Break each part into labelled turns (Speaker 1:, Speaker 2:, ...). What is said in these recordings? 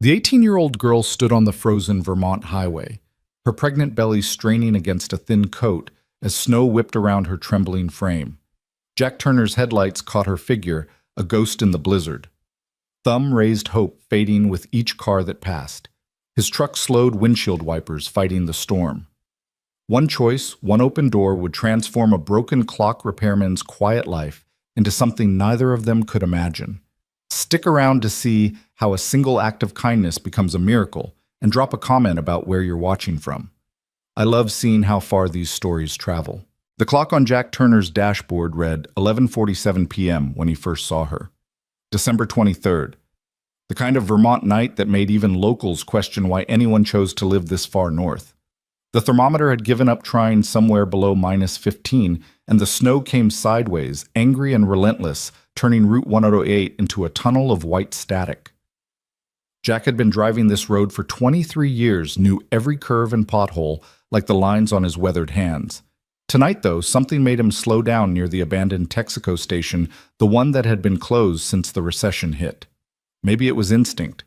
Speaker 1: The 18-year-old girl stood on the frozen Vermont highway, her pregnant belly straining against a thin coat as snow whipped around her trembling frame. Jack Turner's headlights caught her figure, a ghost in the blizzard. Thumb raised hope fading with each car that passed. His truck slowed, windshield wipers fighting the storm. One choice, one open door, would transform a broken clock repairman's quiet life into something neither of them could imagine. Stick around to see how a single act of kindness becomes a miracle, and drop a comment about where you're watching from. I love seeing how far these stories travel. The clock on Jack Turner's dashboard read 11:47 p.m. when he first saw her. December 23rd. The kind of Vermont night that made even locals question why anyone chose to live this far north. The thermometer had given up trying somewhere below -15, and the snow came sideways, angry and relentless, turning Route 108 into a tunnel of white static. Jack had been driving this road for 23 years, knew every curve and pothole like the lines on his weathered hands. Tonight, though, something made him slow down near the abandoned Texaco station, the one that had been closed since the recession hit. Maybe it was instinct.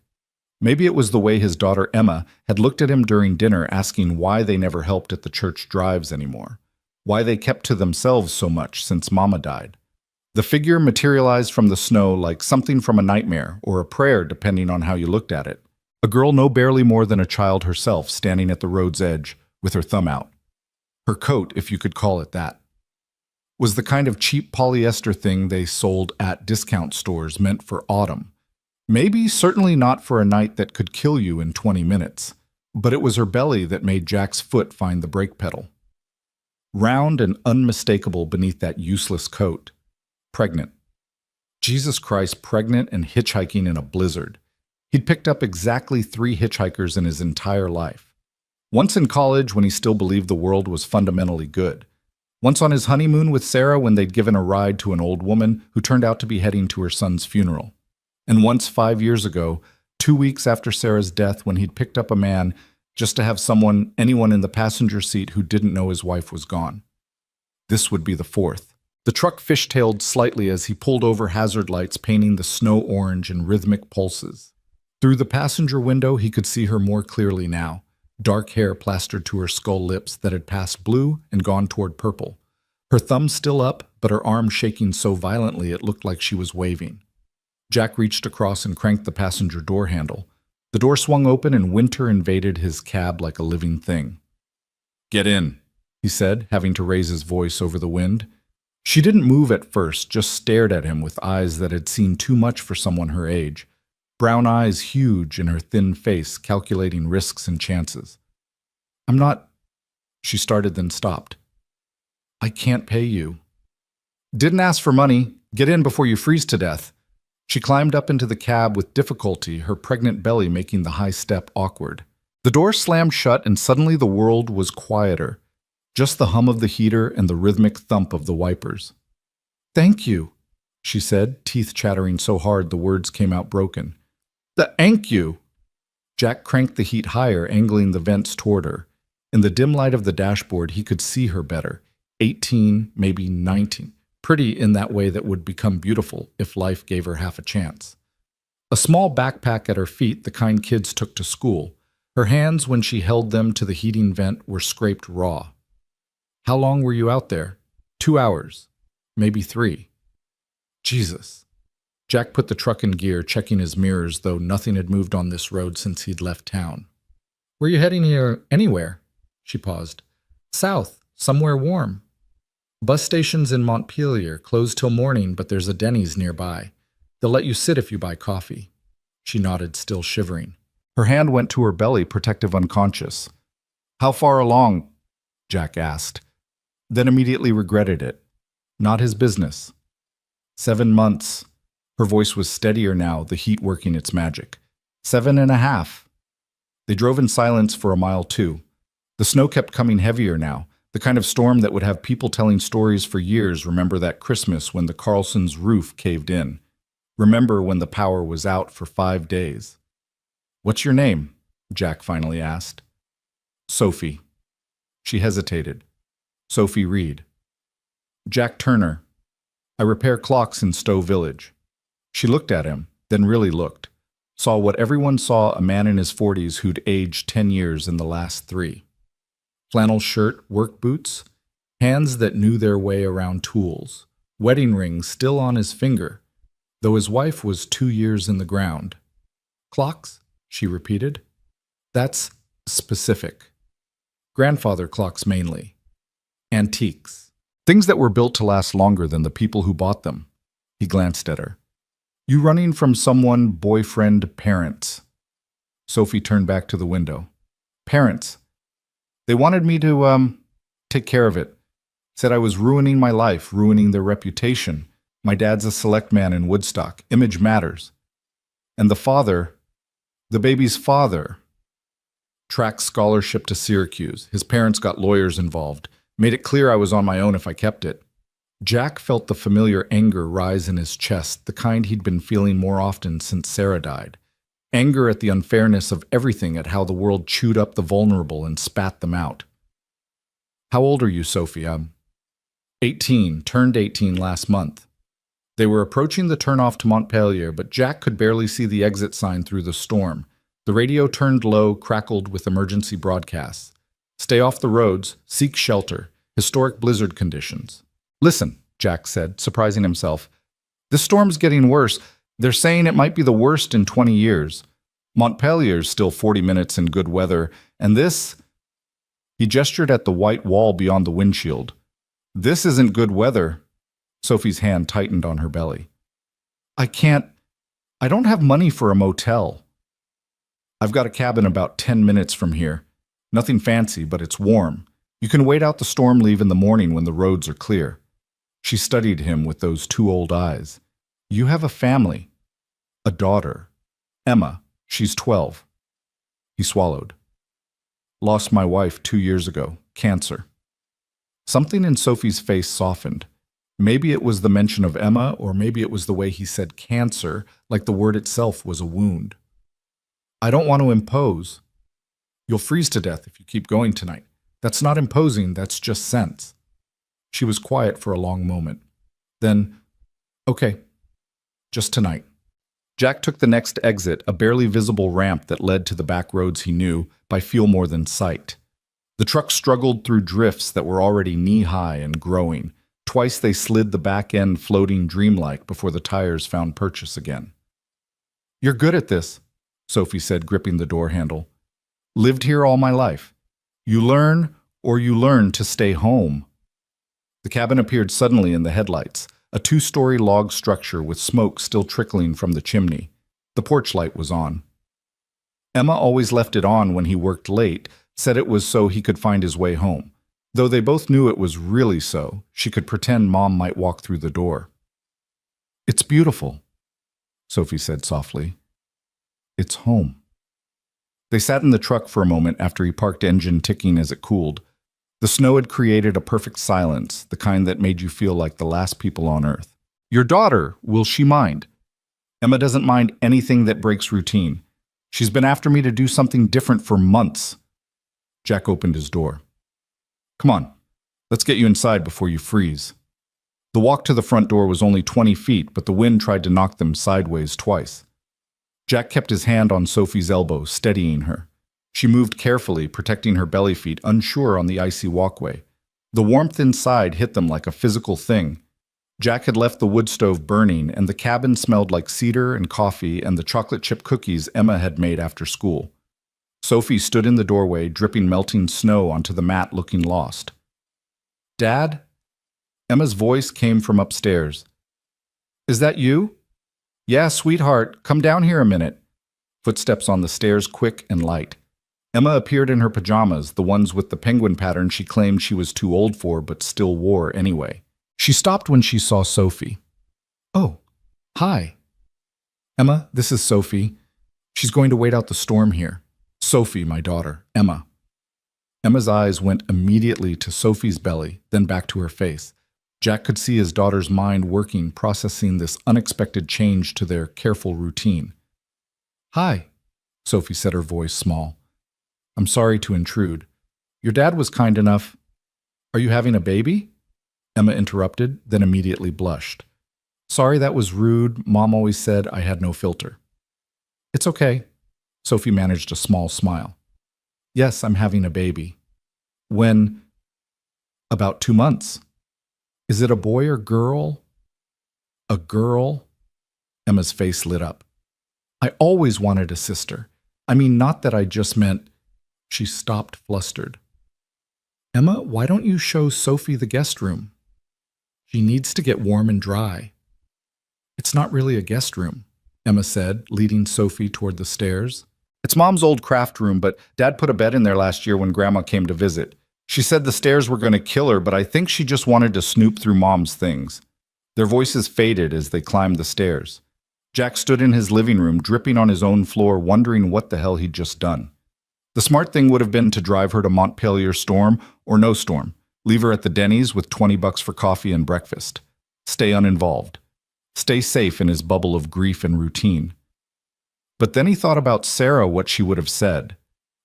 Speaker 1: Maybe it was the way his daughter Emma had looked at him during dinner, asking why they never helped at the church drives anymore, why they kept to themselves so much since Mama died. The figure materialized from the snow like something from a nightmare or a prayer, depending on how you looked at it. A girl no barely more than a child herself, standing at the road's edge with her thumb out. Her coat, if you could call it that, was the kind of cheap polyester thing they sold at discount stores, meant for autumn. Maybe, certainly not for a night that could kill you in 20 minutes. But it was her belly that made Jack's foot find the brake pedal. Round and unmistakable beneath that useless coat. Pregnant. Jesus Christ, pregnant and hitchhiking in a blizzard. He'd picked up exactly 3 hitchhikers in his entire life. Once in college when he still believed the world was fundamentally good. Once on his honeymoon with Sarah when they'd given a ride to an old woman who turned out to be heading to her son's funeral. And once 5 years ago, 2 weeks after Sarah's death, when he'd picked up a man just to have anyone in the passenger seat who didn't know his wife was gone. This would be the 4th. The truck fishtailed slightly as he pulled over, hazard lights painting the snow orange in rhythmic pulses. Through the passenger window, he could see her more clearly now, dark hair plastered to her skull lips that had passed blue and gone toward purple. Her thumb still up, but her arm shaking so violently it looked like she was waving. Jack reached across and cranked the passenger door handle. The door swung open and winter invaded his cab like a living thing. "Get in," he said, having to raise his voice over the wind. She didn't move at first, just stared at him with eyes that had seen too much for someone her age. Brown eyes huge in her thin face, calculating risks and chances. "I'm not—" she started, then stopped. "I can't pay you." "Didn't ask for money. Get in before you freeze to death." She climbed up into the cab with difficulty, her pregnant belly making the high step awkward. The door slammed shut and suddenly the world was quieter, just the hum of the heater and the rhythmic thump of the wipers. "Thank you," she said, teeth chattering so hard the words came out broken. "Thank you." Jack cranked the heat higher, angling the vents toward her. In the dim light of the dashboard, he could see her better. 18, maybe 19. Pretty in that way that would become beautiful if life gave her half a chance. A small backpack at her feet, the kind kids took to school. Her hands, when she held them to the heating vent, were scraped raw. "How long were you out there?" 2 hours. Maybe 3. Jesus. Jack put the truck in gear, checking his mirrors, though nothing had moved on this road since he'd left town. "Were you heading here anywhere?" She paused. "South, somewhere warm." "Bus station's in Montpelier, closed till morning, but there's a Denny's nearby. They'll let you sit if you buy coffee." She nodded, still shivering. Her hand went to her belly, protective, unconscious. "How far along?" Jack asked, then immediately regretted it. Not his business. 7 months. Her voice was steadier now, the heat working its magic. 7.5. They drove in silence for a mile too. The snow kept coming heavier now. The kind of storm that would have people telling stories for years. Remember that Christmas when the Carlson's roof caved in. Remember when the power was out for 5 days. "What's your name?" Jack finally asked. "Sophie." She hesitated. "Sophie Reed." "Jack Turner. I repair clocks in Stowe Village." She looked at him, then really looked. saw what everyone saw: a man in his 40s who'd aged 10 years in the last 3. Flannel shirt, work boots, hands that knew their way around tools, wedding ring still on his finger, though his wife was 2 years in the ground. Clocks? She repeated. That's specific. Grandfather clocks mainly. Antiques. Things that were built to last longer than the people who bought them. He glanced at her. You running from someone, boyfriend, parents. Sophie turned back to the window. Parents. They wanted me to, take care of it. Said I was ruining my life, ruining their reputation. My dad's a select man in Woodstock. Image matters. And the father, the baby's father, tracked scholarship to Syracuse. His parents got lawyers involved. Made it clear I was on my own if I kept it. Jack felt the familiar anger rise in his chest, the kind he'd been feeling more often since Sarah died. Anger at the unfairness of everything, at how the world chewed up the vulnerable and spat them out. How old are you, Sophie? 18, turned 18 last month. They were approaching the turnoff to Montpelier, but Jack could barely see the exit sign through the storm. The radio turned low, crackled with emergency broadcasts. Stay off the roads, seek shelter, historic blizzard conditions. Listen, Jack said, surprising himself. This storm's getting worse. They're saying it might be the worst in 20 years. Montpelier's still 40 minutes in good weather, and this... He gestured at the white wall beyond the windshield. This isn't good weather. Sophie's hand tightened on her belly. I don't have money for a motel. I've got a cabin about 10 minutes from here. Nothing fancy, but it's warm. You can wait out the storm, leave in the morning when the roads are clear. She studied him with those 2 old eyes. You have a family. A daughter. Emma. She's 12. He swallowed. Lost my wife 2 years ago. Cancer. Something in Sophie's face softened. Maybe it was the mention of Emma, or maybe it was the way he said cancer, like the word itself was a wound. I don't want to impose. You'll freeze to death if you keep going tonight. That's not imposing, that's just sense. She was quiet for a long moment. Then, okay, just tonight. Jack took the next exit, a barely visible ramp that led to the back roads he knew by feel more than sight. The truck struggled through drifts that were already knee-high and growing. Twice they slid the back end floating dreamlike before the tires found purchase again. You're good at this, Sophie said, gripping the door handle. Lived here all my life. You learn to stay home. The cabin appeared suddenly in the headlights, a 2-story log structure with smoke still trickling from the chimney. The porch light was on. Emma always left it on when he worked late, said it was so he could find his way home. Though they both knew it was really so, she could pretend Mom might walk through the door. It's beautiful, Sophie said softly. It's home. They sat in the truck for a moment after he parked, engine ticking as it cooled. The snow had created a perfect silence, the kind that made you feel like the last people on Earth. Your daughter, will she mind? Emma doesn't mind anything that breaks routine. She's been after me to do something different for months. Jack opened his door. Come on, let's get you inside before you freeze. The walk to the front door was only 20 feet, but the wind tried to knock them sideways twice. Jack kept his hand on Sophie's elbow, steadying her. She moved carefully, protecting her belly feet, unsure on the icy walkway. The warmth inside hit them like a physical thing. Jack had left the wood stove burning, and the cabin smelled like cedar and coffee and the chocolate chip cookies Emma had made after school. Sophie stood in the doorway, dripping melting snow onto the mat, looking lost. Dad? Emma's voice came from upstairs. Is that you? Yeah, sweetheart, come down here a minute. Footsteps on the stairs, quick and light. Emma appeared in her pajamas, the ones with the penguin pattern she claimed she was too old for but still wore anyway. She stopped when she saw Sophie. Oh, hi. Emma, this is Sophie. She's going to wait out the storm here. Sophie, my daughter, Emma. Emma's eyes went immediately to Sophie's belly, then back to her face. Jack could see his daughter's mind working, processing this unexpected change to their careful routine. Hi, Sophie said, her voice small. I'm sorry to intrude. Your dad was kind enough. Are you having a baby? Emma interrupted, then immediately blushed. Sorry, that was rude. Mom always said I had no filter. It's okay. Sophie managed a small smile. Yes, I'm having a baby. When? About 2 months. Is it a boy or girl? A girl? Emma's face lit up. I always wanted a sister. I mean, not that I just meant. She stopped, flustered. Emma, why don't you show Sophie the guest room? She needs to get warm and dry. It's not really a guest room, Emma said, leading Sophie toward the stairs. It's Mom's old craft room, but Dad put a bed in there last year when Grandma came to visit. She said the stairs were going to kill her, but I think she just wanted to snoop through Mom's things. Their voices faded as they climbed the stairs. Jack stood in his living room, dripping on his own floor, wondering what the hell he'd just done. The smart thing would have been to drive her to Montpelier, storm or no storm. Leave her at the Denny's with $20 for coffee and breakfast. Stay uninvolved. Stay safe in his bubble of grief and routine. But then he thought about Sarah, what she would have said.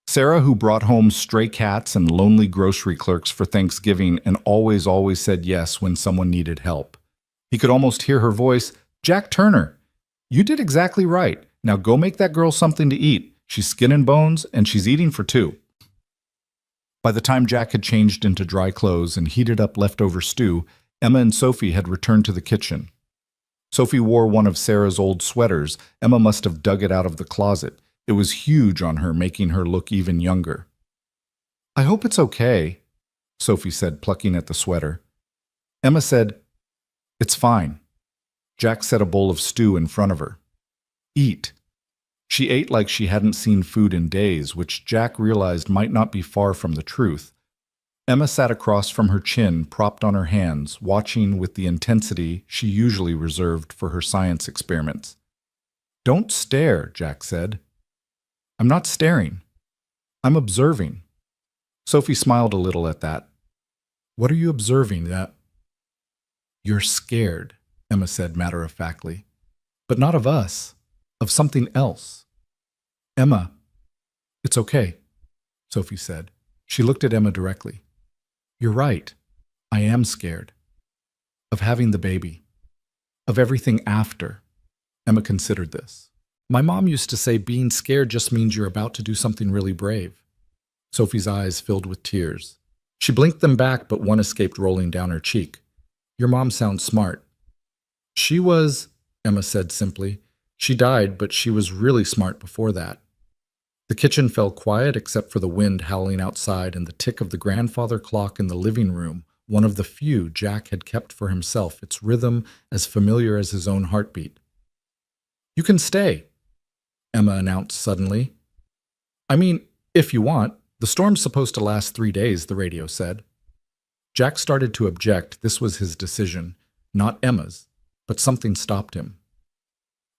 Speaker 1: Sarah, who brought home stray cats and lonely grocery clerks for Thanksgiving and always said yes when someone needed help. He could almost hear her voice, Jack Turner, you did exactly right. Now go make that girl something to eat. She's skin and bones, and she's eating for two. By the time Jack had changed into dry clothes and heated up leftover stew, Emma and Sophie had returned to the kitchen. Sophie wore one of Sarah's old sweaters. Emma must have dug it out of the closet. It was huge on her, making her look even younger. I hope it's okay, Sophie said, plucking at the sweater. Emma said, It's fine. Jack set a bowl of stew in front of her. Eat. She ate like she hadn't seen food in days, which Jack realized might not be far from the truth. Emma sat across from her chin, propped on her hands, watching with the intensity she usually reserved for her science experiments. Don't stare, Jack said. I'm not staring. I'm observing. Sophie smiled a little at that. What are you observing that? You're scared, Emma said matter-of-factly. But not of us, of something else. Emma, it's okay, Sophie said. She looked at Emma directly. You're right. I am scared. Of having the baby. Of everything after. Emma considered this. My mom used to say being scared just means you're about to do something really brave. Sophie's eyes filled with tears. She blinked them back, but one escaped rolling down her cheek. Your mom sounds smart. She was, Emma said simply. She died, but she was really smart before that. The kitchen fell quiet except for the wind howling outside and the tick of the grandfather clock in the living room, one of the few Jack had kept for himself, its rhythm as familiar as his own heartbeat. You can stay, Emma announced suddenly. I mean, if you want. The storm's supposed to last 3 days, the radio said. Jack started to object. This was his decision, not Emma's, but something stopped him.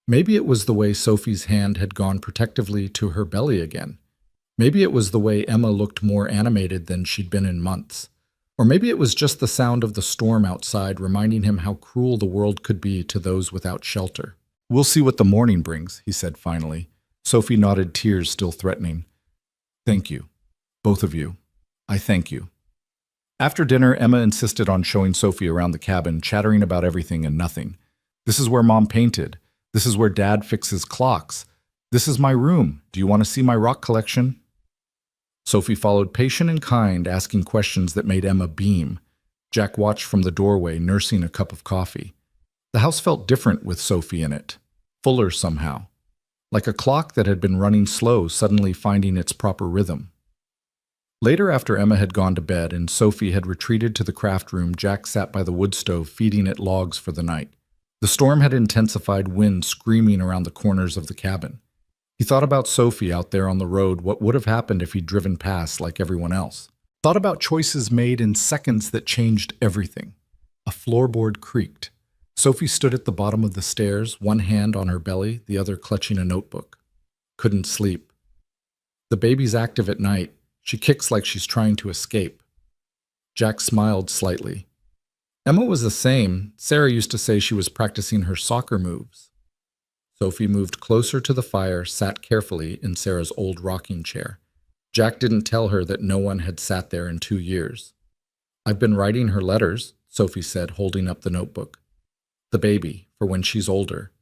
Speaker 1: Maybe it was the way Sophie's hand had gone protectively to her belly again. Maybe it was the way Emma looked more animated than she'd been in months. Or maybe it was just the sound of the storm outside reminding him how cruel the world could be to those without shelter. We'll see what the morning brings, he said finally. Sophie nodded, tears still threatening. Thank you. Both of you. I thank you. After dinner, Emma insisted on showing Sophie around the cabin, chattering about everything and nothing. This is where Mom painted. This is where Dad fixes clocks. This is my room. Do you want to see my rock collection? Sophie followed, patient and kind, asking questions that made Emma beam. Jack watched from the doorway, nursing a cup of coffee. The house felt different with Sophie in it, fuller somehow, like a clock that had been running slow suddenly finding its proper rhythm. Later, after Emma had gone to bed and Sophie had retreated to the craft room, Jack sat by the wood stove feeding it logs for the night. The storm had intensified, wind screaming around the corners of the cabin. He thought about Sophie out there on the road, what would have happened if he'd driven past like everyone else. Thought about choices made in seconds that changed everything. A floorboard creaked. Sophie stood at the bottom of the stairs, one hand on her belly, the other clutching a notebook. Couldn't sleep. The baby's active at night. She kicks like she's trying to escape. Jack smiled slightly. Emma was the same. Sarah used to say she was practicing her soccer moves. Sophie moved closer to the fire, sat carefully in Sarah's old rocking chair. Jack didn't tell her that no one had sat there in 2 years. I've been writing her letters, Sophie said, holding up the notebook. The baby, for when she's older.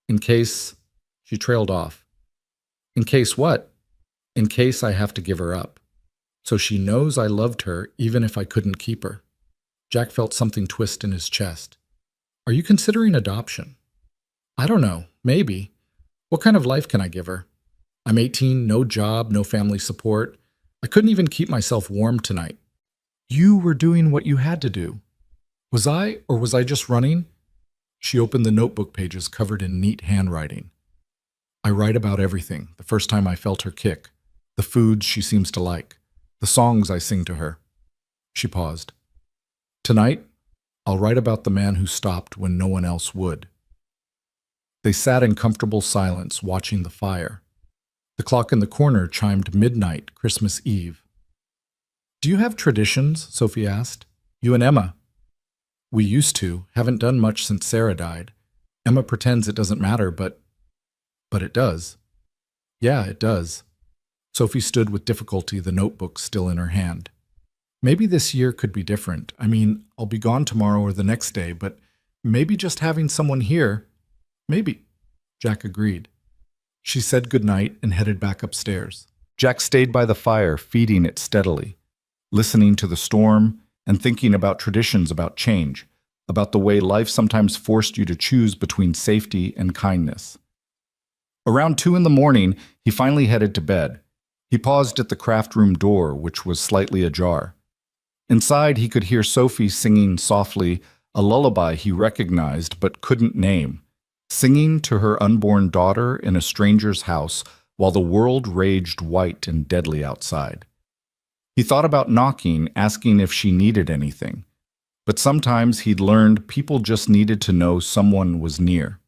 Speaker 1: In case... She trailed off. In case what? In case I have to give her up. So she knows I loved her even if I couldn't keep her. Jack felt something twist in his chest. Are you considering adoption? I don't know. Maybe. What kind of life can I give her? I'm 18, no job, no family support. I couldn't even keep myself warm tonight. You were doing what you had to do. Was I, or was I just running? She opened the notebook pages covered in neat handwriting. I write about everything, the first time I felt her kick, the foods she seems to like, the songs I sing to her. She paused. Tonight, I'll write about the man who stopped when no one else would. They sat in comfortable silence, watching the fire. The clock in the corner chimed midnight, Christmas Eve. Do you have traditions? Sophie asked. You and Emma. We used to, haven't done much since Sarah died. Emma pretends it doesn't matter, but it does. Yeah, it does. Sophie stood with difficulty, the notebook still in her hand. Maybe this year could be different. I mean, I'll be gone tomorrow or the next day, but maybe just having someone here. Maybe. Jack agreed. She said goodnight and headed back upstairs. Jack stayed by the fire, feeding it steadily, listening to the storm and thinking about traditions, about change, about the way life sometimes forced you to choose between safety and kindness. Around 2 a.m, he finally headed to bed. He paused at the craft room door, which was slightly ajar. Inside, he could hear Sophie singing softly a lullaby he recognized but couldn't name, singing to her unborn daughter in a stranger's house while the world raged white and deadly outside. He thought about knocking, asking if she needed anything. But sometimes he'd learned people just needed to know someone was near.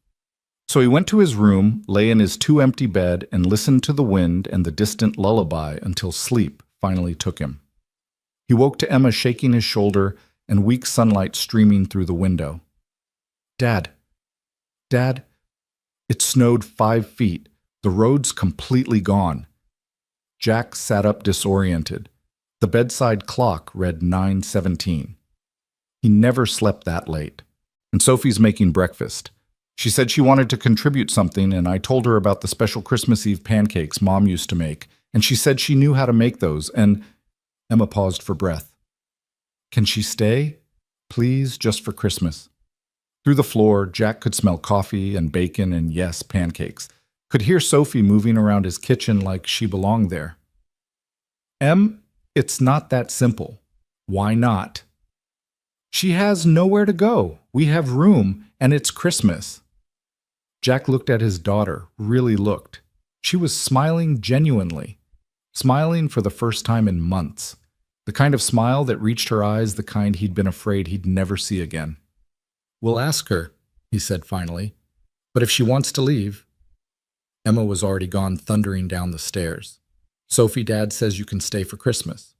Speaker 1: So he went to his room, lay in his too-empty bed, and listened to the wind and the distant lullaby until sleep finally took him. He woke to Emma shaking his shoulder and weak sunlight streaming through the window. Dad. Dad. It snowed 5 feet. The road's completely gone. Jack sat up disoriented. The bedside clock read 9:17. He never slept that late. And Sophie's making breakfast. She said she wanted to contribute something, and I told her about the special Christmas Eve pancakes Mom used to make, and she said she knew how to make those, and Emma paused for breath. Can she stay? Please, just for Christmas. Through the floor, Jack could smell coffee and bacon and, yes, pancakes. Could hear Sophie moving around his kitchen like she belonged there. It's not that simple. Why not? She has nowhere to go. We have room, and it's Christmas. Jack looked at his daughter, really looked. She was smiling genuinely, smiling for the first time in months. The kind of smile that reached her eyes, the kind he'd been afraid he'd never see again. We'll ask her, he said finally. But if she wants to leave. Emma was already gone, thundering down the stairs. Sophie, Dad says you can stay for Christmas.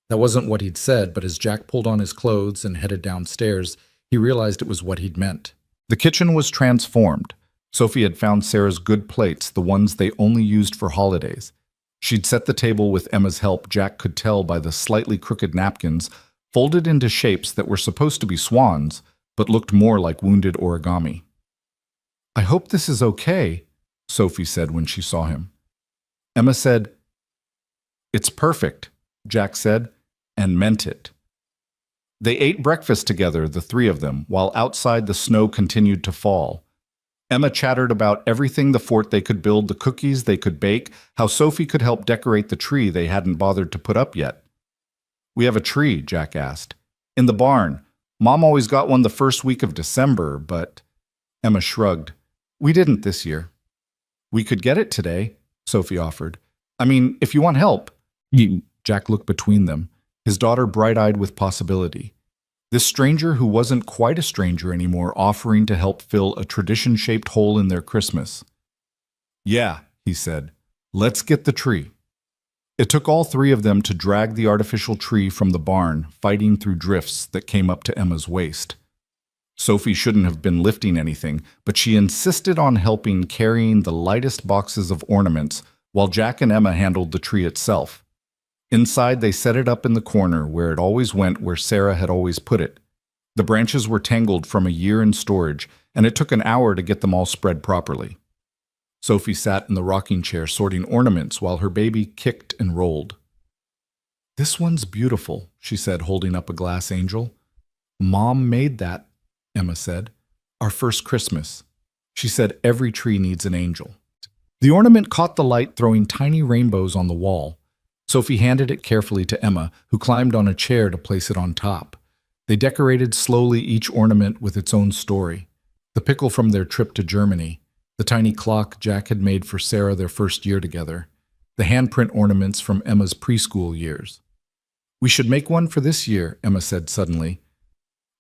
Speaker 1: That wasn't what he'd said, but as Jack pulled on his clothes and headed downstairs, he realized it was what he'd meant. The kitchen was transformed. Sophie had found Sarah's good plates, the ones they only used for holidays. She'd set the table with Emma's help. Jack could tell by the slightly crooked napkins, folded into shapes that were supposed to be swans, but looked more like wounded origami. I hope this is okay, Sophie said when she saw him. Emma said, It's perfect, Jack said, and meant it. They ate breakfast together, the 3 of them, while outside the snow continued to fall. Emma chattered about everything the fort they could build, the cookies they could bake, how Sophie could help decorate the tree they hadn't bothered to put up yet. We have a tree, Jack asked. In the barn. Mom always got one the first week of December, but... Emma shrugged. We didn't this year. We could get it today, Sophie offered. I mean, if you want help. Jack looked between them, his daughter bright-eyed with possibility. This stranger who wasn't quite a stranger anymore offering to help fill a tradition-shaped hole in their Christmas. Yeah, he said. Let's get the tree. It took all 3 of them to drag the artificial tree from the barn, fighting through drifts that came up to Emma's waist. Sophie shouldn't have been lifting anything, but she insisted on helping, carrying the lightest boxes of ornaments, while Jack and Emma handled the tree itself. Inside, they set it up in the corner where it always went, where Sarah had always put it. The branches were tangled from a year in storage, and it took an hour to get them all spread properly. Sophie sat in the rocking chair sorting ornaments while her baby kicked and rolled. "This one's beautiful," she said, holding up a glass angel. "Mom made that," Emma said. "Our first Christmas. She said every tree needs an angel." The ornament caught the light, throwing tiny rainbows on the wall. Sophie handed it carefully to Emma, who climbed on a chair to place it on top. They decorated slowly, each ornament with its own story. The pickle from their trip to Germany, the tiny clock Jack had made for Sarah their first year together, the handprint ornaments from Emma's preschool years. "We should make one for this year," Emma said suddenly.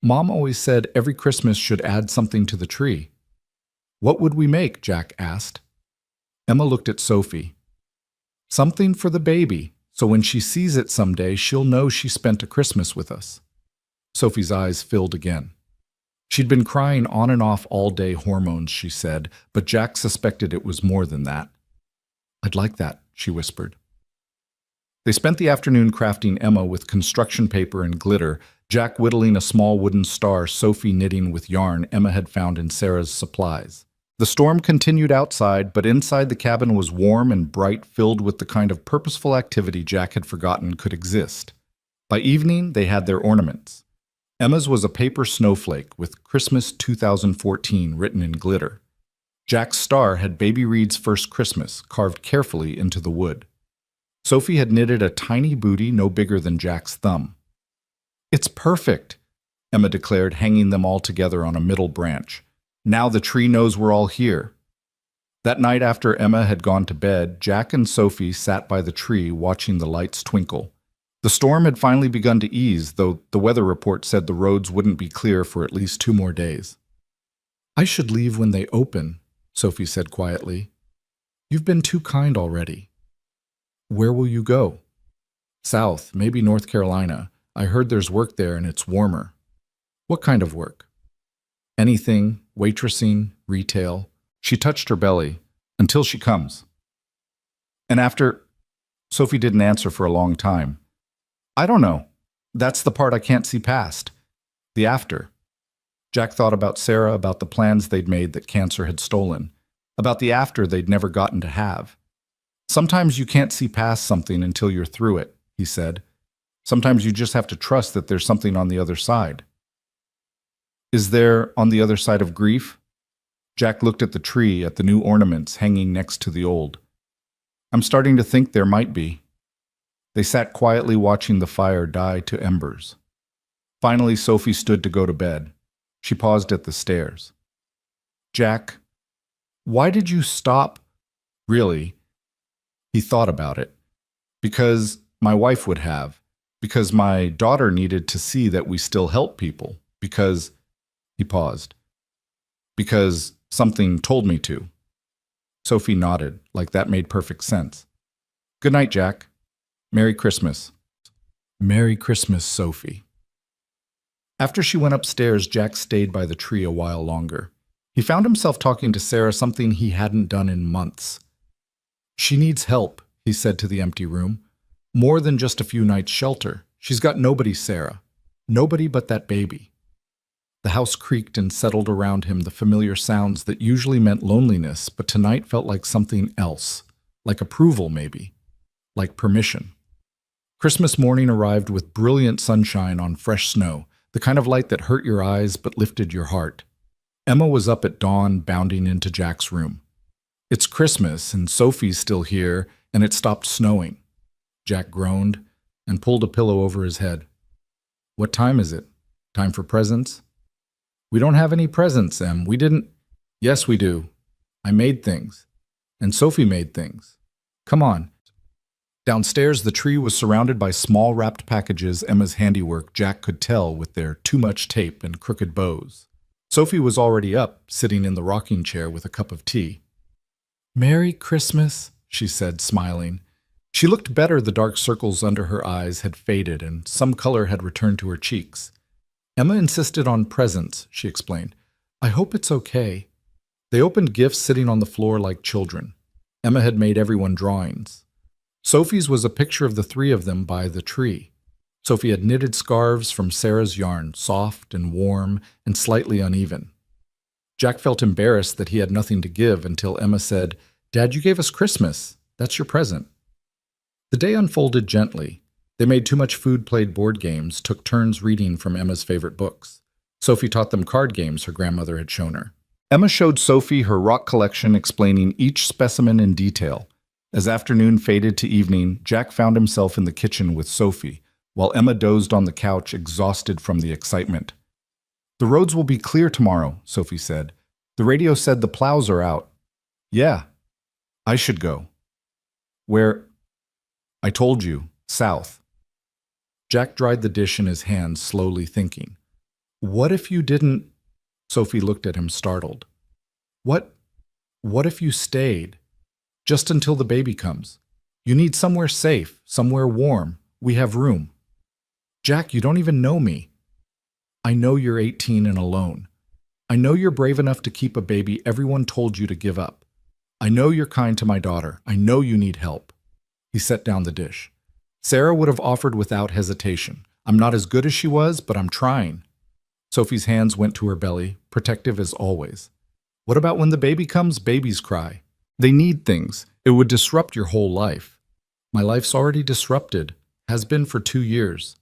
Speaker 1: "Mom always said every Christmas should add something to the tree." "What would we make?" Jack asked. Emma looked at Sophie. "Something for the baby, so when she sees it someday, she'll know she spent a Christmas with us." Sophie's eyes filled again. She'd been crying on and off all day, hormones, she said, but Jack suspected it was more than that. "I'd like that," she whispered. They spent the afternoon crafting Emma with construction paper and glitter, Jack whittling a small wooden star, Sophie knitting with yarn Emma had found in Sarah's supplies. The storm continued outside, but inside the cabin was warm and bright, filled with the kind of purposeful activity Jack had forgotten could exist. By evening, they had their ornaments. Emma's was a paper snowflake with Christmas 2014 written in glitter. Jack's star had Baby Reed's first Christmas carved carefully into the wood. Sophie had knitted a tiny booty no bigger than Jack's thumb. "It's perfect," Emma declared, hanging them all together on a middle branch. "Now the tree knows we're all here." That night after Emma had gone to bed, Jack and Sophie sat by the tree watching the lights twinkle. The storm had finally begun to ease, though the weather report said the roads wouldn't be clear for at least 2 more days. "I should leave when they open," Sophie said quietly. "You've been too kind already." "Where will you go?" "South, maybe North Carolina. I heard there's work there and it's warmer." "What kind of work?" "Anything, waitressing, retail." She touched her belly. "Until she comes." "And after?" Sophie didn't answer for a long time. "I don't know. That's the part I can't see past. The after." Jack thought about Sarah, about the plans they'd made that cancer had stolen, about the after they'd never gotten to have. "Sometimes you can't see past something until you're through it," he said. "Sometimes you just have to trust that there's something on the other side." "Is there on the other side of grief?" Jack looked at the tree, at the new ornaments hanging next to the old. "I'm starting to think there might be." They sat quietly watching the fire die to embers. Finally, Sophie stood to go to bed. She paused at the stairs. "Jack, why did you stop?" "Really?" He thought about it. "Because my wife would have. Because my daughter needed to see that we still help people. Because—" He paused. "Because something told me to." Sophie nodded, like that made perfect sense. "Good night, Jack. Merry Christmas." "Merry Christmas, Sophie." After she went upstairs, Jack stayed by the tree a while longer. He found himself talking to Sarah, something he hadn't done in months. "She needs help," he said to the empty room. "More than just a few nights' shelter. She's got nobody, Sarah. Nobody but that baby." The house creaked and settled around him, the familiar sounds that usually meant loneliness, but tonight felt like something else. Like approval, maybe. Like permission. Christmas morning arrived with brilliant sunshine on fresh snow, the kind of light that hurt your eyes but lifted your heart. Emma was up at dawn, bounding into Jack's room. "It's Christmas, and Sophie's still here, and it stopped snowing." Jack groaned and pulled a pillow over his head. "What time is it? Time for presents?" "We don't have any presents, Em. We didn't—" "Yes, we do. I made things. And Sophie made things. Come on." Downstairs, the tree was surrounded by small wrapped packages, Emma's handiwork, Jack could tell, with their too much tape and crooked bows. Sophie was already up, sitting in the rocking chair with a cup of tea. "Merry Christmas," she said, smiling. She looked better. The dark circles under her eyes had faded, and some color had returned to her cheeks. "Emma insisted on presents," she explained. "I hope it's okay." They opened gifts sitting on the floor like children. Emma had made everyone drawings. Sophie's was a picture of the 3 of them by the tree. Sophie had knitted scarves from Sarah's yarn, soft and warm and slightly uneven. Jack felt embarrassed that he had nothing to give until Emma said, Dad, you gave us Christmas. That's your present. The day unfolded gently. They made too much food, played board games, took turns reading from Emma's favorite books. Sophie taught them card games her grandmother had shown her. Emma showed Sophie her rock collection, explaining each specimen in detail. As afternoon faded to evening, Jack found himself in the kitchen with Sophie, while Emma dozed on the couch, exhausted from the excitement. "The roads will be clear tomorrow," Sophie said. "The radio said the plows are out." "Yeah, I should go." "Where?" "I told you, south." Jack dried the dish in his hand, slowly thinking. "What if you didn't—" Sophie looked at him, startled. What if you stayed? Just until the baby comes. You need somewhere safe, somewhere warm. We have room." "Jack, you don't even know me." "I know you're 18 and alone. I know you're brave enough to keep a baby everyone told you to give up. I know you're kind to my daughter. I know you need help." He set down the dish. "Sarah would have offered without hesitation. I'm not as good as she was, but I'm trying." Sophie's hands went to her belly, protective as always. "What about when the baby comes? Babies cry. They need things. It would disrupt your whole life." "My life's already disrupted. Has been for 2 years."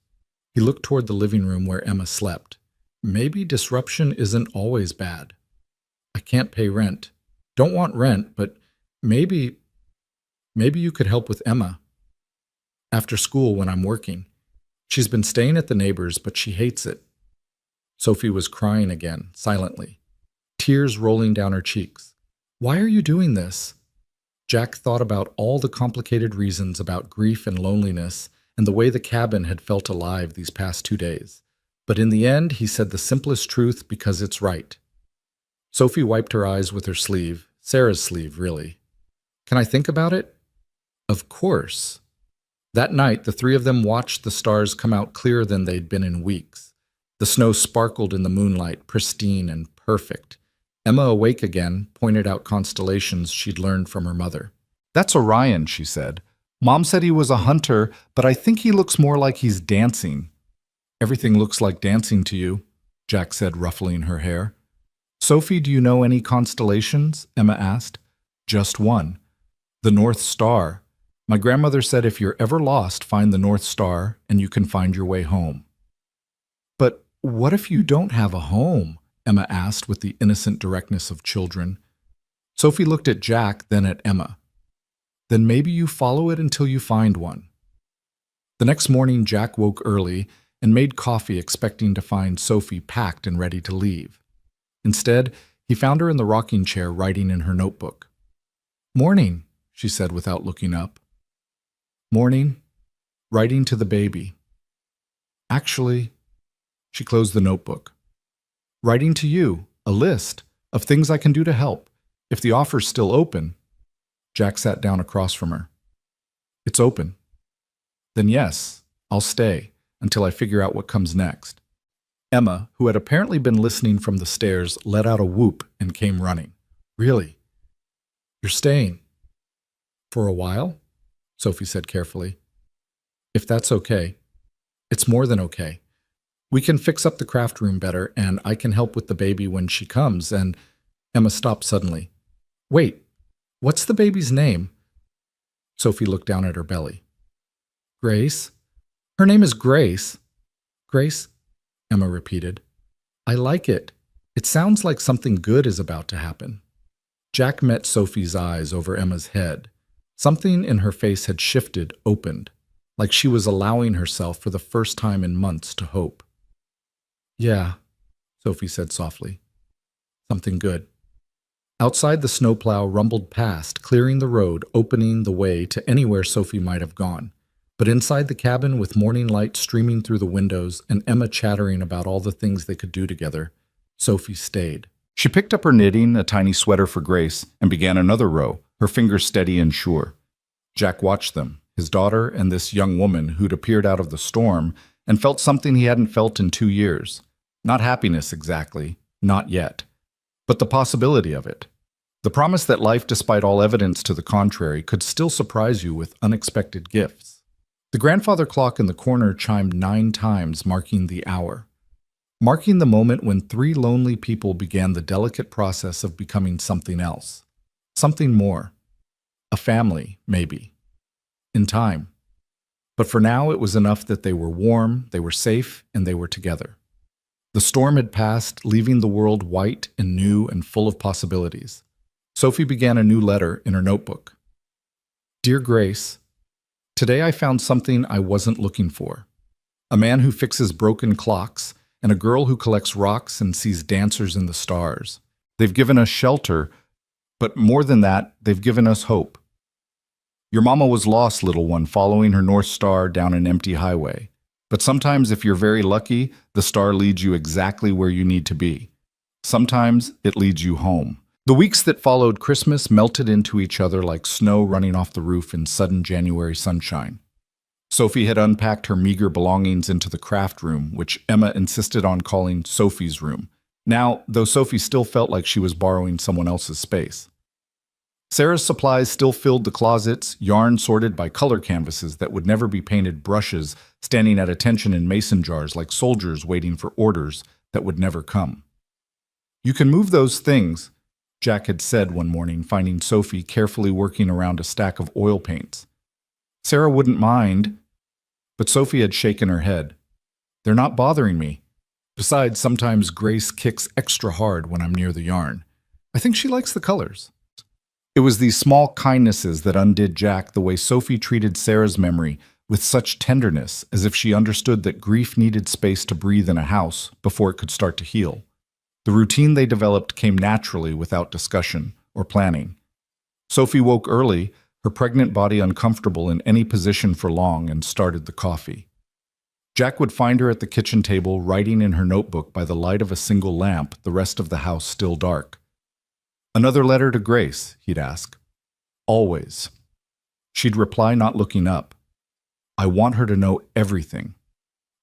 Speaker 1: He looked toward the living room where Emma slept. "Maybe disruption isn't always bad. I can't pay rent. Don't want rent, but maybe you could help with Emma. After school when I'm working. She's been staying at the neighbors, but she hates it." Sophie was crying again, silently, tears rolling down her cheeks. "Why are you doing this?" Jack thought about all the complicated reasons about grief and loneliness and the way the cabin had felt alive these past 2 days. But in the end, he said the simplest truth because it's right. Sophie wiped her eyes with her sleeve, Sarah's sleeve, really. "Can I think about it?" "Of course." That night, the three of them watched the stars come out clearer than they'd been in weeks. The snow sparkled in the moonlight, pristine and perfect. Emma, awake again, pointed out constellations she'd learned from her mother. "That's Orion," she said. "Mom said he was a hunter, but I think he looks more like he's dancing." "Everything looks like dancing to you," Jack said, ruffling her hair. "Sophie, do you know any constellations?" Emma asked. "Just one. The North Star. My grandmother said if you're ever lost, find the North Star and you can find your way home." "But what if you don't have a home?" Emma asked with the innocent directness of children. Sophie looked at Jack, then at Emma. "Then maybe you follow it until you find one." The next morning, Jack woke early and made coffee, expecting to find Sophie packed and ready to leave. Instead, he found her in the rocking chair writing in her notebook. "Morning," she said without looking up. "Morning. Writing to the baby. Actually," she closed the notebook. "Writing to you, a list of things I can do to help, if the offer's still open." Jack sat down across from her. "It's open." "Then yes, I'll stay until I figure out what comes next." Emma, who had apparently been listening from the stairs, let out a whoop and came running. "Really? You're staying?" "For a while," Sophie said carefully. "If that's okay." "It's more than okay. We can fix up the craft room better, and I can help with the baby when she comes, and—" Emma stopped suddenly. "Wait, what's the baby's name?" Sophie looked down at her belly. "Grace. Her name is Grace." "Grace?" Emma repeated. "I like it. It sounds like something good is about to happen." Jack met Sophie's eyes over Emma's head. Something in her face had shifted, opened, like she was allowing herself for the first time in months to hope. "Yeah," Sophie said softly. "Something good." Outside, the snowplow rumbled past, clearing the road, opening the way to anywhere Sophie might have gone. But inside the cabin, with morning light streaming through the windows and Emma chattering about all the things they could do together, Sophie stayed. She picked up her knitting, a tiny sweater for Grace, and began another row, her fingers steady and sure. Jack watched them, his daughter and this young woman who'd appeared out of the storm, and felt something he hadn't felt in 2 years. Not happiness exactly, not yet, but the possibility of it. The promise that life, despite all evidence to the contrary, could still surprise you with unexpected gifts. The grandfather clock in the corner chimed 9 times, marking the hour. Marking the moment when 3 lonely people began the delicate process of becoming something else. Something more. a family, maybe. In time. But for now, it was enough that they were warm, they were safe, and they were together. The storm had passed, leaving the world white and new and full of possibilities. Sophie began a new letter in her notebook. Dear Grace, today I found something I wasn't looking for. A man who fixes broken clocks and a girl who collects rocks and sees dancers in the stars. They've given us shelter, but more than that, they've given us hope. Your mama was lost, little one, following her North Star down an empty highway. But sometimes, if you're very lucky, the star leads you exactly where you need to be. Sometimes it leads you home. The weeks that followed Christmas melted into each other like snow running off the roof in sudden January sunshine. Sophie had unpacked her meager belongings into the craft room, which Emma insisted on calling Sophie's room. Now, though Sophie still felt like she was borrowing someone else's space. Sarah's supplies still filled the closets, yarn sorted by color canvases that would never be painted, brushes standing at attention in mason jars like soldiers waiting for orders that would never come. You can move those things, Jack had said one morning, finding Sophie carefully working around a stack of oil paints. Sarah wouldn't mind, but Sophie had shaken her head. They're not bothering me. Besides, sometimes Grace kicks extra hard when I'm near the yarn. I think she likes the colors. It was these small kindnesses that undid Jack the way Sophie treated Sarah's memory with such tenderness, as if she understood that grief needed space to breathe in a house before it could start to heal. The routine they developed came naturally without discussion or planning. Sophie woke early, her pregnant body uncomfortable in any position for long, and started the coffee. Jack would find her at the kitchen table, writing in her notebook by the light of a single lamp, the rest of the house still dark. Another letter to Grace, he'd ask. Always. She'd reply, not looking up. I want her to know everything,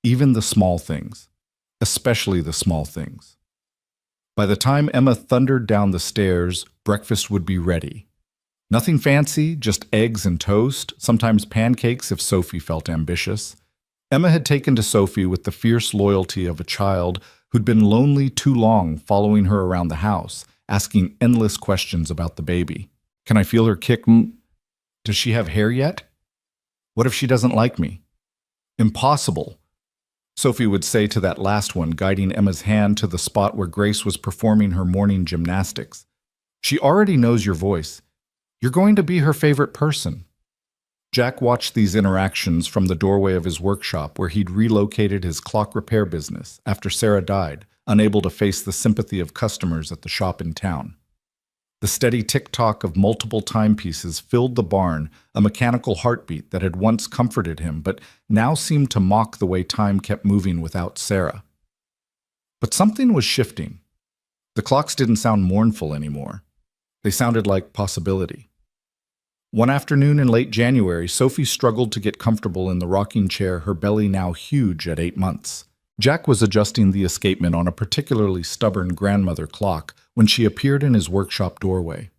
Speaker 1: even the small things, especially the small things. By the time Emma thundered down the stairs, breakfast would be ready. Nothing fancy, just eggs and toast, sometimes pancakes if Sophie felt ambitious. Emma had taken to Sophie with the fierce loyalty of a child who'd been lonely too long, following her around the house, asking endless questions about the baby. Can I feel her kick? Does she have hair yet? What if she doesn't like me? Impossible, Sophie would say to that last one, guiding Emma's hand to the spot where Grace was performing her morning gymnastics. She already knows your voice. You're going to be her favorite person. Jack watched these interactions from the doorway of his workshop, where he'd relocated his clock repair business after Sarah died, unable to face the sympathy of customers at the shop in town. The steady tick-tock of multiple timepieces filled the barn, a mechanical heartbeat that had once comforted him, but now seemed to mock the way time kept moving without Sarah. But something was shifting. The clocks didn't sound mournful anymore. They sounded like possibility. One afternoon in late January, Sophie struggled to get comfortable in the rocking chair, her belly now huge at 8 months. Jack was adjusting the escapement on a particularly stubborn grandmother clock when she appeared in his workshop doorway.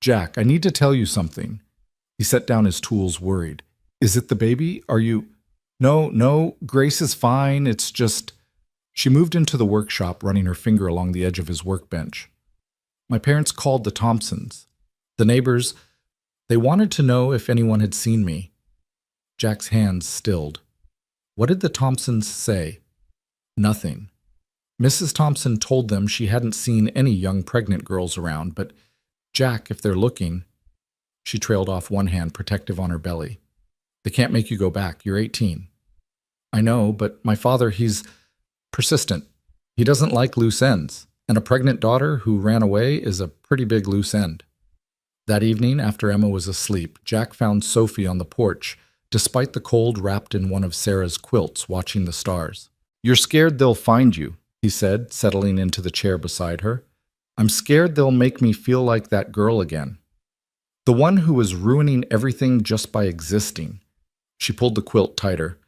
Speaker 1: Jack, I need to tell you something. He set down his tools, worried. Is it the baby? Are you... No, Grace is fine. It's just... She moved into the workshop, running her finger along the edge of his workbench. My parents called the Thompsons. The neighbors, they wanted to know if anyone had seen me. Jack's hands stilled. What did the Thompsons say? Nothing. Mrs. Thompson told them she hadn't seen any young pregnant girls around, but Jack, if they're looking... She trailed off, one hand protective on her belly. They can't make you go back. You're 18. I know, but my father, he's persistent. He doesn't like loose ends, and a pregnant daughter who ran away is a pretty big loose end. That evening, after Emma was asleep, Jack found Sophie on the porch, despite the cold, wrapped in one of Sarah's quilts, watching the stars. You're scared they'll find you, he said, settling into the chair beside her. I'm scared they'll make me feel like that girl again. The one who was ruining everything just by existing. She pulled the quilt tighter.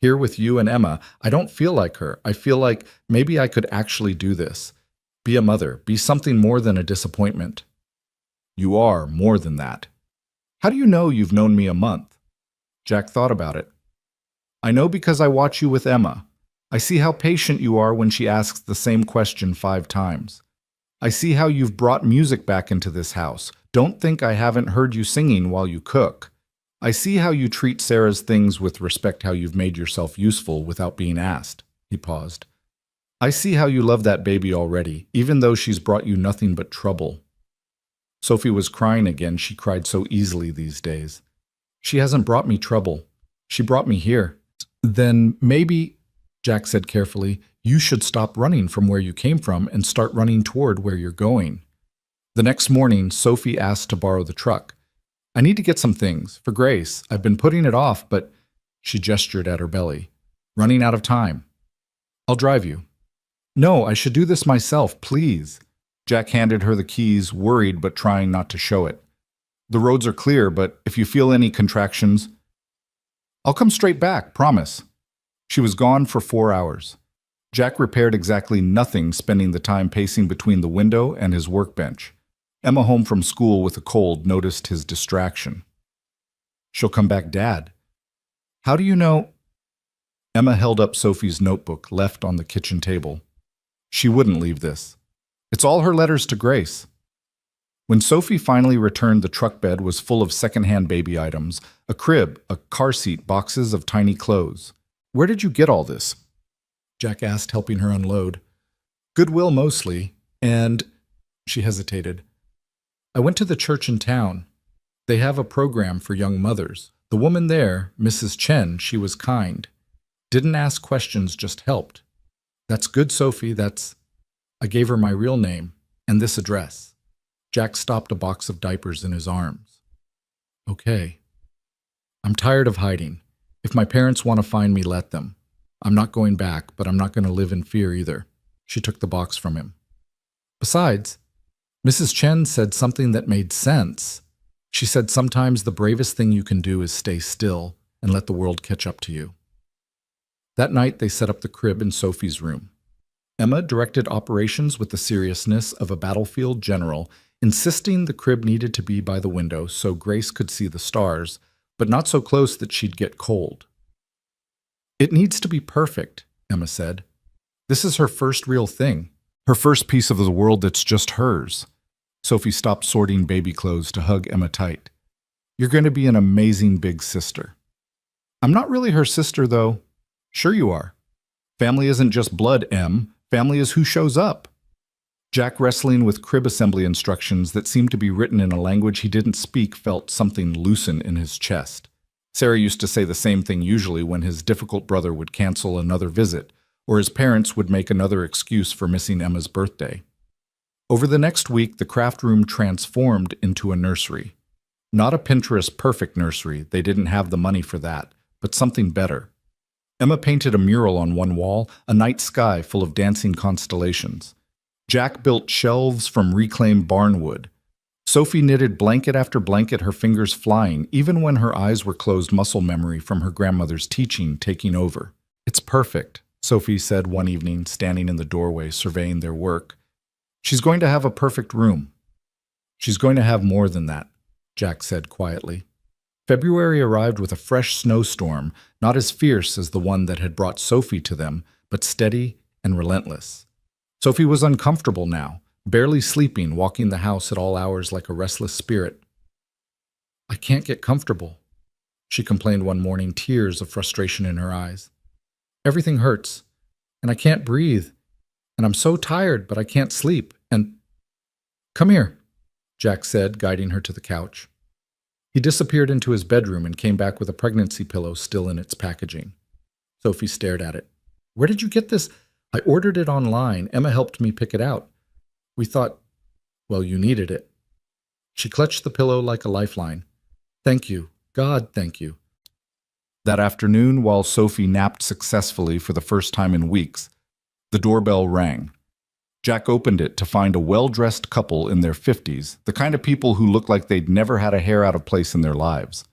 Speaker 1: Here with you and Emma, I don't feel like her. I feel like maybe I could actually do this. Be a mother. Be something more than a disappointment. You are more than that. How do you know you've known me a month? Jack thought about it. I know because I watch you with Emma. I see how patient you are when she asks the same question 5 times. I see how you've brought music back into this house. Don't think I haven't heard you singing while you cook. I see how you treat Sarah's things with respect, how you've made yourself useful without being asked. He paused. I see how you love that baby already, even though she's brought you nothing but trouble. Sophie was crying again. She cried so easily these days. She hasn't brought me trouble. She brought me here. Then maybe, Jack said carefully, you should stop running from where you came from and start running toward where you're going. The next morning, Sophie asked to borrow the truck. I need to get some things for Grace. I've been putting it off, but she gestured at her belly. Running out of time. I'll drive you. No, I should do this myself, please. Jack handed her the keys, worried but trying not to show it. The roads are clear, but if you feel any contractions, I'll come straight back, promise. She was gone for 4 hours. Jack repaired exactly nothing, spending the time pacing between the window and his workbench. Emma, home from school with a cold, noticed his distraction. She'll come back, Dad. How do you know? Emma held up Sophie's notebook, left on the kitchen table. She wouldn't leave this. It's all her letters to Grace. When Sophie finally returned, the truck bed was full of secondhand baby items, a crib, a car seat, boxes of tiny clothes. Where did you get all this? Jack asked, helping her unload. Goodwill mostly, and she hesitated. I went to the church in town. They have a program for young mothers. The woman there, Mrs. Chen, she was kind. Didn't ask questions, just helped. That's good, Sophie, I gave her my real name and this address. Jack stopped a box of diapers in his arms. Okay. I'm tired of hiding. If my parents want to find me, let them. I'm not going back, but I'm not going to live in fear either. She took the box from him. Besides, Mrs. Chen said something that made sense. She said sometimes the bravest thing you can do is stay still and let the world catch up to you. That night, they set up the crib in Sophie's room. Emma directed operations with the seriousness of a battlefield general, insisting the crib needed to be by the window so Grace could see the stars, but not so close that she'd get cold. It needs to be perfect, Emma said. This is her first real thing, her first piece of the world that's just hers. Sophie stopped sorting baby clothes to hug Emma tight. You're going to be an amazing big sister. I'm not really her sister, though. Sure you are. Family isn't just blood, Em. Family is who shows up. Jack, wrestling with crib assembly instructions that seemed to be written in a language he didn't speak, felt something loosen in his chest. Sarah used to say the same thing usually when his difficult brother would cancel another visit, or his parents would make another excuse for missing Emma's birthday. Over the next week, the craft room transformed into a nursery. Not a Pinterest-perfect nursery, they didn't have the money for that, but something better. Emma painted a mural on one wall, a night sky full of dancing constellations. Jack built shelves from reclaimed barnwood. Sophie knitted blanket after blanket, her fingers flying, even when her eyes were closed, muscle memory from her grandmother's teaching taking over. It's perfect, Sophie said one evening, standing in the doorway surveying their work. She's going to have a perfect room. She's going to have more than that, Jack said quietly. February arrived with a fresh snowstorm, not as fierce as the one that had brought Sophie to them, but steady and relentless. Sophie was uncomfortable now, barely sleeping, walking the house at all hours like a restless spirit. I can't get comfortable, she complained one morning, tears of frustration in her eyes. Everything hurts, and I can't breathe, and I'm so tired, but I can't sleep, and... Come here, Jack said, guiding her to the couch. He disappeared into his bedroom and came back with a pregnancy pillow still in its packaging. Sophie stared at it. Where did you get this? I ordered it online. Emma helped me pick it out. We thought, well, you needed it. She clutched the pillow like a lifeline. Thank you. God, thank you. That afternoon, while Sophie napped successfully for the first time in weeks, the doorbell rang. Jack opened it to find a well-dressed couple in their 50s, the kind of people who looked like they'd never had a hair out of place in their lives.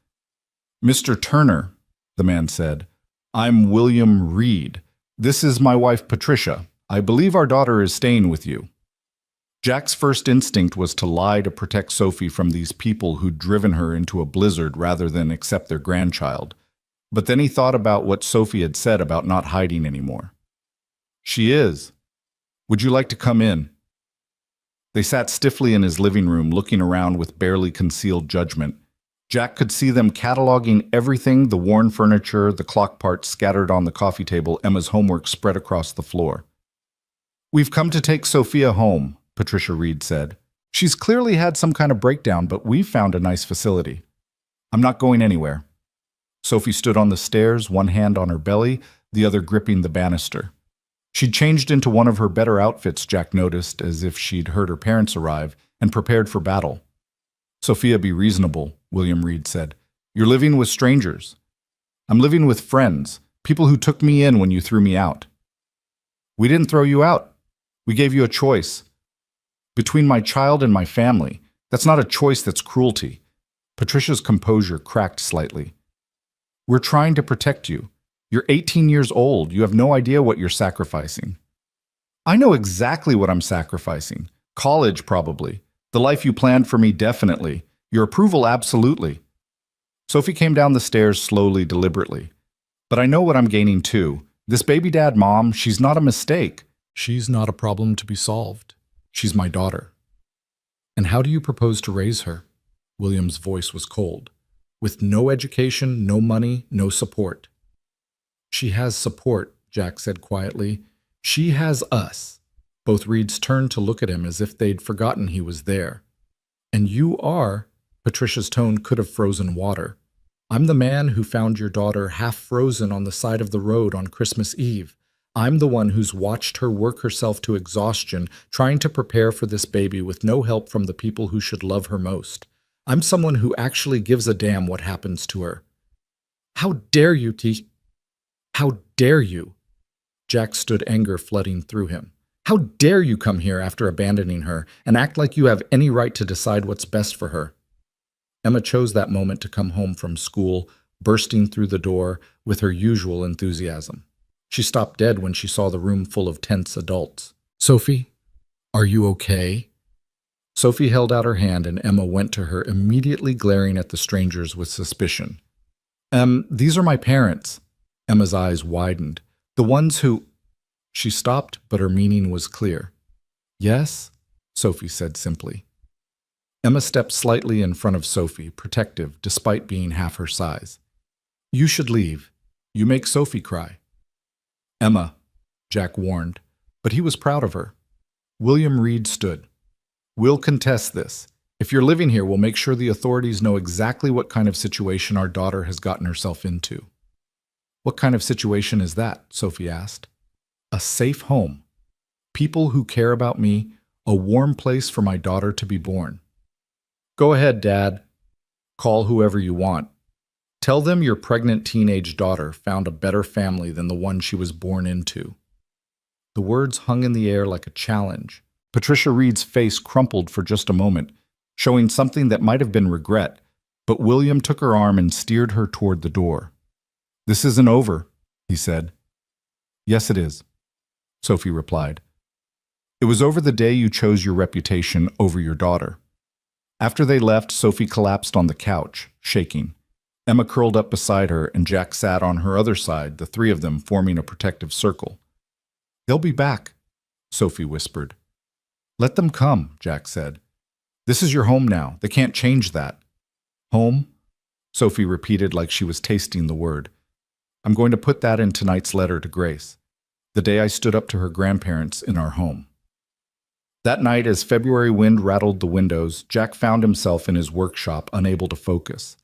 Speaker 1: Mr. Turner, the man said, I'm William Reed. This is my wife, Patricia. I believe our daughter is staying with you. Jack's first instinct was to lie to protect Sophie from these people who'd driven her into a blizzard rather than accept their grandchild. But then he thought about what Sophie had said about not hiding anymore. She is. Would you like to come in? They sat stiffly in his living room, looking around with barely concealed judgment. Jack could see them cataloging everything, the worn furniture, the clock parts scattered on the coffee table, Emma's homework spread across the floor. "We've come to take Sophia home," Patricia Reed said. "She's clearly had some kind of breakdown, but we've found a nice facility." "I'm not going anywhere." Sophie stood on the stairs, one hand on her belly, the other gripping the banister. She'd changed into one of her better outfits, Jack noticed, as if she'd heard her parents arrive, and prepared for battle. "Sophia, be reasonable," William Reed said. "You're living with strangers." "I'm living with friends, people who took me in when you threw me out." "We didn't throw you out. We gave you a choice. Between my child and my family. That's not a choice, that's cruelty." Patricia's composure cracked slightly. "We're trying to protect you. You're 18 years old. You have no idea what you're sacrificing." "I know exactly what I'm sacrificing. College, probably. The life you planned for me, definitely. Your approval, absolutely." Sophie came down the stairs slowly, deliberately. "But I know what I'm gaining too. This baby dad mom, she's not a mistake. She's not a problem to be solved. She's my daughter." "And how do you propose to raise her?" William's voice was cold. "With no education, no money, no support." "She has support," Jack said quietly. "She has us." Both Reeds turned to look at him as if they'd forgotten he was there. "And you are," Patricia's tone could have frozen water. "I'm the man who found your daughter half frozen on the side of the road on Christmas Eve. I'm the one who's watched her work herself to exhaustion, trying to prepare for this baby with no help from the people who should love her most. I'm someone who actually gives a damn what happens to her." "How dare you, How dare you?" Jack stood, anger flooding through him. "How dare you come here after abandoning her and act like you have any right to decide what's best for her?" Emma chose that moment to come home from school, bursting through the door with her usual enthusiasm. She stopped dead when she saw the room full of tense adults. "Sophie, are you okay?" Sophie held out her hand and Emma went to her, immediately glaring at the strangers with suspicion. These are my parents." Emma's eyes widened. "The ones who—" She stopped, but her meaning was clear. "Yes?" Sophie said simply. Emma stepped slightly in front of Sophie, protective, despite being half her size. "You should leave. You make Sophie cry." "Emma," Jack warned, but he was proud of her. William Reed stood. "We'll contest this. If you're living here, we'll make sure the authorities know exactly what kind of situation our daughter has gotten herself into." "What kind of situation is that?" Sophie asked. "A safe home. People who care about me, a warm place for my daughter to be born." "Go ahead, Dad. Call whoever you want. Tell them your pregnant teenage daughter found a better family than the one she was born into." The words hung in the air like a challenge. Patricia Reed's face crumpled for just a moment, showing something that might have been regret, but William took her arm and steered her toward the door. "This isn't over," he said. "Yes, it is," Sophie replied. "It was over the day you chose your reputation over your daughter." After they left, Sophie collapsed on the couch, shaking. Emma curled up beside her, and Jack sat on her other side, the three of them forming a protective circle. "They'll be back," Sophie whispered. "Let them come," Jack said. "This is your home now. They can't change that." "Home?" Sophie repeated like she was tasting the word. "I'm going to put that in tonight's letter to Grace. The day I stood up to her grandparents in our home." That night, as February wind rattled the windows, Jack found himself in his workshop, unable to focus.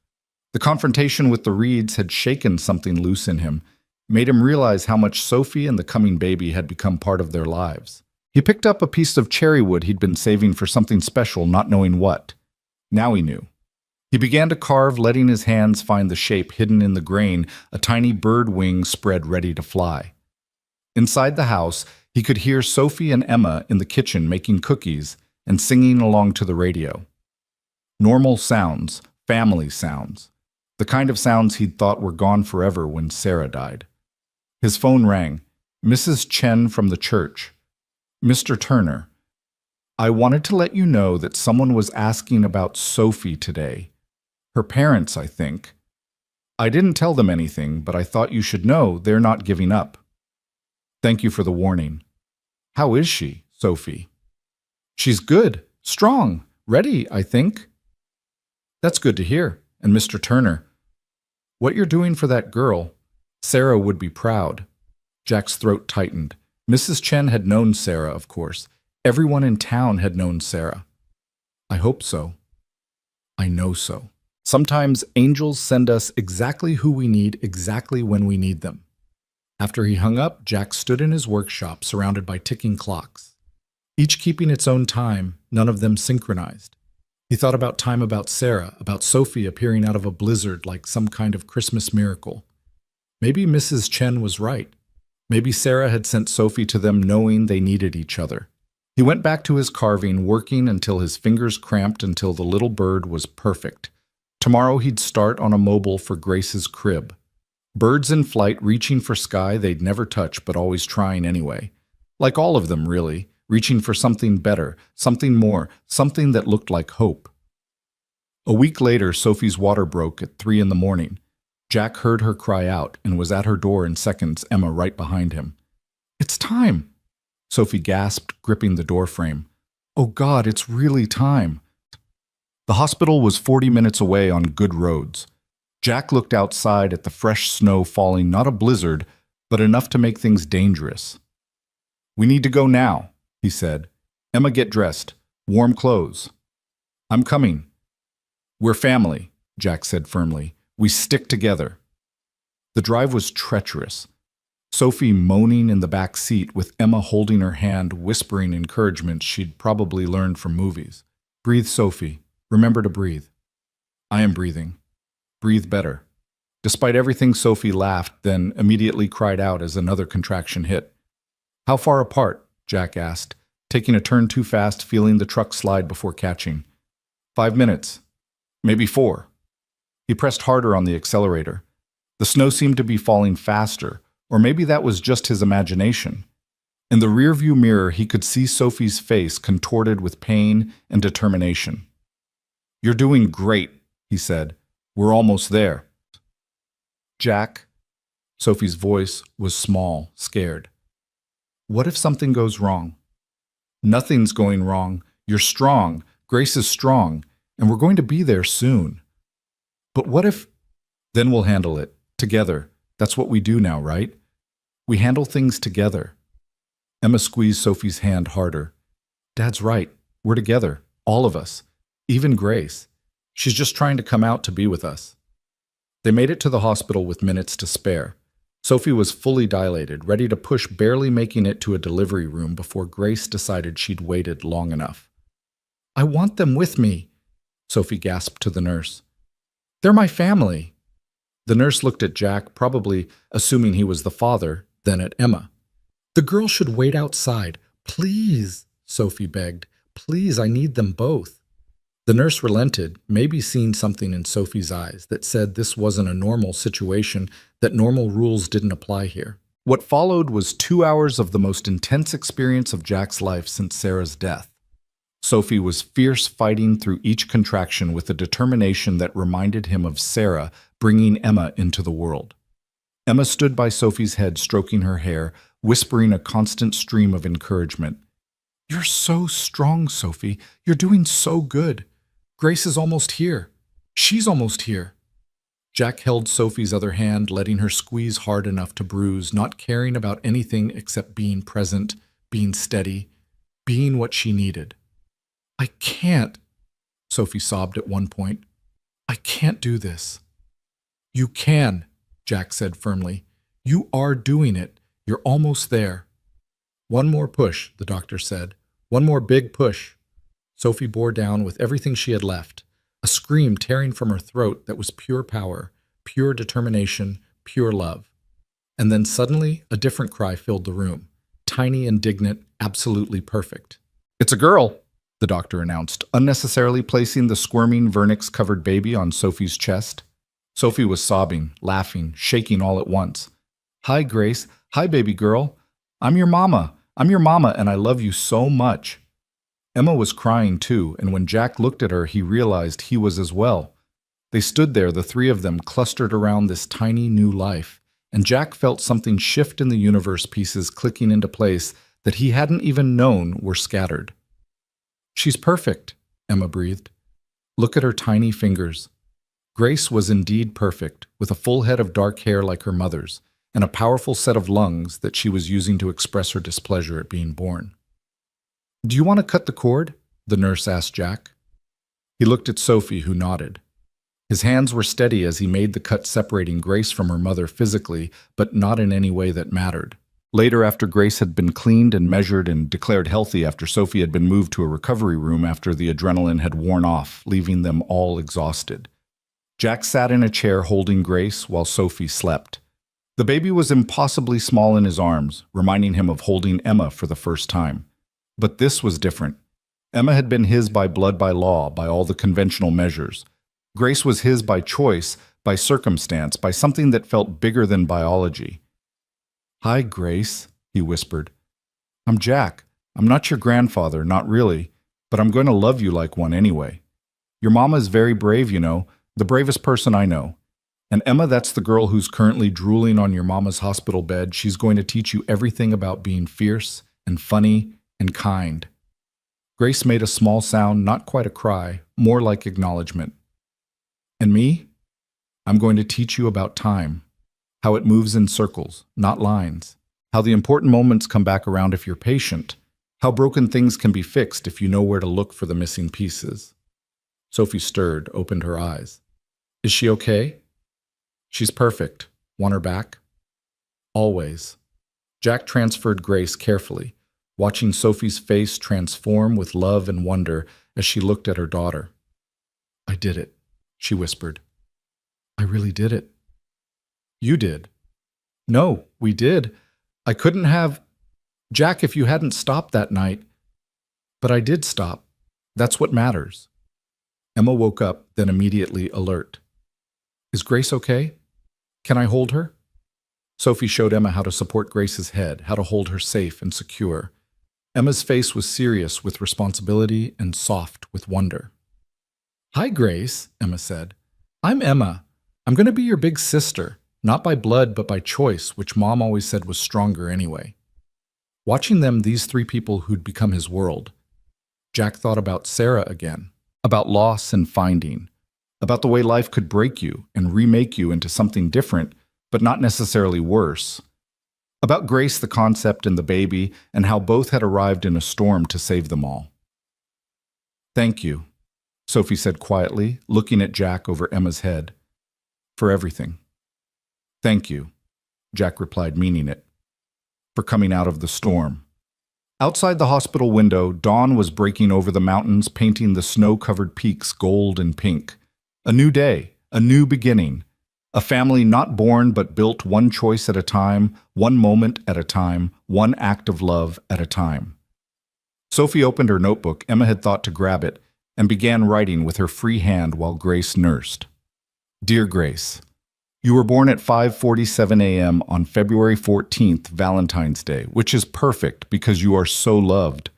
Speaker 1: The confrontation with the Reeds had shaken something loose in him, made him realize how much Sophie and the coming baby had become part of their lives. He picked up a piece of cherry wood he'd been saving for something special, not knowing what. Now he knew. He began to carve, letting his hands find the shape hidden in the grain, a tiny bird wing spread ready to fly. Inside the house, he could hear Sophie and Emma in the kitchen making cookies and singing along to the radio. Normal sounds, family sounds. The kind of sounds he'd thought were gone forever when Sarah died. His phone rang. "Mrs. Chen from the church. Mr. Turner. I wanted to let you know that someone was asking about Sophie today. Her parents, I think. I didn't tell them anything, but I thought you should know they're not giving up. Thank you for the warning. How is she, Sophie?" She's good, strong, ready, I think. That's good to hear. And Mr. Turner, what you're doing for that girl, Sarah would be proud. Jack's throat tightened. Mrs. Chen had known Sarah, of course. Everyone in town had known Sarah. I hope so. I know so. Sometimes angels send us exactly who we need exactly when we need them. After he hung up, Jack stood in his workshop surrounded by ticking clocks. Each keeping its own time, none of them synchronized. He thought about time about Sarah, about Sophie appearing out of a blizzard like some kind of Christmas miracle. Maybe Mrs. Chen was right. Maybe Sarah had sent Sophie to them knowing they needed each other. He went back to his carving, working until his fingers cramped until the little bird was perfect. Tomorrow he'd start on a mobile for Grace's crib. Birds in flight reaching for sky they'd never touch but always trying anyway. Like all of them, really, reaching for something better, something more, something that looked like hope. A week later, Sophie's water broke at 3 a.m. Jack heard her cry out and was at her door in seconds, Emma right behind him. "It's time!" Sophie gasped, gripping the doorframe. "Oh God, it's really time!" The hospital was 40 minutes away on good roads. Jack looked outside at the fresh snow falling, not a blizzard, but enough to make things dangerous. "We need to go now," he said. "Emma, get dressed. Warm clothes." "I'm coming." "We're family," Jack said firmly. "We stick together." The drive was treacherous. Sophie moaning in the back seat with Emma holding her hand, whispering encouragement she'd probably learned from movies. "Breathe, Sophie. Remember to breathe." "I am breathing." "Breathe better." Despite everything, Sophie laughed, then immediately cried out as another contraction hit. "How far apart?" Jack asked, taking a turn too fast, feeling the truck slide before catching. 5 minutes. Maybe 4. He pressed harder on the accelerator. The snow seemed to be falling faster, or maybe that was just his imagination. In the rearview mirror, he could see Sophie's face contorted with pain and determination. "You're doing great," he said. "We're almost there." "Jack," Sophie's voice was small, scared. "What if something goes wrong?" "Nothing's going wrong. You're strong. Grace is strong, and we're going to be there soon." "But what if—" "Then we'll handle it. Together. That's what we do now, right? We handle things together." Emma squeezed Sophie's hand harder. "Dad's right. We're together. All of us. Even Grace. She's just trying to come out to be with us." They made it to the hospital with minutes to spare. Sophie was fully dilated, ready to push, barely making it to a delivery room before Grace decided she'd waited long enough. "I want them with me," Sophie gasped to the nurse. "They're my family." The nurse looked at Jack, probably assuming he was the father, then at Emma. "The girl should wait outside. Please," Sophie begged. "Please, I need them both." The nurse relented, maybe seeing something in Sophie's eyes that said this wasn't a normal situation, that normal rules didn't apply here. What followed was 2 hours of the most intense experience of Jack's life since Sarah's death. Sophie was fierce, fighting through each contraction with a determination that reminded him of Sarah bringing Emma into the world. Emma stood by Sophie's head, stroking her hair, whispering a constant stream of encouragement. "You're so strong, Sophie. You're doing so good. Grace is almost here. She's almost here." Jack held Sophie's other hand, letting her squeeze hard enough to bruise, not caring about anything except being present, being steady, being what she needed. "I can't," Sophie sobbed at one point. "I can't do this." "You can," Jack said firmly. "You are doing it. You're almost there." "One more push," the doctor said. "One more big push." Sophie bore down with everything she had left, a scream tearing from her throat that was pure power, pure determination, pure love. And then suddenly, a different cry filled the room, tiny, indignant, absolutely perfect. "It's a girl," the doctor announced, unnecessarily placing the squirming vernix-covered baby on Sophie's chest. Sophie was sobbing, laughing, shaking all at once. "Hi, Grace. Hi, baby girl. I'm your mama. I'm your mama, and I love you so much." Emma was crying too, and when Jack looked at her, he realized he was as well. They stood there, the three of them, clustered around this tiny new life, and Jack felt something shift in the universe, pieces clicking into place that he hadn't even known were scattered. She's perfect, Emma breathed. Look at her tiny fingers. Grace was indeed perfect, with a full head of dark hair like her mother's, and a powerful set of lungs that she was using to express her displeasure at being born. Do you want to cut the cord? The nurse asked Jack. He looked at Sophie, who nodded. His hands were steady as he made the cut separating Grace from her mother physically, but not in any way that mattered. Later, after Grace had been cleaned and measured and declared healthy after Sophie had been moved to a recovery room after the adrenaline had worn off, leaving them all exhausted, Jack sat in a chair holding Grace while Sophie slept. The baby was impossibly small in his arms, reminding him of holding Emma for the first time. But this was different. Emma had been his by blood, by law, by all the conventional measures. Grace was his by choice, by circumstance, by something that felt bigger than biology. Hi, Grace, he whispered. I'm Jack. I'm not your grandfather, not really, but I'm going to love you like one anyway. Your mama is very brave, you know, the bravest person I know. And Emma, that's the girl who's currently drooling on your mama's hospital bed. She's going to teach you everything about being fierce and funny and kind. Grace made a small sound, not quite a cry, more like acknowledgement. And me? I'm going to teach you about time. How it moves in circles, not lines. How the important moments come back around if you're patient. How broken things can be fixed if you know where to look for the missing pieces. Sophie stirred, opened her eyes. Is she okay? She's perfect. Want her back? Always. Jack transferred Grace carefully, watching Sophie's face transform with love and wonder as she looked at her daughter. I did it, she whispered. I really did it. You did. No, we did. I couldn't have... Jack, if you hadn't stopped that night... But I did stop. That's what matters. Emma woke up, then immediately alert. Is Grace okay? Can I hold her? Sophie showed Emma how to support Grace's head, how to hold her safe and secure. Emma's face was serious with responsibility and soft with wonder. Hi, Grace, Emma said. I'm Emma. I'm going to be your big sister. Not by blood, but by choice, which Mom always said was stronger anyway. Watching them, these three people who'd become his world, Jack thought about Sarah again, about loss and finding, about the way life could break you and remake you into something different, but not necessarily worse. About Grace, the concept, and the baby, and how both had arrived in a storm to save them all. Thank you, Sophie said quietly, looking at Jack over Emma's head. For everything. Thank you, Jack replied, meaning it. For coming out of the storm. Outside the hospital window, dawn was breaking over the mountains, painting the snow-covered peaks gold and pink. A new day, a new beginning. A family not born but built one choice at a time, one moment at a time, one act of love at a time. Sophie opened her notebook. Emma had thought to grab it, and began writing with her free hand while Grace nursed. Dear Grace, you were born at 5:47 a.m. on February 14th, Valentine's Day, which is perfect because you are so loved.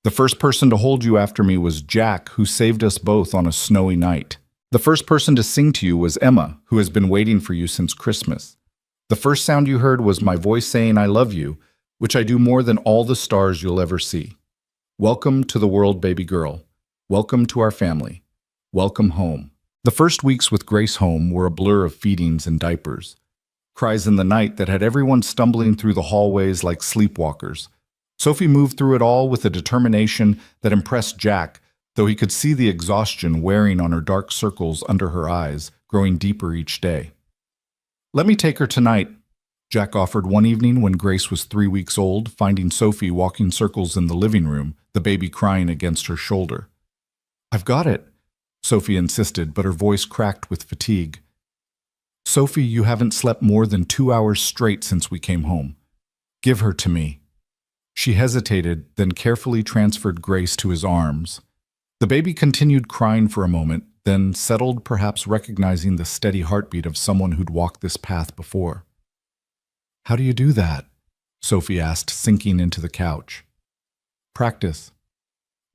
Speaker 1: The first person to hold you after me was Jack, who saved us both on a snowy night. The first person to sing to you was Emma, who has been waiting for you since Christmas. The first sound you heard was my voice saying I love you, which I do more than all the stars you'll ever see. Welcome to the world, baby girl. Welcome to our family. Welcome home. The first weeks with Grace home were a blur of feedings and diapers. Cries in the night that had everyone stumbling through the hallways like sleepwalkers. Sophie moved through it all with a determination that impressed Jack, though he could see the exhaustion wearing on her dark circles under her eyes, growing deeper each day. Let me take her tonight, Jack offered one evening when Grace was 3 weeks old, finding Sophie walking circles in the living room, the baby crying against her shoulder. I've got it, Sophie insisted, but her voice cracked with fatigue. Sophie, you haven't slept more than 2 hours straight since we came home. Give her to me. She hesitated, then carefully transferred Grace to his arms. The baby continued crying for a moment, then settled, perhaps recognizing the steady heartbeat of someone who'd walked this path before. How do you do that? Sophie asked, sinking into the couch. Practice.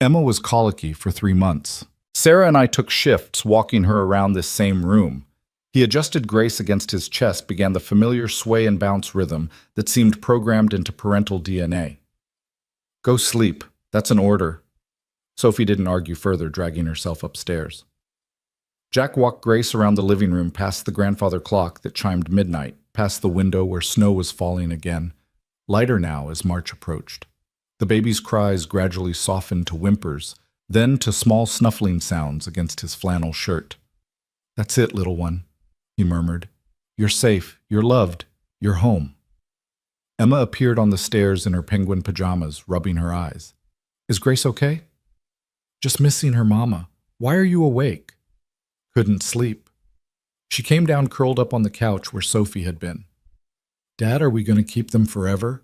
Speaker 1: Emma was colicky for 3 months. Sarah and I took shifts walking her around this same room. He adjusted Grace against his chest, began the familiar sway and bounce rhythm that seemed programmed into parental DNA. Go sleep. That's an order. Sophie didn't argue further, dragging herself upstairs. Jack walked Grace around the living room past the grandfather clock that chimed midnight, past the window where snow was falling again, lighter now as March approached. The baby's cries gradually softened to whimpers, then to small snuffling sounds against his flannel shirt. "That's it, little one," he murmured. "You're safe, you're loved, you're home." Emma appeared on the stairs in her penguin pajamas, rubbing her eyes. "Is Grace okay?" "Just missing her mama. Why are you awake?" "Couldn't sleep." She came down curled up on the couch where Sophie had been. "Dad, are we going to keep them forever?"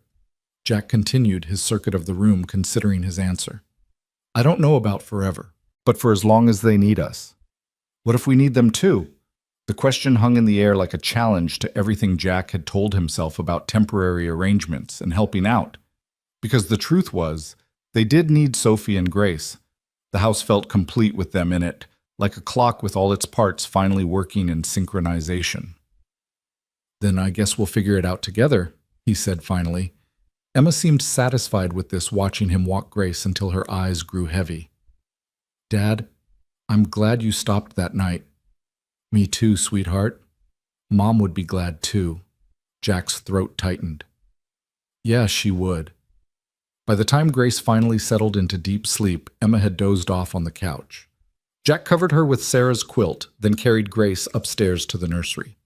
Speaker 1: Jack continued his circuit of the room, considering his answer. "I don't know about forever, but for as long as they need us." "What if we need them too?" The question hung in the air like a challenge to everything Jack had told himself about temporary arrangements and helping out. Because the truth was, they did need Sophie and Grace. The house felt complete with them in it, like a clock with all its parts finally working in synchronization. "Then I guess we'll figure it out together," he said finally. Emma seemed satisfied with this, watching him walk Grace until her eyes grew heavy. "Dad, I'm glad you stopped that night." "Me too, sweetheart. Mom would be glad too." Jack's throat tightened. Yeah, she would. By the time Grace finally settled into deep sleep, Emma had dozed off on the couch. Jack covered her with Sarah's quilt, then carried Grace upstairs to the nursery.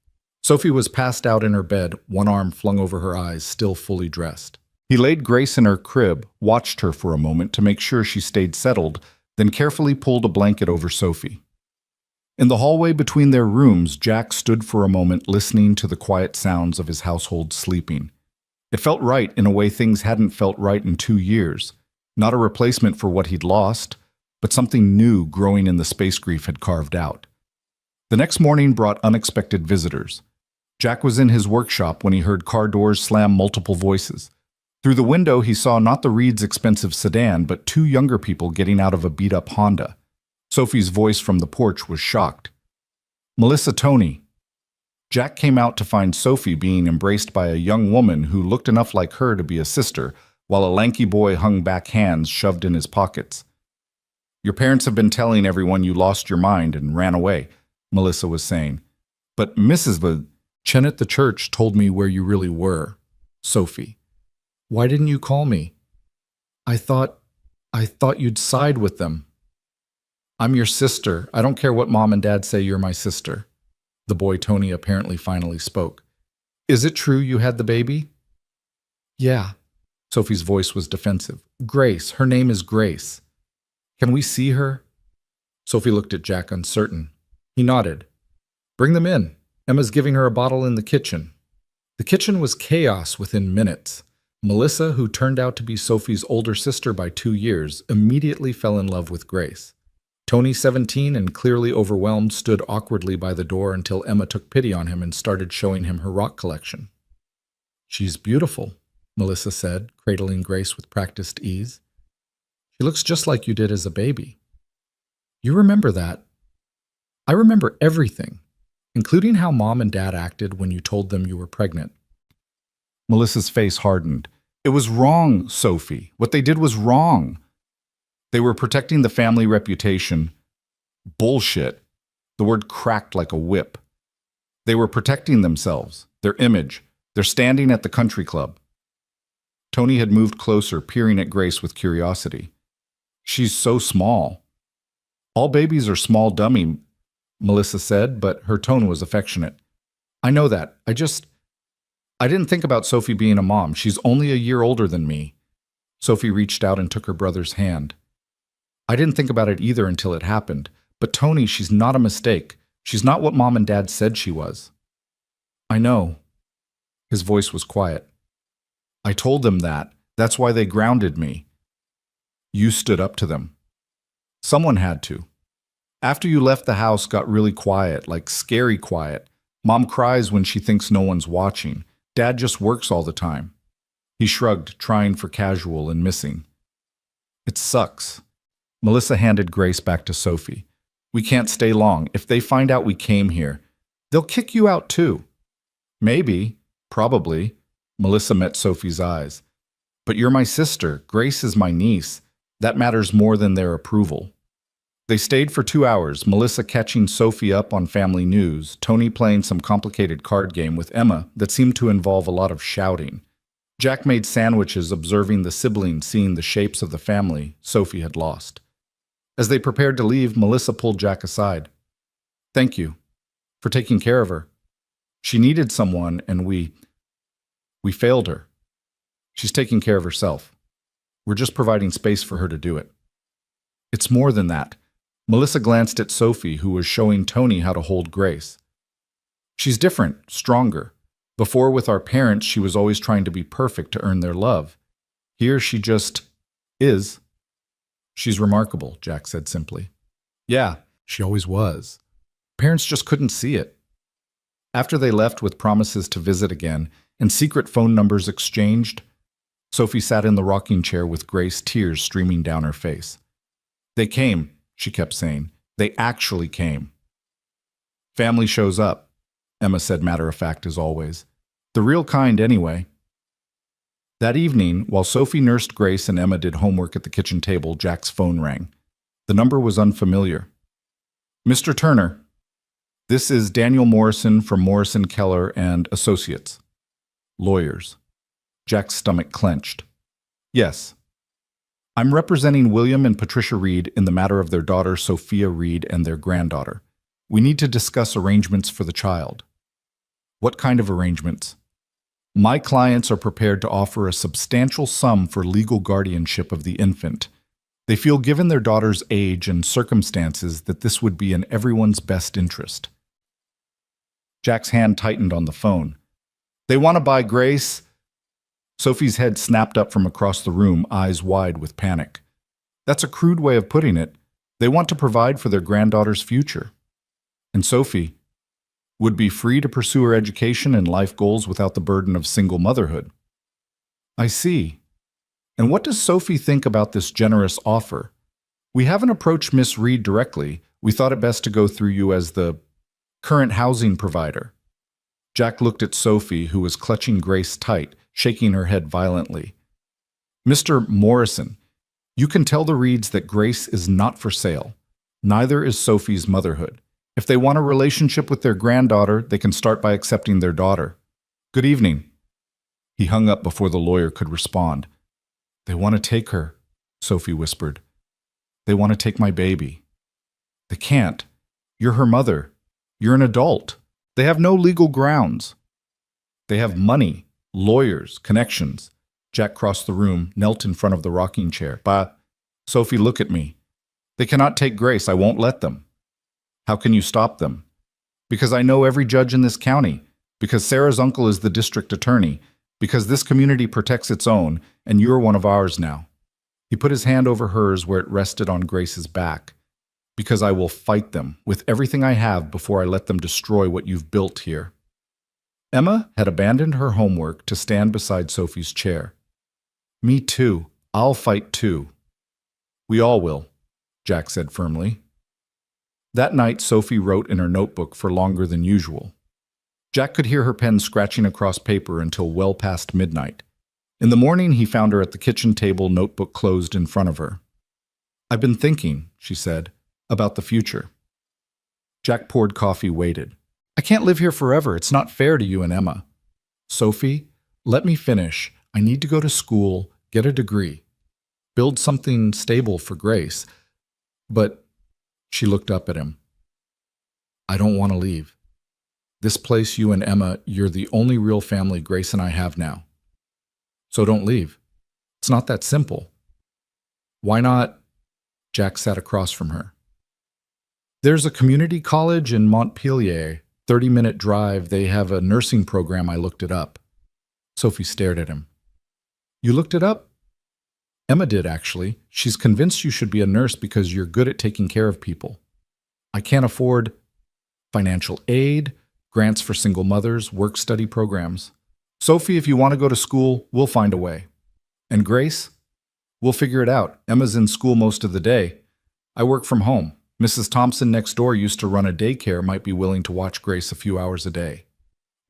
Speaker 1: Sophie was passed out in her bed, one arm flung over her eyes, still fully dressed. He laid Grace in her crib, watched her for a moment to make sure she stayed settled, then carefully pulled a blanket over Sophie. In the hallway between their rooms, Jack stood for a moment listening to the quiet sounds of his household sleeping. It felt right in a way things hadn't felt right in 2 years. Not a replacement for what he'd lost, but something new growing in the space grief had carved out. The next morning brought unexpected visitors. Jack was in his workshop when he heard car doors slam multiple voices. Through the window, he saw not the Reeds' expensive sedan, but 2 younger people getting out of a beat-up Honda. Sophie's voice from the porch was shocked. "Melissa, Tony." Jack came out to find Sophie being embraced by a young woman who looked enough like her to be a sister, while a lanky boy hung back, hands shoved in his pockets. "Your parents have been telling everyone you lost your mind and ran away," Melissa was saying. "But Mrs. Chen at the church told me where you really were." "Sophie, why didn't you call me?" I thought you'd side with them." "I'm your sister. I don't care what Mom and Dad say, you're my sister." The boy Tony apparently finally spoke. "Is it true you had the baby?" "Yeah." Sophie's voice was defensive. "Grace. Her name is Grace." "Can we see her?" Sophie looked at Jack, uncertain. He nodded. "Bring them in. Emma's giving her a bottle in the kitchen." The kitchen was chaos within minutes. Melissa, who turned out to be Sophie's older sister by 2 years, immediately fell in love with Grace. Tony, 17 and clearly overwhelmed, stood awkwardly by the door until Emma took pity on him and started showing him her rock collection. "She's beautiful," Melissa said, cradling Grace with practiced ease. "She looks just like you did as a baby." "You remember that?" "I remember everything, including how Mom and Dad acted when you told them you were pregnant." Melissa's face hardened. "It was wrong, Sophie. What they did was wrong. They were protecting the family reputation." "Bullshit." The word cracked like a whip. "They were protecting themselves, their image. They're standing at the country club." Tony had moved closer, peering at Grace with curiosity. "She's so small." "All babies are small, dummy," Melissa said, but her tone was affectionate. "I know that. I didn't think about Sophie being a mom. She's only a year older than me." Sophie reached out and took her brother's hand. "I didn't think about it either until it happened. But Tony, she's not a mistake. She's not what Mom and Dad said she was." "I know." His voice was quiet. "I told them that. That's why they grounded me." "You stood up to them." "Someone had to. After you left, the house got really quiet, like scary quiet. Mom cries when she thinks no one's watching. Dad just works all the time." He shrugged, trying for casual and missing. "It sucks." Melissa handed Grace back to Sophie. "We can't stay long. If they find out we came here, they'll kick you out too." "Maybe. Probably." Melissa met Sophie's eyes. "But you're my sister. Grace is my niece. That matters more than their approval. They stayed for 2 hours, Melissa catching Sophie up on family news, Tony playing some complicated card game with Emma that seemed to involve a lot of shouting. Jack made sandwiches, observing the siblings seeing the shapes of the family Sophie had lost. As they prepared to leave, Melissa pulled Jack aside. "Thank you for taking care of her. She needed someone, and we failed her. She's taking care of herself. We're just providing space for her to do it." "It's more than that." Melissa glanced at Sophie, who was showing Tony how to hold Grace. "She's different, stronger. Before, with our parents, she was always trying to be perfect to earn their love. Here, she just is." "She's remarkable," Jack said simply. "Yeah, she always was. Parents just couldn't see it." After they left with promises to visit again and secret phone numbers exchanged, Sophie sat in the rocking chair with Grace, tears streaming down her face. "They came," she kept saying. "They actually came." "Family shows up," Emma said, matter-of-fact as always. "The real kind, anyway." That evening, while Sophie nursed Grace and Emma did homework at the kitchen table, Jack's phone rang. The number was unfamiliar. "Mr. Turner, this is Daniel Morrison from Morrison Keller and Associates. Lawyers." Jack's stomach clenched. "Yes. I'm representing William and Patricia Reed in the matter of their daughter Sophia Reed and their granddaughter. We need to discuss arrangements for the child." "What kind of arrangements?" "My clients are prepared to offer a substantial sum for legal guardianship of the infant. They feel, given their daughter's age and circumstances, that this would be in everyone's best interest." Jack's hand tightened on the phone. "They want to buy Grace." Sophie's head snapped up from across the room, eyes wide with panic. "That's a crude way of putting it. They want to provide for their granddaughter's future. And Sophie would be free to pursue her education and life goals without the burden of single motherhood." "I see. And what does Sophie think about this generous offer? We haven't approached Miss Reed directly. We thought it best to go through you as the current housing provider." Jack looked at Sophie, who was clutching Grace tight, shaking her head violently. "Mr. Morrison, you can tell the Reeds that Grace is not for sale. Neither is Sophie's motherhood. If they want a relationship with their granddaughter, they can start by accepting their daughter. Good evening." He hung up before the lawyer could respond. "They want to take her," Sophie whispered. "They want to take my baby." "They can't. You're her mother. You're an adult. They have no legal grounds." "They have money, lawyers, connections." Jack crossed the room, knelt in front of the rocking chair. Sophie, look at me. "They cannot take Grace. I won't let them." "How can you stop them?" "Because I know every judge in this county. Because Sarah's uncle is the district attorney. Because this community protects its own, and you're one of ours now." He put his hand over hers where it rested on Grace's back. "Because I will fight them with everything I have before I let them destroy what you've built here." Emma had abandoned her homework to stand beside Sophie's chair. "Me too. I'll fight too." "We all will," Jack said firmly. That night, Sophie wrote in her notebook for longer than usual. Jack could hear her pen scratching across paper until well past midnight. In the morning, he found her at the kitchen table, notebook closed in front of her. "I've been thinking," she said, "about the future." Jack poured coffee, waited. "I can't live here forever. It's not fair to you and Emma." "Sophie, let me finish. I need to go to school, get a degree, build something stable for Grace." "But," she looked up at him, "I don't want to leave. This place, you and Emma, you're the only real family Grace and I have now. So don't leave. It's not that simple." "Why not?" Jack sat across from her. "There's a community college in Montpelier, 30-minute drive. They have a nursing program. I looked it up." Sophie stared at him. "You looked it up?" "Emma did, actually. She's convinced you should be a nurse because you're good at taking care of people." "I can't afford financial aid, grants for single mothers, work-study programs." "Sophie, if you want to go to school, we'll find a way." "And Grace? We'll figure it out. Emma's in school most of the day. I work from home. Mrs. Thompson next door used to run a daycare, might be willing to watch Grace a few hours a day."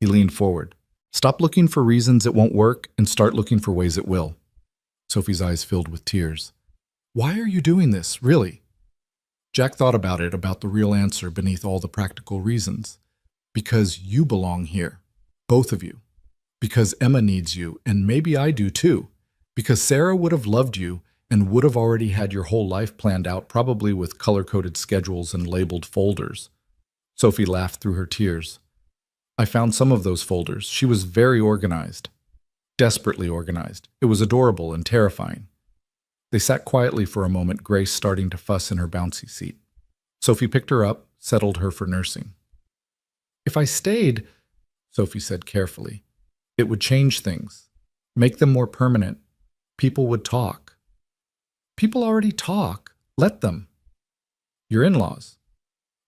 Speaker 1: He leaned forward. "Stop looking for reasons it won't work and start looking for ways it will." Sophie's eyes filled with tears. Why are you doing this, really? Jack thought about the real answer beneath all the practical reasons. Because you belong here. Both of you. Because Emma needs you, and maybe I do too. Because Sarah would have loved you and would have already had your whole life planned out, probably with color-coded schedules and labeled folders. Sophie laughed through her tears. I found some of those folders. She was very organized. Desperately organized. It was adorable and terrifying. They sat quietly for a moment, Grace starting to fuss in her bouncy seat. Sophie picked her up, settled her for nursing. If I stayed, Sophie said carefully, it would change things, make them more permanent. People would talk. People already talk. Let them. Your in-laws.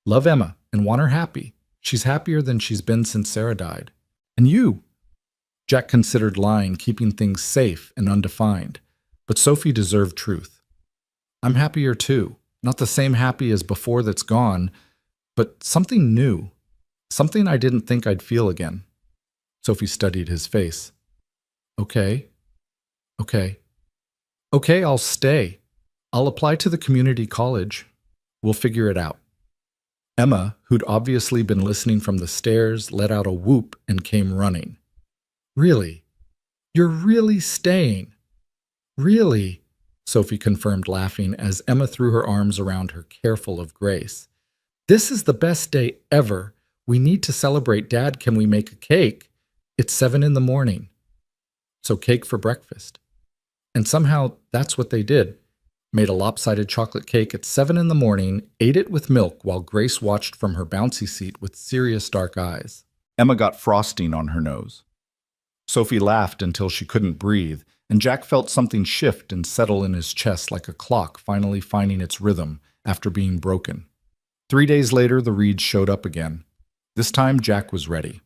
Speaker 1: Love Emma and want her happy. She's happier than she's been since Sarah died. And you. Jack considered lying, keeping things safe and undefined. But Sophie deserved truth. I'm happier too. Not the same happy as before that's gone, but something new. Something I didn't think I'd feel again. Sophie studied his face. Okay. Okay, I'll stay. I'll apply to the community college. We'll figure it out. Emma, who'd obviously been listening from the stairs, let out a whoop and came running. Really? You're really staying? Really? Sophie confirmed, laughing as Emma threw her arms around her, careful of Grace. This is the best day ever. We need to celebrate. Dad, can we make a cake? It's 7 a.m. So cake for breakfast. And somehow that's what they did. Made a lopsided chocolate cake at 7 a.m, ate it with milk while Grace watched from her bouncy seat with serious dark eyes. Emma got frosting on her nose. Sophie laughed until she couldn't breathe, and Jack felt something shift and settle in his chest like a clock finally finding its rhythm after being broken. 3 days later, the Reeds showed up again. This time, Jack was ready.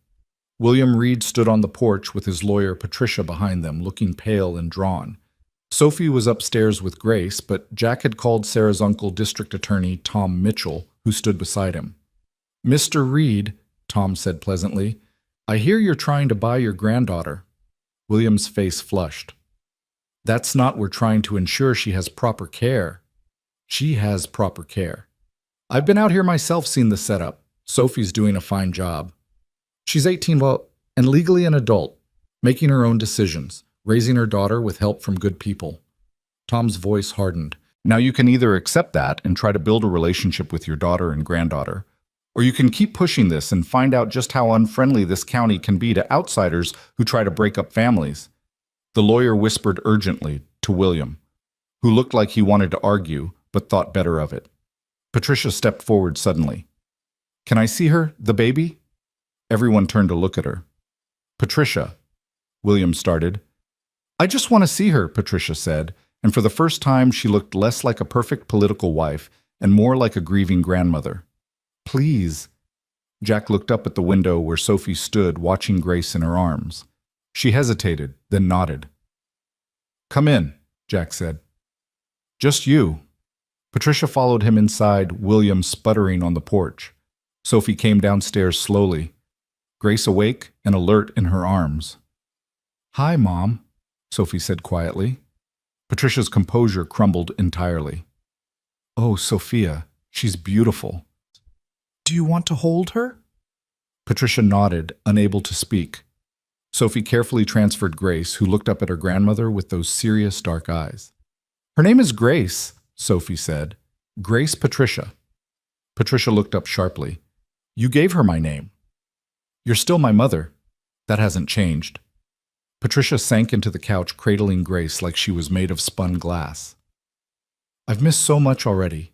Speaker 1: William Reed stood on the porch with his lawyer Patricia behind them, looking pale and drawn. Sophie was upstairs with Grace, but Jack had called Sarah's uncle, District Attorney Tom Mitchell, who stood beside him. Mr. Reed, Tom said pleasantly, I hear you're trying to buy your granddaughter. William's face flushed. That's not, we're trying to ensure she has proper care. She has proper care. I've been out here myself, seen the setup. Sophie's doing a fine job. She's 18, and legally an adult, making her own decisions, raising her daughter with help from good people. Tom's voice hardened. Now you can either accept that and try to build a relationship with your daughter and granddaughter, or you can keep pushing this and find out just how unfriendly this county can be to outsiders who try to break up families. The lawyer whispered urgently to William, who looked like he wanted to argue, but thought better of it. Patricia stepped forward suddenly. Can I see her, the baby? Everyone turned to look at her. Patricia, William started. I just want to see her, Patricia said, and for the first time she looked less like a perfect political wife and more like a grieving grandmother. Please. Jack looked up at the window where Sophie stood, watching Grace in her arms. She hesitated, then nodded. Come in, Jack said. Just you. Patricia followed him inside, William sputtering on the porch. Sophie came downstairs slowly, Grace awake and alert in her arms. Hi, Mom, Sophie said quietly. Patricia's composure crumbled entirely. Oh, Sophia, she's beautiful. Do you want to hold her? Patricia nodded, unable to speak. Sophie carefully transferred Grace, who looked up at her grandmother with those serious dark eyes. Her name is Grace, Sophie said. Grace Patricia. Patricia looked up sharply. You gave her my name. You're still my mother. That hasn't changed. Patricia sank into the couch, cradling Grace like she was made of spun glass. I've missed so much already.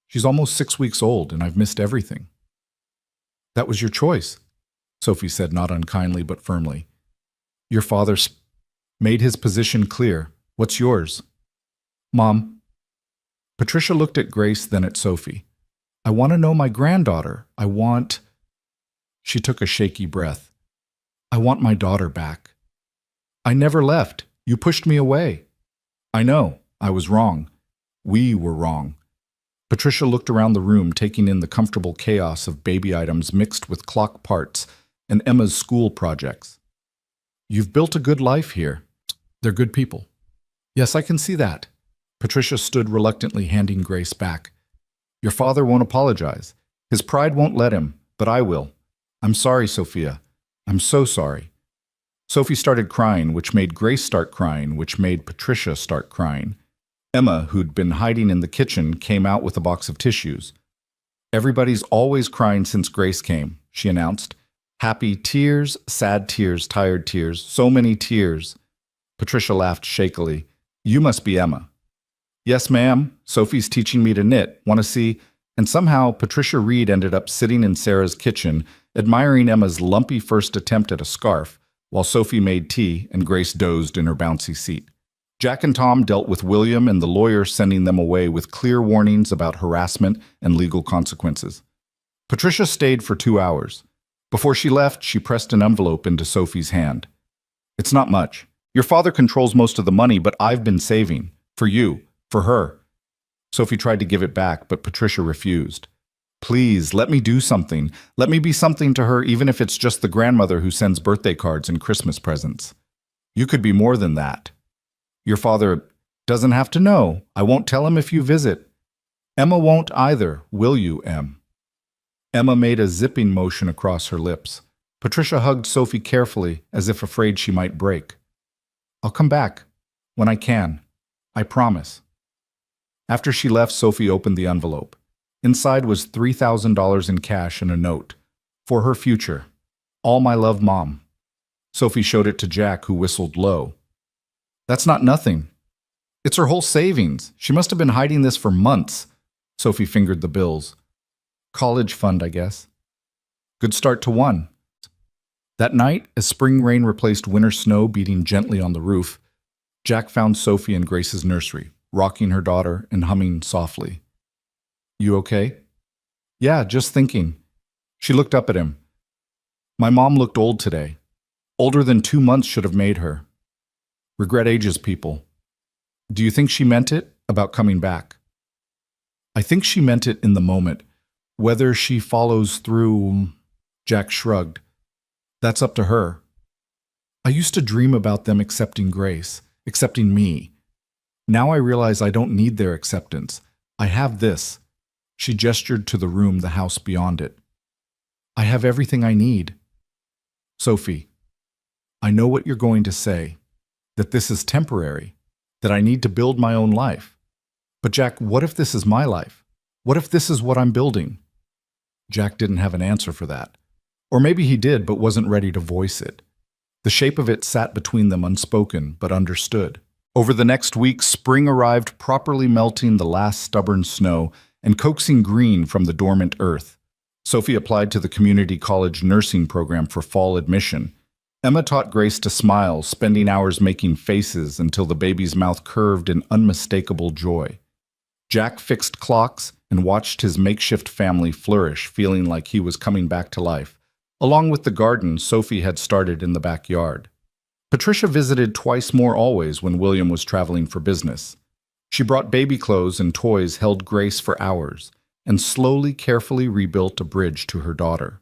Speaker 1: She's almost 6 weeks old, and I've missed everything. That was your choice, Sophie said, not unkindly but firmly. Your father made his position clear. What's yours? Mom. Patricia looked at Grace, then at Sophie. I want to know my granddaughter. She took a shaky breath. I want my daughter back. I never left. You pushed me away. I know. I was wrong. We were wrong. Patricia looked around the room, taking in the comfortable chaos of baby items mixed with clock parts and Emma's school projects. You've built a good life here. They're good people. Yes, I can see that. Patricia stood reluctantly, handing Grace back. Your father won't apologize. His pride won't let him, but I will. I'm sorry, Sophia. I'm so sorry. Sophie started crying, which made Grace start crying, which made Patricia start crying. Emma, who'd been hiding in the kitchen, came out with a box of tissues. Everybody's always crying since Grace came, she announced. Happy tears, sad tears, tired tears, so many tears. Patricia laughed shakily. You must be Emma. Yes, ma'am. Sophie's teaching me to knit. Want to see? And somehow Patricia Reed ended up sitting in Sarah's kitchen, admiring Emma's lumpy first attempt at a scarf, while Sophie made tea and Grace dozed in her bouncy seat. Jack and Tom dealt with William and the lawyer, sending them away with clear warnings about harassment and legal consequences. Patricia stayed for 2 hours. Before she left, she pressed an envelope into Sophie's hand. It's not much. Your father controls most of the money, but I've been saving. For you. For her. Sophie tried to give it back, but Patricia refused. Please, let me do something. Let me be something to her, even if it's just the grandmother who sends birthday cards and Christmas presents. You could be more than that. Your father doesn't have to know. I won't tell him if you visit. Emma won't either, will you, Em? Emma made a zipping motion across her lips. Patricia hugged Sophie carefully, as if afraid she might break. I'll come back. When I can. I promise. After she left, Sophie opened the envelope. Inside was $3,000 in cash and a note. For her future. All my love, Mom. Sophie showed it to Jack, who whistled low. That's not nothing. It's her whole savings. She must have been hiding this for months. Sophie fingered the bills. College fund, I guess. Good start to one. That night, as spring rain replaced winter snow beating gently on the roof, Jack found Sophie in Grace's nursery, rocking her daughter and humming softly. You okay? Yeah, just thinking. She looked up at him. My mom looked old today. Older than 2 months should have made her. Regret ages people. Do you think she meant it about coming back? I think she meant it in the moment. Whether she follows through, Jack shrugged. That's up to her. I used to dream about them accepting Grace, accepting me. Now I realize I don't need their acceptance. I have this. She gestured to the room, the house beyond it. I have everything I need. Sophie, I know what you're going to say, that this is temporary, that I need to build my own life. But Jack, what if this is my life? What if this is what I'm building? Jack didn't have an answer for that. Or maybe he did, but wasn't ready to voice it. The shape of it sat between them unspoken, but understood. Over the next week, spring arrived, properly melting the last stubborn snow and coaxing green from the dormant earth. Sophie applied to the community college nursing program for fall admission. Emma taught Grace to smile, spending hours making faces until the baby's mouth curved in unmistakable joy. Jack fixed clocks and watched his makeshift family flourish, feeling like he was coming back to life, along with the garden Sophie had started in the backyard. Patricia visited twice more always when William was traveling for business. She brought baby clothes and toys, held Grace for hours, and slowly, carefully rebuilt a bridge to her daughter.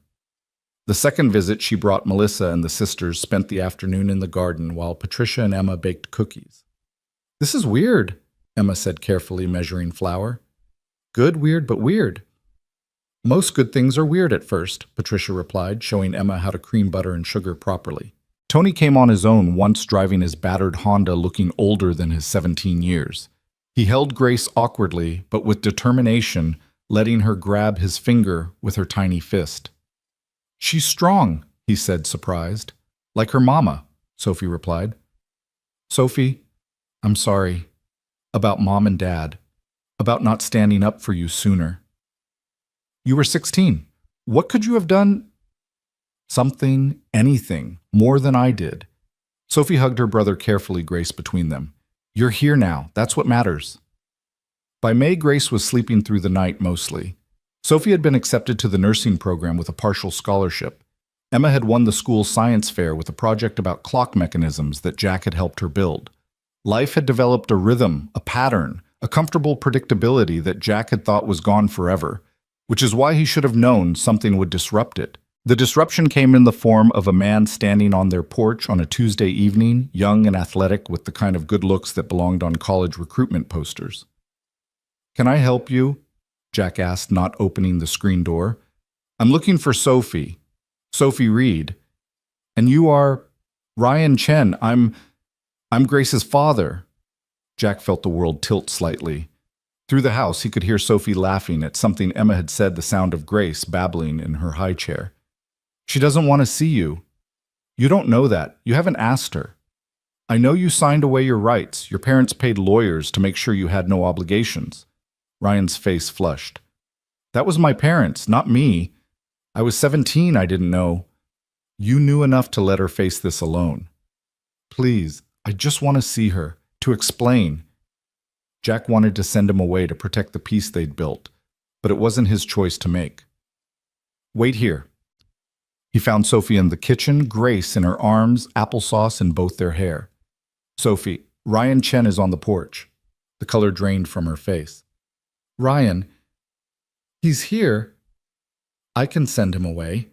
Speaker 1: The second visit, she brought Melissa, and the sisters spent the afternoon in the garden while Patricia and Emma baked cookies. This is weird, Emma said carefully, measuring flour. Good, weird, but weird. Most good things are weird at first, Patricia replied, showing Emma how to cream butter and sugar properly. Tony came on his own once, driving his battered Honda, looking older than his 17 years. He held Grace awkwardly, but with determination, letting her grab his finger with her tiny fist. She's strong, he said, surprised. Like her mama, Sophie replied. Sophie, I'm sorry. About Mom and Dad. About not standing up for you sooner. You were 16. What could you have done? Something, anything, more than I did. Sophie hugged her brother carefully, Grace between them. You're here now. That's what matters. By May, Grace was sleeping through the night mostly. Sophie had been accepted to the nursing program with a partial scholarship. Emma had won the school science fair with a project about clock mechanisms that Jack had helped her build. Life had developed a rhythm, a pattern, a comfortable predictability that Jack had thought was gone forever, which is why he should have known something would disrupt it. The disruption came in the form of a man standing on their porch on a Tuesday evening, young and athletic with the kind of good looks that belonged on college recruitment posters. "Can I help you?" Jack asked, not opening the screen door. "I'm looking for Sophie. Sophie Reed. And you are Ryan Chen. I'm Grace's father." Jack felt the world tilt slightly. Through the house, he could hear Sophie laughing at something Emma had said, the sound of Grace babbling in her high chair. "She doesn't want to see you." "You don't know that. You haven't asked her." "I know you signed away your rights. Your parents paid lawyers to make sure you had no obligations." Ryan's face flushed. "That was my parents, not me. I was 17, I didn't know." "You knew enough to let her face this alone." "Please, I just want to see her, to explain." Jack wanted to send him away to protect the peace they'd built, but it wasn't his choice to make. "Wait here." He found Sophie in the kitchen, Grace in her arms, applesauce in both their hair. "Sophie, Ryan Chen is on the porch." The color drained from her face. "Ryan, he's here. I can send him away."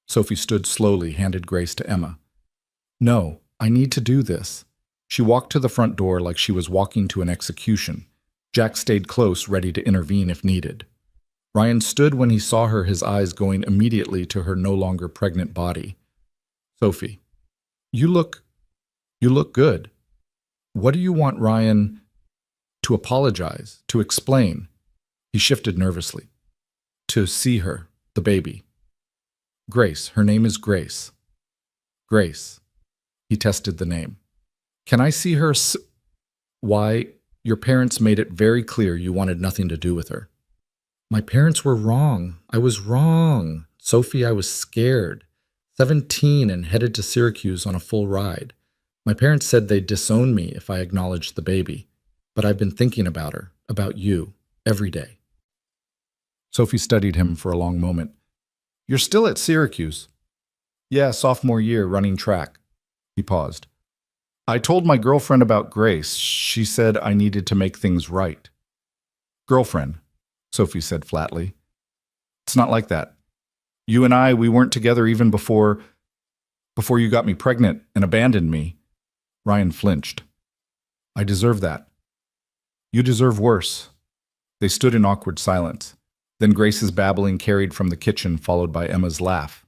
Speaker 1: Sophie stood slowly, handed Grace to Emma. "No, I need to do this." She walked to the front door like she was walking to an execution. Jack stayed close, ready to intervene if needed. Ryan stood when he saw her, his eyes going immediately to her no longer pregnant body. "Sophie, you look good. What do you want Ryan to apologize, to explain?" He shifted nervously. "To see her, the baby. Grace, her name is Grace." "Grace." He tested the name. "Can I see her Why, your parents made it very clear you wanted nothing to do with her." "My parents were wrong. I was wrong. Sophie, I was scared. 17 and headed to Syracuse on a full ride. My parents said they'd disown me if I acknowledged the baby. But I've been thinking about her, about you, every day." Sophie studied him for a long moment. "You're still at Syracuse?" "Yeah, sophomore year, running track." He paused. "I told my girlfriend about Grace. She said I needed to make things right." "Girlfriend," Sophie said flatly. "It's not like that. You and we weren't together even before you got me pregnant and abandoned me." Ryan flinched. "I deserve that." "You deserve worse." They stood in awkward silence. Then Grace's babbling carried from the kitchen, followed by Emma's laugh.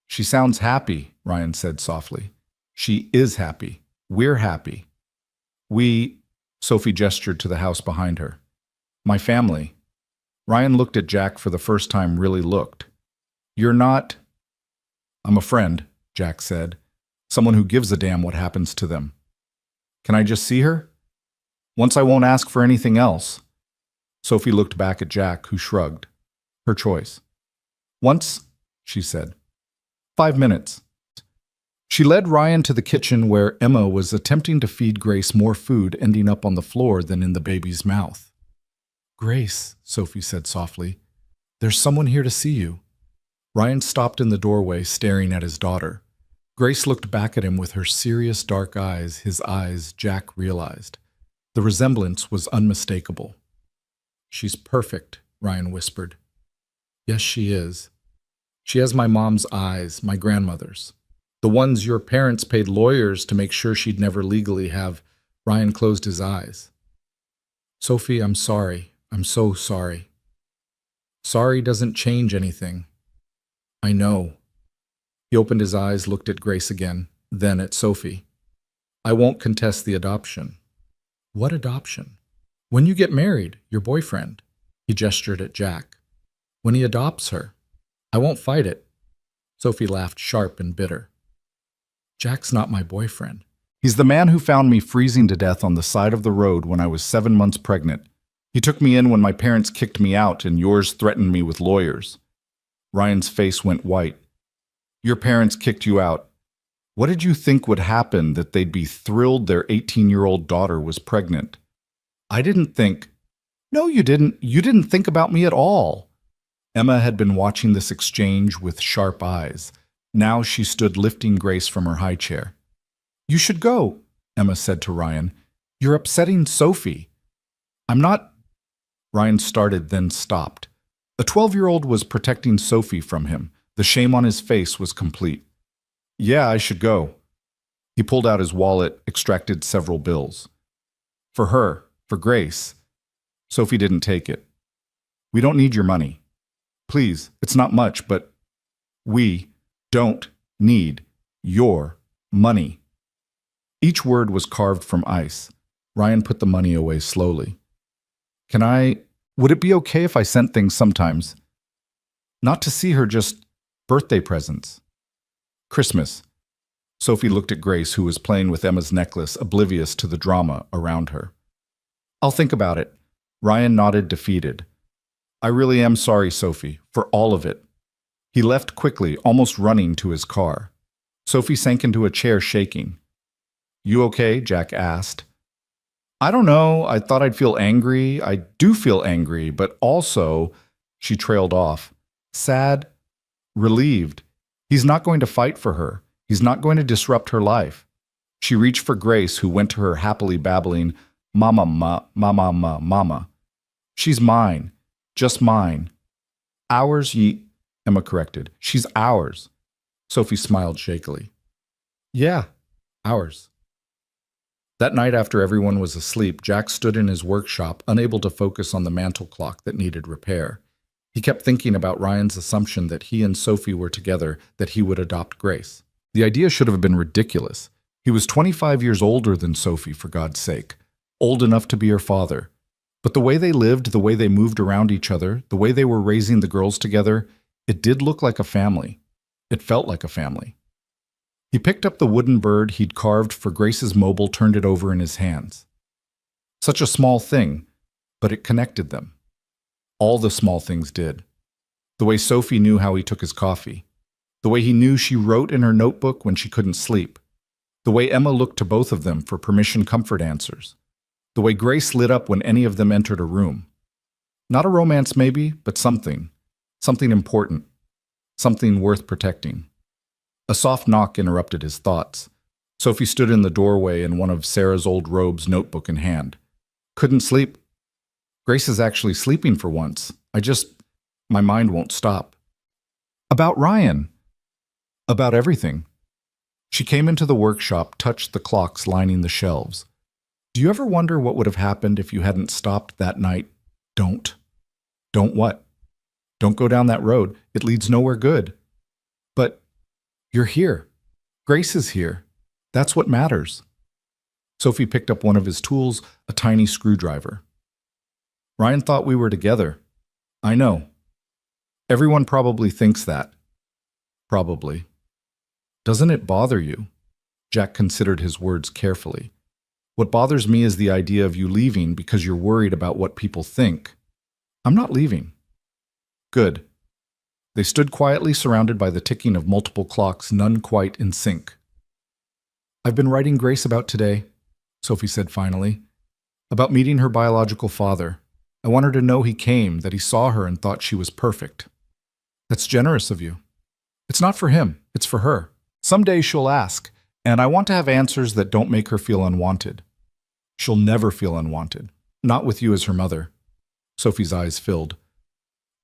Speaker 1: "She sounds happy," Ryan said softly. "She is happy. We're happy. Sophie gestured to the house behind her. "My family." Ryan looked at Jack for the first time, really looked. "You're not—" "I'm a friend," Jack said. "Someone who gives a damn what happens to them." "Can I just see her? Once I won't ask for anything else." Sophie looked back at Jack, who shrugged. Her choice. "Once," she said. 5 minutes. She led Ryan to the kitchen where Emma was attempting to feed Grace more food, ending up on the floor than in the baby's mouth. "Grace," Sophie said softly, "there's someone here to see you." Ryan stopped in the doorway, staring at his daughter. Grace looked back at him with her serious dark eyes, his eyes, Jack realized. The resemblance was unmistakable. "She's perfect," Ryan whispered. "Yes, she is. She has my mom's eyes, my grandmother's. The ones your parents paid lawyers to make sure she'd never legally have." Ryan closed his eyes. "Sophie, I'm sorry. I'm so sorry." "Sorry doesn't change anything." "I know." He opened his eyes, looked at Grace again, then at Sophie. "I won't contest the adoption." "What adoption?" "When you get married, your boyfriend." He gestured at Jack. "When he adopts her. I won't fight it." Sophie laughed, sharp and bitter. "Jack's not my boyfriend. He's the man who found me freezing to death on the side of the road when I was 7 months pregnant. He took me in when my parents kicked me out and yours threatened me with lawyers." Ryan's face went white. "Your parents kicked you out. What did you think would happen, that they'd be thrilled their 18-year-old daughter was pregnant?" "I didn't think—" "No, you didn't. You didn't think about me at all." Emma had been watching this exchange with sharp eyes. Now she stood lifting Grace from her high chair. "You should go," Emma said to Ryan. "You're upsetting Sophie." "I'm not—" Ryan started, then stopped. A 12-year-old was protecting Sophie from him. The shame on his face was complete. Yeah, I should go. He pulled out his wallet, extracted several bills. For her, for Grace. Sophie didn't take it. We don't need your money. Please, it's not much, but we don't need your money. Each word was carved from ice. Ryan put the money away slowly. Would it be okay if I sent things sometimes? Not to see her, just birthday presents. Christmas. Sophie looked at Grace, who was playing with Emma's necklace, oblivious to the drama around her. I'll think about it. Ryan nodded, defeated. I really am sorry, Sophie, for all of it. He left quickly, almost running to his car. Sophie sank into a chair, shaking. You okay? Jack asked. I don't know. I thought I'd feel angry. I do feel angry, but also, she trailed off. Sad, relieved. He's not going to fight for her. He's not going to disrupt her life. She reached for Grace, who went to her happily babbling, Mama, mama. She's mine. Just mine. Ours, Emma corrected. She's ours. Sophie smiled shakily. Yeah, ours. That night after everyone was asleep, Jack stood in his workshop, unable to focus on the mantel clock that needed repair. He kept thinking about Ryan's assumption that he and Sophie were together, that he would adopt Grace. The idea should have been ridiculous. He was 25 years older than Sophie, for God's sake. Old enough to be her father. But the way they lived, the way they moved around each other, the way they were raising the girls together, it did look like a family. It felt like a family. He picked up the wooden bird he'd carved for Grace's mobile, turned it over in his hands. Such a small thing, but it connected them. All the small things did. The way Sophie knew how he took his coffee. The way he knew she wrote in her notebook when she couldn't sleep. The way Emma looked to both of them for permission comfort answers. The way Grace lit up when any of them entered a room. Not a romance maybe, but something. Something important. Something worth protecting. A soft knock interrupted his thoughts. Sophie stood in the doorway in one of Sarah's old robes, notebook in hand. Couldn't sleep. Grace is actually sleeping for once. My mind won't stop. About Ryan. About everything. She came into the workshop, touched the clocks lining the shelves. Do you ever wonder what would have happened if you hadn't stopped that night? Don't. Don't what? Don't go down that road. It leads nowhere good. But you're here. Grace is here. That's what matters. Sophie picked up one of his tools, a tiny screwdriver. Ryan thought we were together. I know. Everyone probably thinks that. Probably. Doesn't it bother you? Jack considered his words carefully. What bothers me is the idea of you leaving because you're worried about what people think. I'm not leaving. Good. They stood quietly, surrounded by the ticking of multiple clocks, none quite in sync. I've been writing Grace about today, Sophie said finally. About meeting her biological father. I want her to know he came, that he saw her and thought she was perfect. That's generous of you. It's not for him, it's for her. Someday she'll ask, and I want to have answers that don't make her feel unwanted. She'll never feel unwanted. Not with you as her mother. Sophie's eyes filled.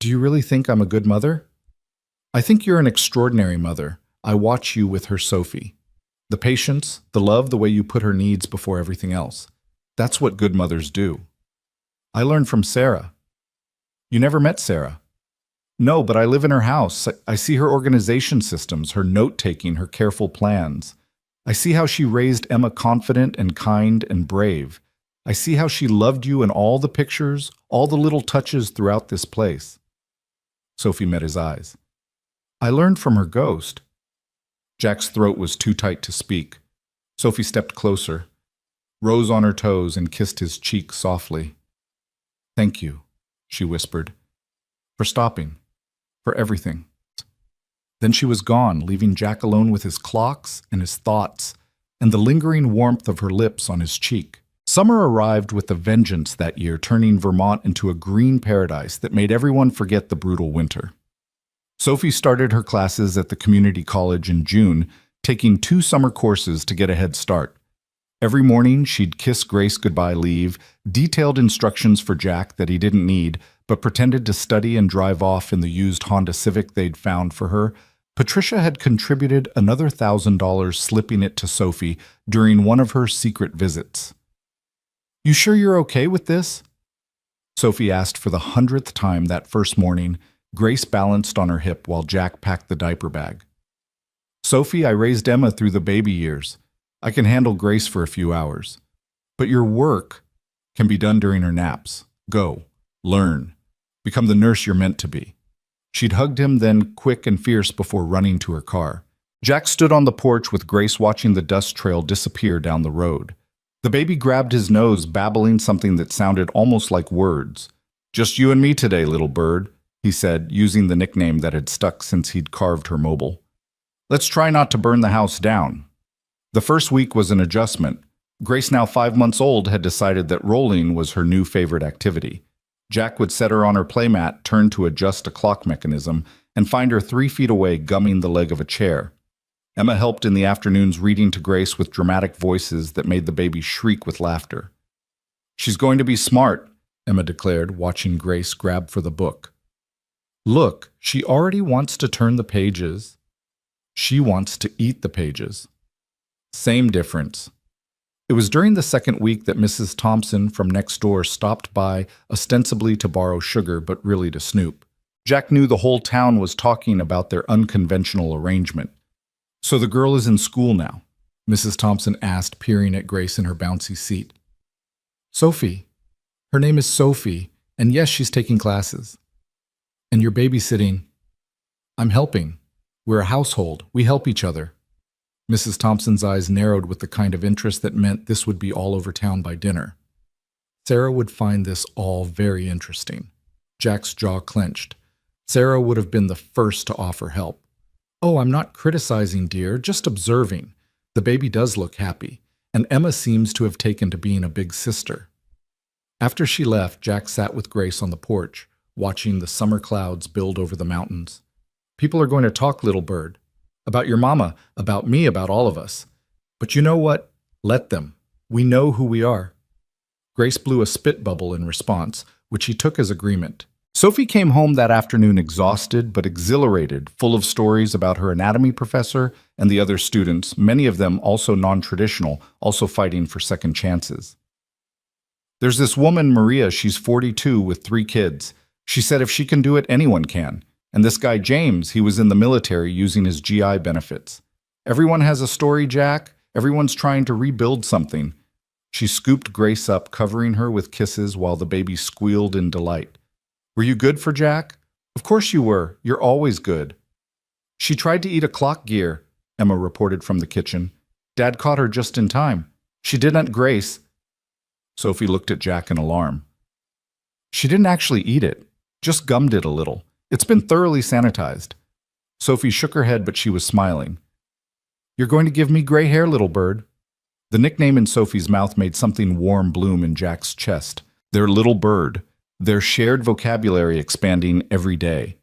Speaker 1: Do you really think I'm a good mother? I think you're an extraordinary mother. I watch you with her Sophie. The patience, the love, the way you put her needs before everything else. That's what good mothers do. I learned from Sarah. You never met Sarah? No, but I live in her house. I see her organization systems, her note-taking, her careful plans. I see how she raised Emma confident and kind and brave. I see how she loved you in all the pictures, all the little touches throughout this place. Sophie met his eyes. I learned from her ghost. Jack's throat was too tight to speak. Sophie stepped closer, rose on her toes, and kissed his cheek softly. Thank you, she whispered, for stopping, for everything. Then she was gone, leaving Jack alone with his clocks and his thoughts and the lingering warmth of her lips on his cheek. Summer arrived with a vengeance that year, turning Vermont into a green paradise that made everyone forget the brutal winter. Sophie started her classes at the community college in June, taking 2 summer courses to get a head start. Every morning, she'd kiss Grace goodbye, leave, detailed instructions for Jack that he didn't need, but pretended to study and drive off in the used Honda Civic they'd found for her. Patricia had contributed another $1,000, slipping it to Sophie during one of her secret visits. "You sure you're okay with this?" Sophie asked for the 100th time that first morning. Grace balanced on her hip while Jack packed the diaper bag. "Sophie, I raised Emma through the baby years. I can handle Grace for a few hours. But your work can be done during her naps. Go. Learn. Become the nurse you're meant to be." She'd hugged him then, quick and fierce, before running to her car. Jack stood on the porch with Grace watching the dust trail disappear down the road. The baby grabbed his nose, babbling something that sounded almost like words. "Just you and me today, little bird," he said, using the nickname that had stuck since he'd carved her mobile. "Let's try not to burn the house down." The first week was an adjustment. Grace, now 5 months old, had decided that rolling was her new favorite activity. Jack would set her on her playmat, turn to adjust a clock mechanism, and find her 3 feet away gumming the leg of a chair. Emma helped in the afternoons, reading to Grace with dramatic voices that made the baby shriek with laughter. "She's going to be smart," Emma declared, watching Grace grab for the book. "Look, she already wants to turn the pages. She wants to eat the pages." Same difference. It was during the second week that Mrs. Thompson from next door stopped by, ostensibly to borrow sugar, but really to snoop. Jack knew the whole town was talking about their unconventional arrangement. "So the girl is in school now?" Mrs. Thompson asked, peering at Grace in her bouncy seat. "Sophie. Her name is Sophie, and yes, she's taking classes. And you're babysitting." "I'm helping. We're a household. We help each other." Mrs. Thompson's eyes narrowed with the kind of interest that meant this would be all over town by dinner. Sarah would find this all very interesting. Jack's jaw clenched. Sarah would have been the first to offer help. "Oh, I'm not criticizing, dear, just observing. The baby does look happy, and Emma seems to have taken to being a big sister." After she left, Jack sat with Grace on the porch, watching the summer clouds build over the mountains. "People are going to talk, little bird. About your mama, about me, about all of us. But you know what? Let them. We know who we are." Grace blew a spit bubble in response, which he took as agreement. Sophie came home that afternoon exhausted but exhilarated, full of stories about her anatomy professor and the other students, many of them also non-traditional, also fighting for second chances. "There's this woman, Maria, she's 42 with 3 kids. She said if she can do it, anyone can. And this guy, James, he was in the military using his GI benefits. Everyone has a story, Jack. Everyone's trying to rebuild something." She scooped Grace up, covering her with kisses while the baby squealed in delight. "Were you good for Jack?" "Of course you were. You're always good." "She tried to eat a clock gear," Emma reported from the kitchen. "Dad caught her just in time. She didn't, Grace." Sophie looked at Jack in alarm. "She didn't actually eat it, just gummed it a little. It's been thoroughly sanitized." Sophie shook her head, but she was smiling. "You're going to give me gray hair, little bird." The nickname in Sophie's mouth made something warm bloom in Jack's chest. Their little bird, their shared vocabulary expanding every day.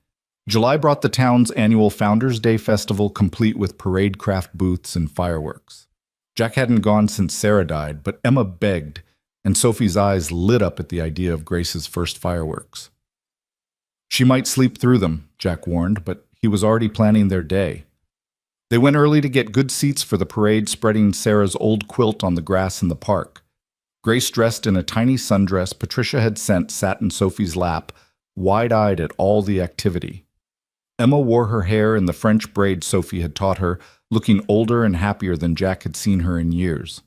Speaker 1: July brought the town's annual Founders' Day festival, complete with parade craft booths and fireworks. Jack hadn't gone since Sarah died, but Emma begged, and Sophie's eyes lit up at the idea of Grace's first fireworks. She might sleep through them, Jack warned, but he was already planning their day. They went early to get good seats for the parade, spreading Sarah's old quilt on the grass in the park. Grace, dressed in a tiny sundress Patricia had sent, sat in Sophie's lap, wide-eyed at all the activity. Emma wore her hair in the French braid Sophie had taught her, looking older and happier than Jack had seen her in years.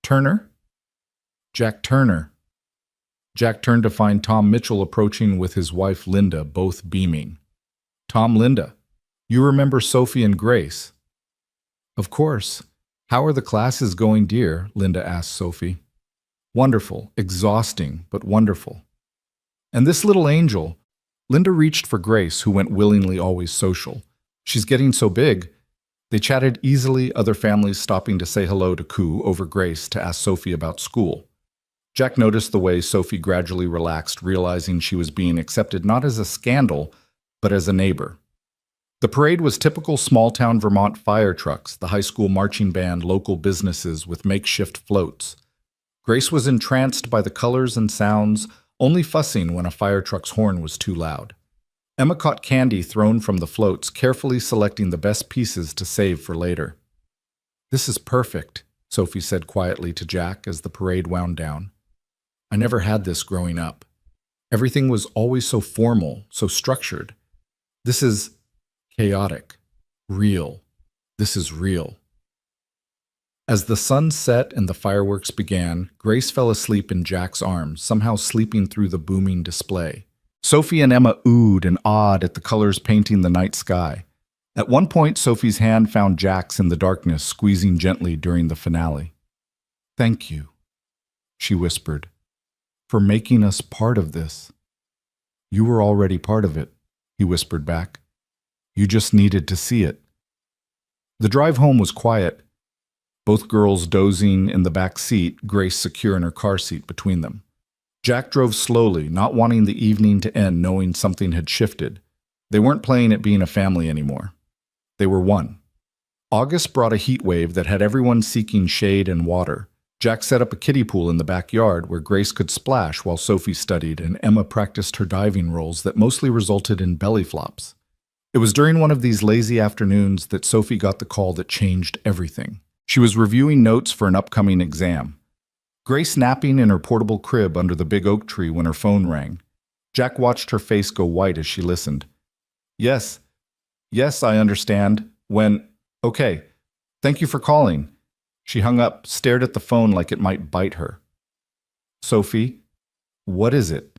Speaker 1: "Turner?" "Jack Turner." Jack turned to find Tom Mitchell approaching with his wife Linda, both beaming. "Tom, Linda, you remember Sophie and Grace?" "Of course. How are the classes going, dear?" Linda asked Sophie. "Wonderful, exhausting, but wonderful." "And this little angel?" Linda reached for Grace, who went willingly, always social. "She's getting so big." They chatted easily, other families stopping to say hello to coo over Grace to ask Sophie about school. Jack noticed the way Sophie gradually relaxed, realizing she was being accepted not as a scandal, but as a neighbor. The parade was typical small-town Vermont fire trucks, the high school marching band, local businesses with makeshift floats. Grace was entranced by the colors and sounds, only fussing when a fire truck's horn was too loud. Emma caught candy thrown from the floats, carefully selecting the best pieces to save for later. "This is perfect," Sophie said quietly to Jack as the parade wound down. "I never had this growing up. Everything was always so formal, so structured. This is chaotic, real. This is real." As the sun set and the fireworks began, Grace fell asleep in Jack's arms, somehow sleeping through the booming display. Sophie and Emma oohed and awed at the colors painting the night sky. At one point, Sophie's hand found Jack's in the darkness, squeezing gently during the finale. "Thank you," she whispered, "for making us part of this." "You were already part of it," he whispered back. "You just needed to see it." The drive home was quiet, both girls dozing in the back seat, Grace secure in her car seat between them. Jack drove slowly, not wanting the evening to end, knowing something had shifted. They weren't playing at being a family anymore. They were one. August brought a heat wave that had everyone seeking shade and water. Jack set up a kiddie pool in the backyard where Grace could splash while Sophie studied and Emma practiced her diving rolls that mostly resulted in belly flops. It was during one of these lazy afternoons that Sophie got the call that changed everything. She was reviewing notes for an upcoming exam. Grace napping in her portable crib under the big oak tree when her phone rang. Jack watched her face go white as she listened. Yes, I understand. Okay, thank you for calling." She hung up, stared at the phone like it might bite her. "Sophie, what is it?"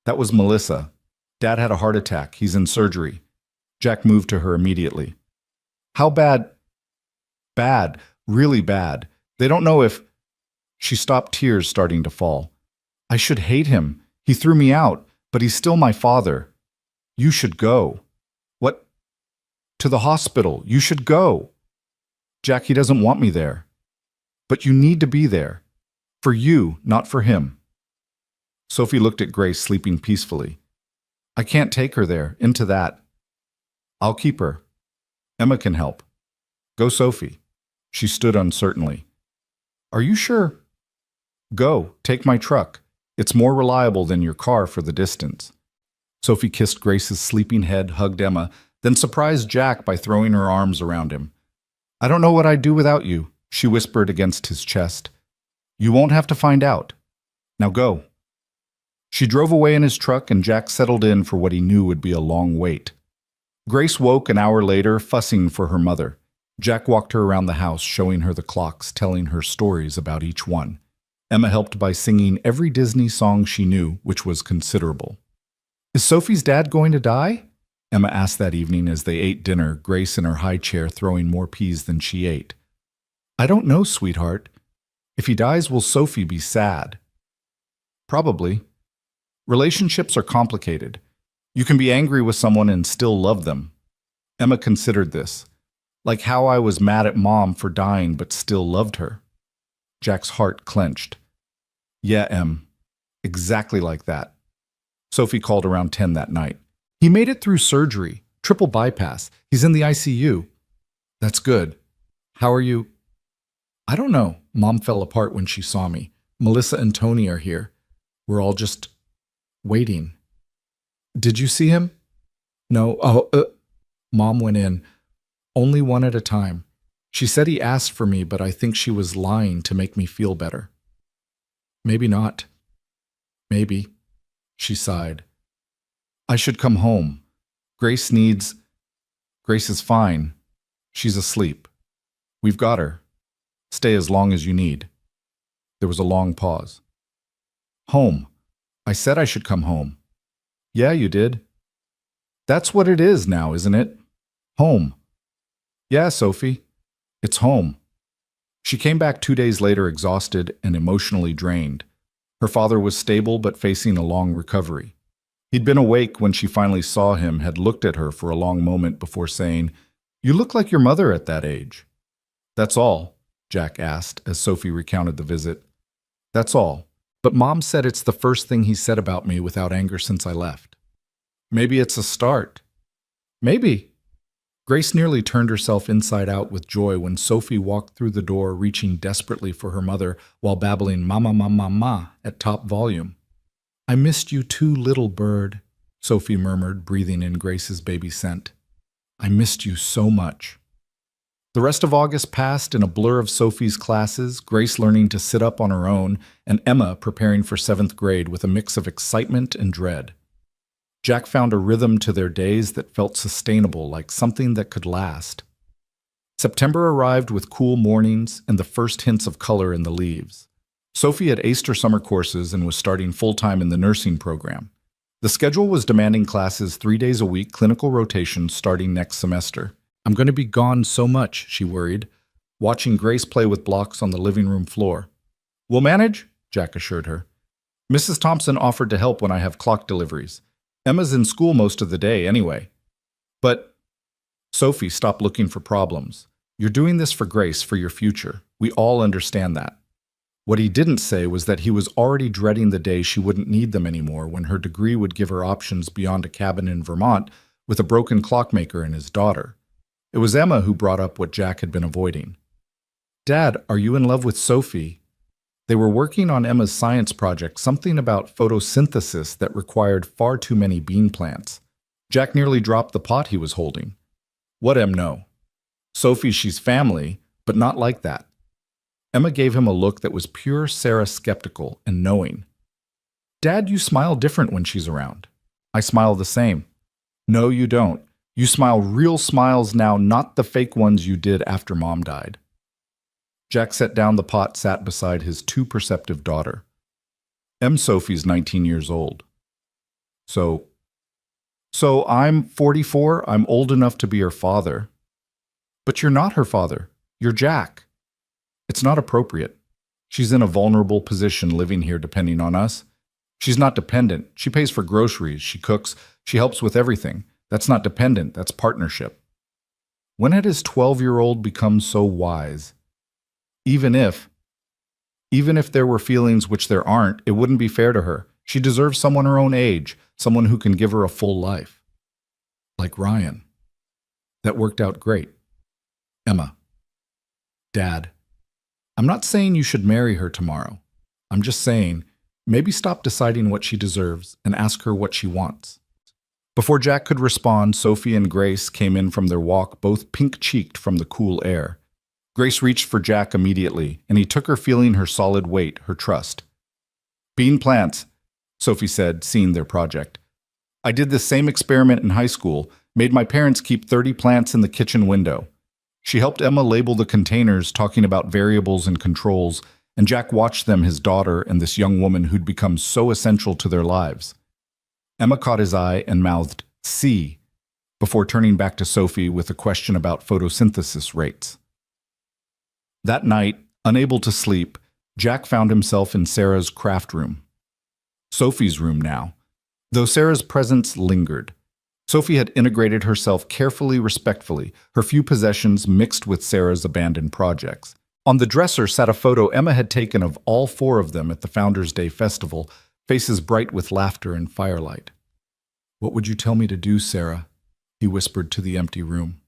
Speaker 1: "That was Melissa. Dad had a heart attack. He's in surgery." Jack moved to her immediately. "How bad?" "Bad, really bad. They don't know if—" She stopped, tears starting to fall. "I should hate him. He threw me out, but he's still my father. You should go." "What?" "To the hospital. You should go." "Jack, he doesn't want me there." "But you need to be there. For you, not for him." Sophie looked at Grace sleeping peacefully. "I can't take her there, into that." "I'll keep her. Emma can help." "Go, Sophie." She stood uncertainly. "Are you sure?" "Go, take my truck. It's more reliable than your car for the distance." Sophie kissed Grace's sleeping head, hugged Emma, then surprised Jack by throwing her arms around him. "I don't know what I'd do without you," she whispered against his chest. "You won't have to find out. Now go." She drove away in his truck and Jack settled in for what he knew would be a long wait. Grace woke an hour later, fussing for her mother. Jack walked her around the house, showing her the clocks, telling her stories about each one. Emma helped by singing every Disney song she knew, which was considerable. "Is Sophie's dad going to die?" Emma asked that evening as they ate dinner, Grace in her high chair throwing more peas than she ate. "I don't know, sweetheart. If he dies, will Sophie be sad?" "Probably. Relationships are complicated. You can be angry with someone and still love them." Emma considered this. "Like how I was mad at Mom for dying but still loved her." Jack's heart clenched. "Yeah, Em. Exactly like that." Sophie called around 10 that night. "He made it through surgery. Triple bypass. He's in the ICU." "That's good. How are you?" "I don't know. Mom fell apart when she saw me. Melissa and Tony are here. We're all just waiting." "Did you see him?" "No. Mom went in. Only one at a time. She said he asked for me, but I think she was lying to make me feel better." "Maybe not. Maybe." She sighed. "I should come home. Grace is fine. She's asleep. We've got her. Stay as long as you need." There was a long pause. "Home. I said I should come home." "Yeah, you did." "That's what it is now, isn't it? Home." "Yeah, Sophie. It's home." She came back 2 days later exhausted and emotionally drained. Her father was stable but facing a long recovery. He'd been awake when she finally saw him, had looked at her for a long moment before saying, "You look like your mother at that age." "That's all?" Jack asked as Sophie recounted the visit. "That's all. But Mom said it's the first thing he said about me without anger since I left." "Maybe it's a start." "Maybe." Grace nearly turned herself inside out with joy when Sophie walked through the door, reaching desperately for her mother while babbling "Mama, mama, ma" at top volume. "I missed you too, little bird," Sophie murmured, breathing in Grace's baby scent. "I missed you so much." The rest of August passed in a blur of Sophie's classes, Grace learning to sit up on her own, and Emma preparing for 7th grade with a mix of excitement and dread. Jack found a rhythm to their days that felt sustainable, like something that could last. September arrived with cool mornings and the first hints of color in the leaves. Sophie had aced her summer courses and was starting full-time in the nursing program. The schedule was demanding classes 3 days a week, clinical rotations starting next semester. "I'm going to be gone so much," she worried, watching Grace play with blocks on the living room floor. "We'll manage," Jack assured her. "Mrs. Thompson offered to help when I have clock deliveries. Emma's in school most of the day anyway." "But," Sophie, stop looking for problems. "You're doing this for Grace, for your future. We all understand that." What he didn't say was that he was already dreading the day she wouldn't need them anymore, when her degree would give her options beyond a cabin in Vermont with a broken clockmaker and his daughter. It was Emma who brought up what Jack had been avoiding. "Dad, are you in love with Sophie?" They were working on Emma's science project, something about photosynthesis that required far too many bean plants. Jack nearly dropped the pot he was holding. "What, Em, no? Sophie, she's family, but not like that." Emma gave him a look that was pure Sarah skeptical and knowing. "Dad, you smile different when she's around." "I smile the same." "No, you don't. You smile real smiles now, not the fake ones you did after Mom died." Jack set down the pot, sat beside his too perceptive daughter. Sophie's 19 years old. So I'm 44, I'm old enough to be her father." "But you're not her father. You're Jack." "It's not appropriate. She's in a vulnerable position living here depending on us. She's not dependent. She pays for groceries, she cooks, she helps with everything. That's not dependent, that's partnership." When had his 12-year-old become so wise? Even if there were feelings, which there aren't, it wouldn't be fair to her. She deserves someone her own age, someone who can give her a full life. Like Ryan. That worked out great. Emma. "Dad, I'm not saying you should marry her tomorrow. I'm just saying, maybe stop deciding what she deserves and ask her what she wants." Before Jack could respond, Sophie and Grace came in from their walk, both pink-cheeked from the cool air. Grace reached for Jack immediately, and he took her, feeling her solid weight, her trust. "Bean plants," Sophie said, seeing their project. "I did this same experiment in high school, made my parents keep 30 plants in the kitchen window." She helped Emma label the containers, talking about variables and controls, and Jack watched them, his daughter and this young woman who'd become so essential to their lives. Emma caught his eye and mouthed, "See," before turning back to Sophie with a question about photosynthesis rates. That night, unable to sleep, Jack found himself in Sarah's craft room. Sophie's room now, though Sarah's presence lingered. Sophie had integrated herself carefully, respectfully, her few possessions mixed with Sarah's abandoned projects. On the dresser sat a photo Emma had taken of all 4 of them at the Founders' Day festival, faces bright with laughter and firelight. "What would you tell me to do, Sarah?" he whispered to the empty room.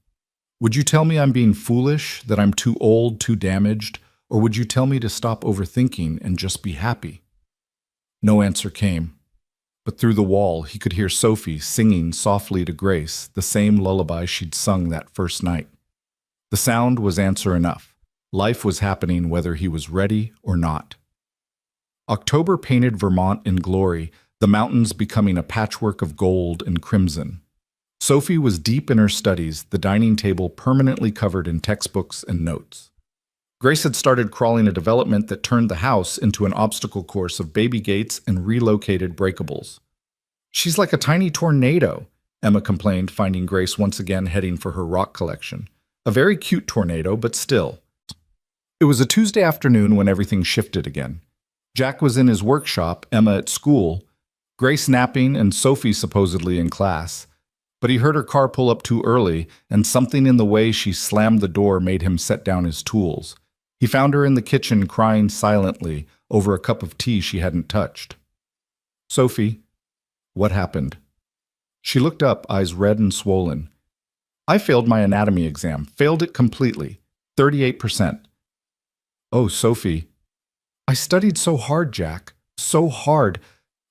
Speaker 1: "Would you tell me I'm being foolish, that I'm too old, too damaged, or would you tell me to stop overthinking and just be happy?" No answer came, but through the wall he could hear Sophie singing softly to Grace the same lullaby she'd sung that first night. The sound was answer enough. Life was happening whether he was ready or not. October painted Vermont in glory, the mountains becoming a patchwork of gold and crimson. Sophie was deep in her studies, the dining table permanently covered in textbooks and notes. Grace had started crawling a development that turned the house into an obstacle course of baby gates and relocated breakables. "She's like a tiny tornado," Emma complained, finding Grace once again heading for her rock collection. A very cute tornado, but still. It was a Tuesday afternoon when everything shifted again. Jack was in his workshop, Emma at school, Grace napping, and Sophie supposedly in class. But he heard her car pull up too early, and something in the way she slammed the door made him set down his tools. He found her in the kitchen crying silently over a cup of tea she hadn't touched. "Sophie, what happened?" She looked up, eyes red and swollen. I failed my anatomy exam, failed it completely. 38%. Oh, Sophie. I studied so hard, Jack. So hard.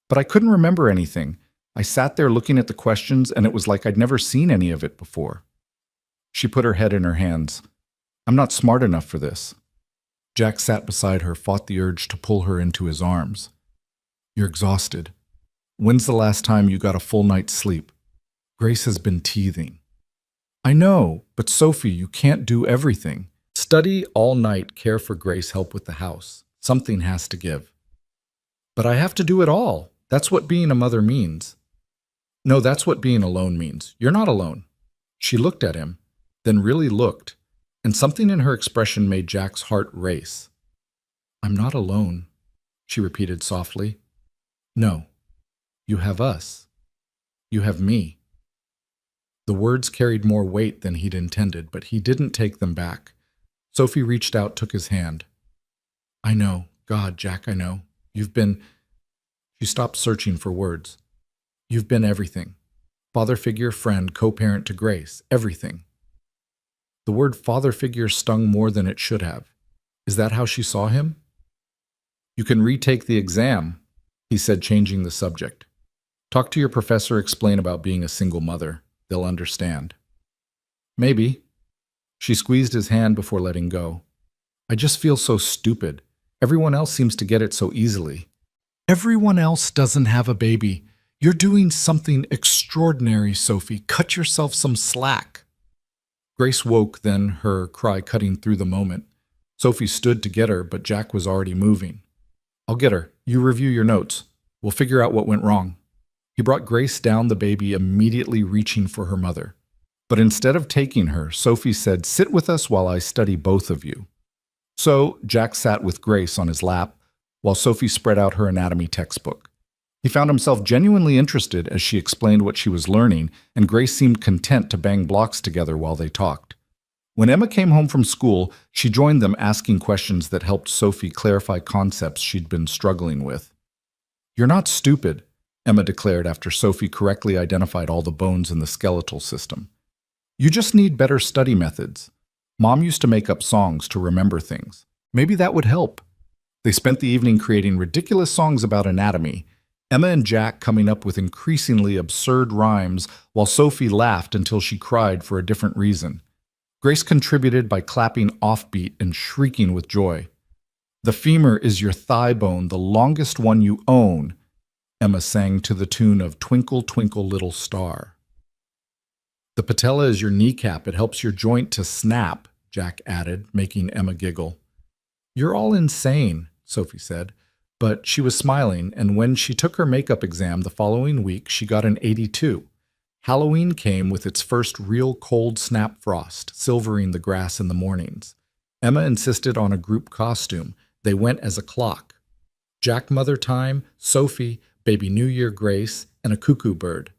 Speaker 1: But I couldn't remember anything. I sat there looking at the questions, and it was like I'd never seen any of it before. She put her head in her hands. I'm not smart enough for this. Jack sat beside her, fought the urge to pull her into his arms. You're exhausted. When's the last time you got a full night's sleep? Grace has been teething. I know, but Sophie, you can't do everything. Study all night, care for Grace, help with the house. Something has to give. But I have to do it all. That's what being a mother means. No, that's what being alone means. You're not alone. She looked at him, then really looked, and something in her expression made Jack's heart race. I'm not alone, she repeated softly. No, you have us. You have me. The words carried more weight than he'd intended, but he didn't take them back. Sophie reached out, took his hand. I know. God, Jack, I know. You've been... She stopped searching for words. You've been everything. Father figure, friend, co-parent to Grace. Everything. The word father figure stung more than it should have. Is that how she saw him? You can retake the exam, he said, changing the subject. Talk to your professor, explain about being a single mother. They'll understand. Maybe. She squeezed his hand before letting go. I just feel so stupid. Everyone else seems to get it so easily. Everyone else doesn't have a baby. You're doing something extraordinary, Sophie. Cut yourself some slack. Grace woke, then, her cry cutting through the moment. Sophie stood to get her, but Jack was already moving. I'll get her. You review your notes. We'll figure out what went wrong. He brought Grace down, the baby immediately reaching for her mother. But instead of taking her, Sophie said, sit with us while I study both of you. So Jack sat with Grace on his lap, while Sophie spread out her anatomy textbook. He found himself genuinely interested as she explained what she was learning, and Grace seemed content to bang blocks together while they talked. When Emma came home from school, she joined them, asking questions that helped Sophie clarify concepts she'd been struggling with. You're not stupid, Emma declared after Sophie correctly identified all the bones in the skeletal system. You just need better study methods. Mom used to make up songs to remember things. Maybe that would help. They spent the evening creating ridiculous songs about anatomy, Emma and Jack coming up with increasingly absurd rhymes, while Sophie laughed until she cried for a different reason. Grace contributed by clapping offbeat and shrieking with joy. The femur is your thigh bone, the longest one you own, Emma sang to the tune of Twinkle, Twinkle, Little Star. The patella is your kneecap. It helps your joint to snap, Jack added, making Emma giggle. You're all insane, Sophie said, but she was smiling, and when she took her makeup exam the following week, she got an 82. Halloween came with its first real cold snap frost, silvering the grass in the mornings. Emma insisted on a group costume. They went as a clock. Jack Mother Time, Sophie, Baby New Year Grace, and a cuckoo bird.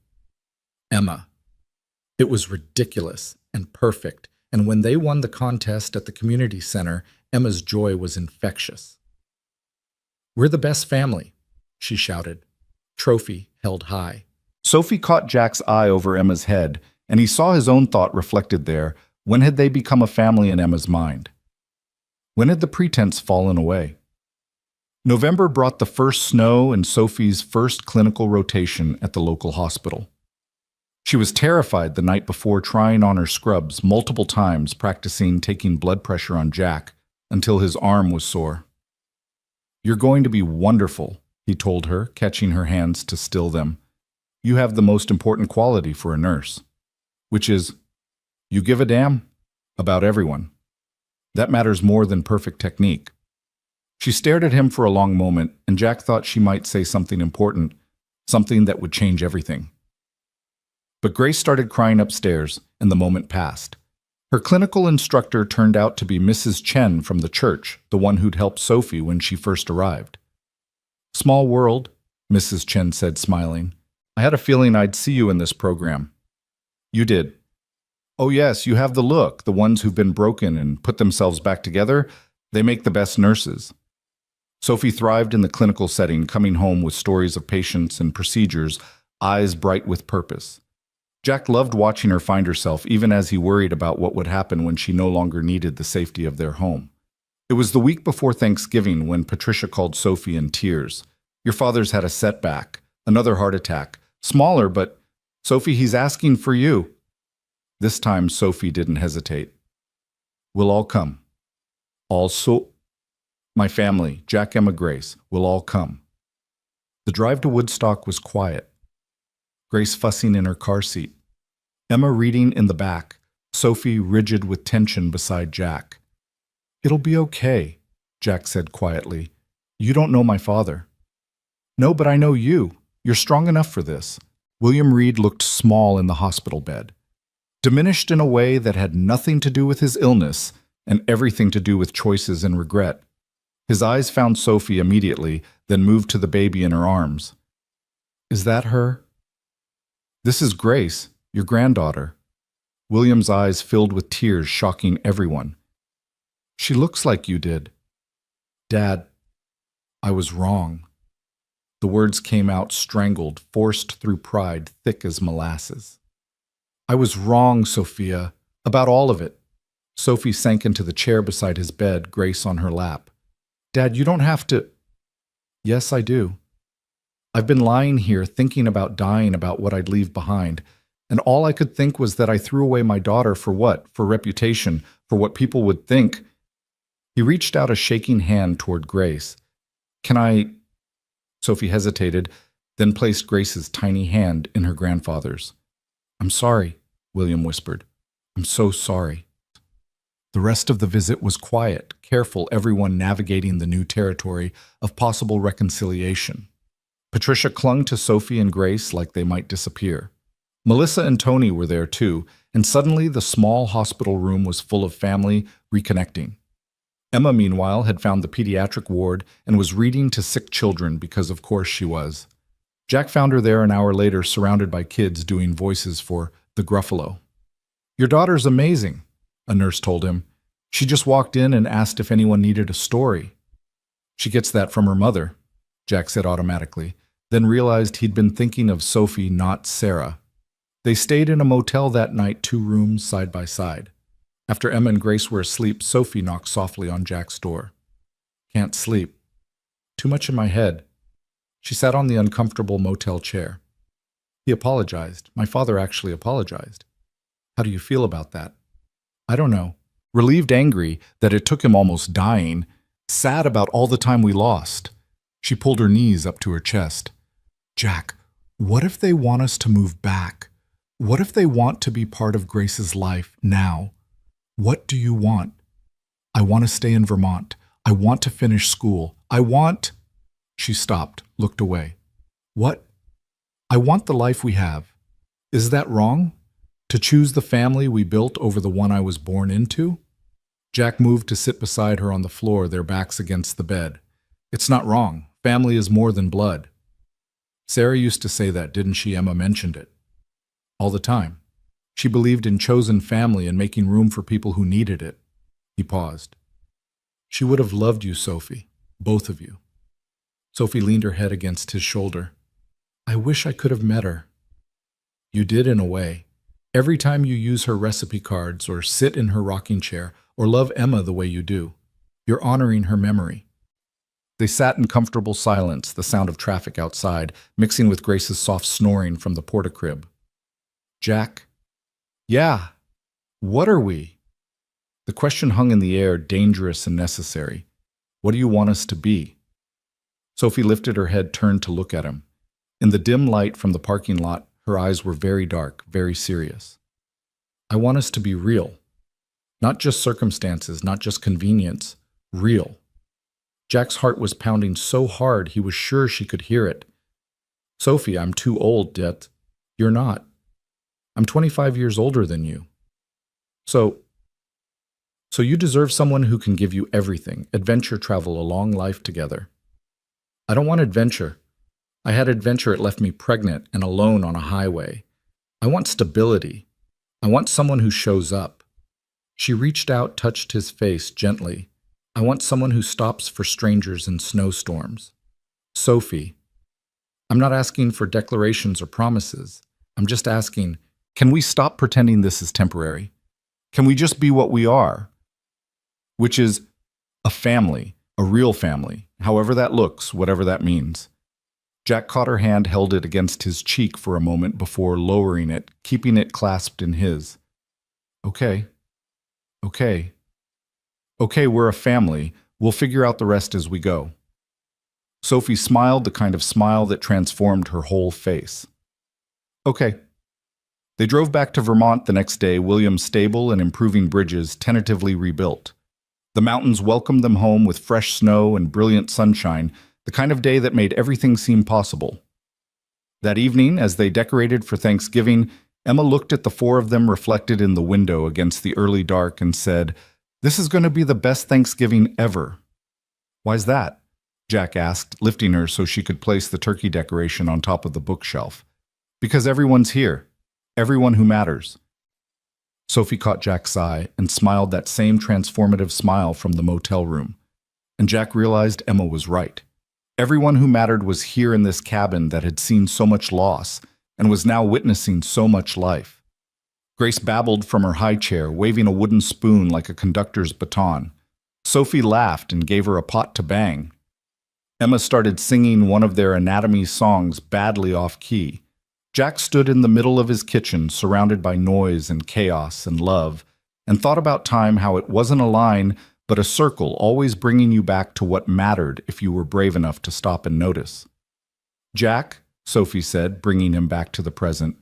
Speaker 1: Emma. It was ridiculous and perfect, and when they won the contest at the community center, Emma's joy was infectious. We're the best family, she shouted, trophy held high. Sophie caught Jack's eye over Emma's head, and he saw his own thought reflected there. When had they become a family in Emma's mind? When had the pretense fallen away? November brought the first snow and Sophie's first clinical rotation at the local hospital. She was terrified the night before, trying on her scrubs multiple times, practicing taking blood pressure on Jack until his arm was sore. You're going to be wonderful, he told her, catching her hands to still them. You have the most important quality for a nurse, which is, you give a damn about everyone. That matters more than perfect technique. She stared at him for a long moment, and Jack thought she might say something important, something that would change everything. But Grace started crying upstairs, and the moment passed. Her clinical instructor turned out to be Mrs. Chen from the church, the one who'd helped Sophie when she first arrived. Small world, Mrs. Chen said, smiling. I had a feeling I'd see you in this program. You did. Oh yes, you have the look. The ones who've been broken and put themselves back together, they make the best nurses. Sophie thrived in the clinical setting, coming home with stories of patients and procedures, eyes bright with purpose. Jack loved watching her find herself, even as he worried about what would happen when she no longer needed the safety of their home. It was the week before Thanksgiving when Patricia called Sophie in tears. Your father's had a setback, another heart attack. Smaller, but Sophie, he's asking for you. This time, Sophie didn't hesitate. We'll all come. Also, my family, Jack, Emma, Grace, will all come. The drive to Woodstock was quiet. Grace fussing in her car seat. Emma reading in the back, Sophie rigid with tension beside Jack. It'll be okay, Jack said quietly. You don't know my father. No, but I know you. You're strong enough for this. William Reed looked small in the hospital bed. Diminished in a way that had nothing to do with his illness and everything to do with choices and regret. His eyes found Sophie immediately, then moved to the baby in her arms. Is that her? This is Grace, your granddaughter. William's eyes filled with tears, shocking everyone. She looks like you did. Dad, I was wrong. The words came out strangled, forced through pride, thick as molasses. I was wrong, Sophia, about all of it. Sophie sank into the chair beside his bed, Grace on her lap. Dad, you don't have to. Yes, I do. I've been lying here thinking about dying, about what I'd leave behind, and all I could think was that I threw away my daughter for what? For reputation, for what people would think. He reached out a shaking hand toward Grace. Can I? Sophie hesitated, then placed Grace's tiny hand in her grandfather's. I'm sorry, William whispered. I'm so sorry. The rest of the visit was quiet, careful, everyone navigating the new territory of possible reconciliation. Patricia clung to Sophie and Grace like they might disappear. Melissa and Tony were there too, and suddenly the small hospital room was full of family reconnecting. Emma, meanwhile, had found the pediatric ward and was reading to sick children because of course she was. Jack found her there an hour later, surrounded by kids doing voices for the Gruffalo. Your daughter's amazing, a nurse told him. She just walked in and asked if anyone needed a story. She gets that from her mother, Jack said automatically, then realized he'd been thinking of Sophie, not Sarah. They stayed in a motel that night, 2 rooms side by side. After Emma and Grace were asleep, Sophie knocked softly on Jack's door. Can't sleep. Too much in my head. She sat on the uncomfortable motel chair. He apologized. My father actually apologized. How do you feel about that? I don't know. Relieved, angry that it took him almost dying, sad about all the time we lost. She pulled her knees up to her chest. Jack, what if they want us to move back? What if they want to be part of Grace's life now? What do you want? I want to stay in Vermont. I want to finish school. I want... She stopped, looked away. What? I want the life we have. Is that wrong? To choose the family we built over the one I was born into? Jack moved to sit beside her on the floor, their backs against the bed. It's not wrong. Family is more than blood. Sarah used to say that, didn't she? Emma mentioned it. All the time. She believed in chosen family and making room for people who needed it. He paused. She would have loved you, Sophie. Both of you. Sophie leaned her head against his shoulder. I wish I could have met her. You did in a way. Every time you use her recipe cards or sit in her rocking chair or love Emma the way you do, you're honoring her memory. They sat in comfortable silence, the sound of traffic outside, mixing with Grace's soft snoring from the porta-crib. Jack? Yeah. What are we? The question hung in the air, dangerous and necessary. What do you want us to be? Sophie lifted her head, turned to look at him. In the dim light from the parking lot, her eyes were very dark, very serious. I want us to be real. Not just circumstances, not just convenience. Real. Jack's heart was pounding so hard he was sure she could hear it. Sophie, I'm too old, yet. You're not. I'm 25 years older than you. So you deserve someone who can give you everything, adventure, travel, a long life together. I don't want adventure. I had adventure, it left me pregnant and alone on a highway. I want stability. I want someone who shows up. She reached out, touched his face gently. I want someone who stops for strangers in snowstorms. Sophie, I'm not asking for declarations or promises. I'm just asking, Can we stop pretending this is temporary? Can we just be what we are? Which is a family, a real family, however that looks, whatever that means. Jack caught her hand, held it against his cheek for a moment before lowering it, keeping it clasped in his. Okay. Okay. Okay, we're a family. We'll figure out the rest as we go. Sophie smiled, the kind of smile that transformed her whole face. Okay. They drove back to Vermont the next day, William's stable and improving bridges tentatively rebuilt. The mountains welcomed them home with fresh snow and brilliant sunshine, the kind of day that made everything seem possible. That evening, as they decorated for Thanksgiving, Emma looked at the four of them reflected in the window against the early dark and said, "This is going to be the best Thanksgiving ever." "Why's that?" Jack asked, lifting her so she could place the turkey decoration on top of the bookshelf. "Because everyone's here. Everyone who matters." Sophie caught Jack's eye and smiled that same transformative smile from the motel room. And Jack realized Emma was right. Everyone who mattered was here in this cabin that had seen so much loss and was now witnessing so much life. Grace babbled from her high chair, waving a wooden spoon like a conductor's baton. Sophie laughed and gave her a pot to bang. Emma started singing one of their anatomy songs badly off key. Jack stood in the middle of his kitchen, surrounded by noise and chaos and love, and thought about time, how it wasn't a line, but a circle, always bringing you back to what mattered if you were brave enough to stop and notice. "Jack," Sophie said, bringing him back to the present.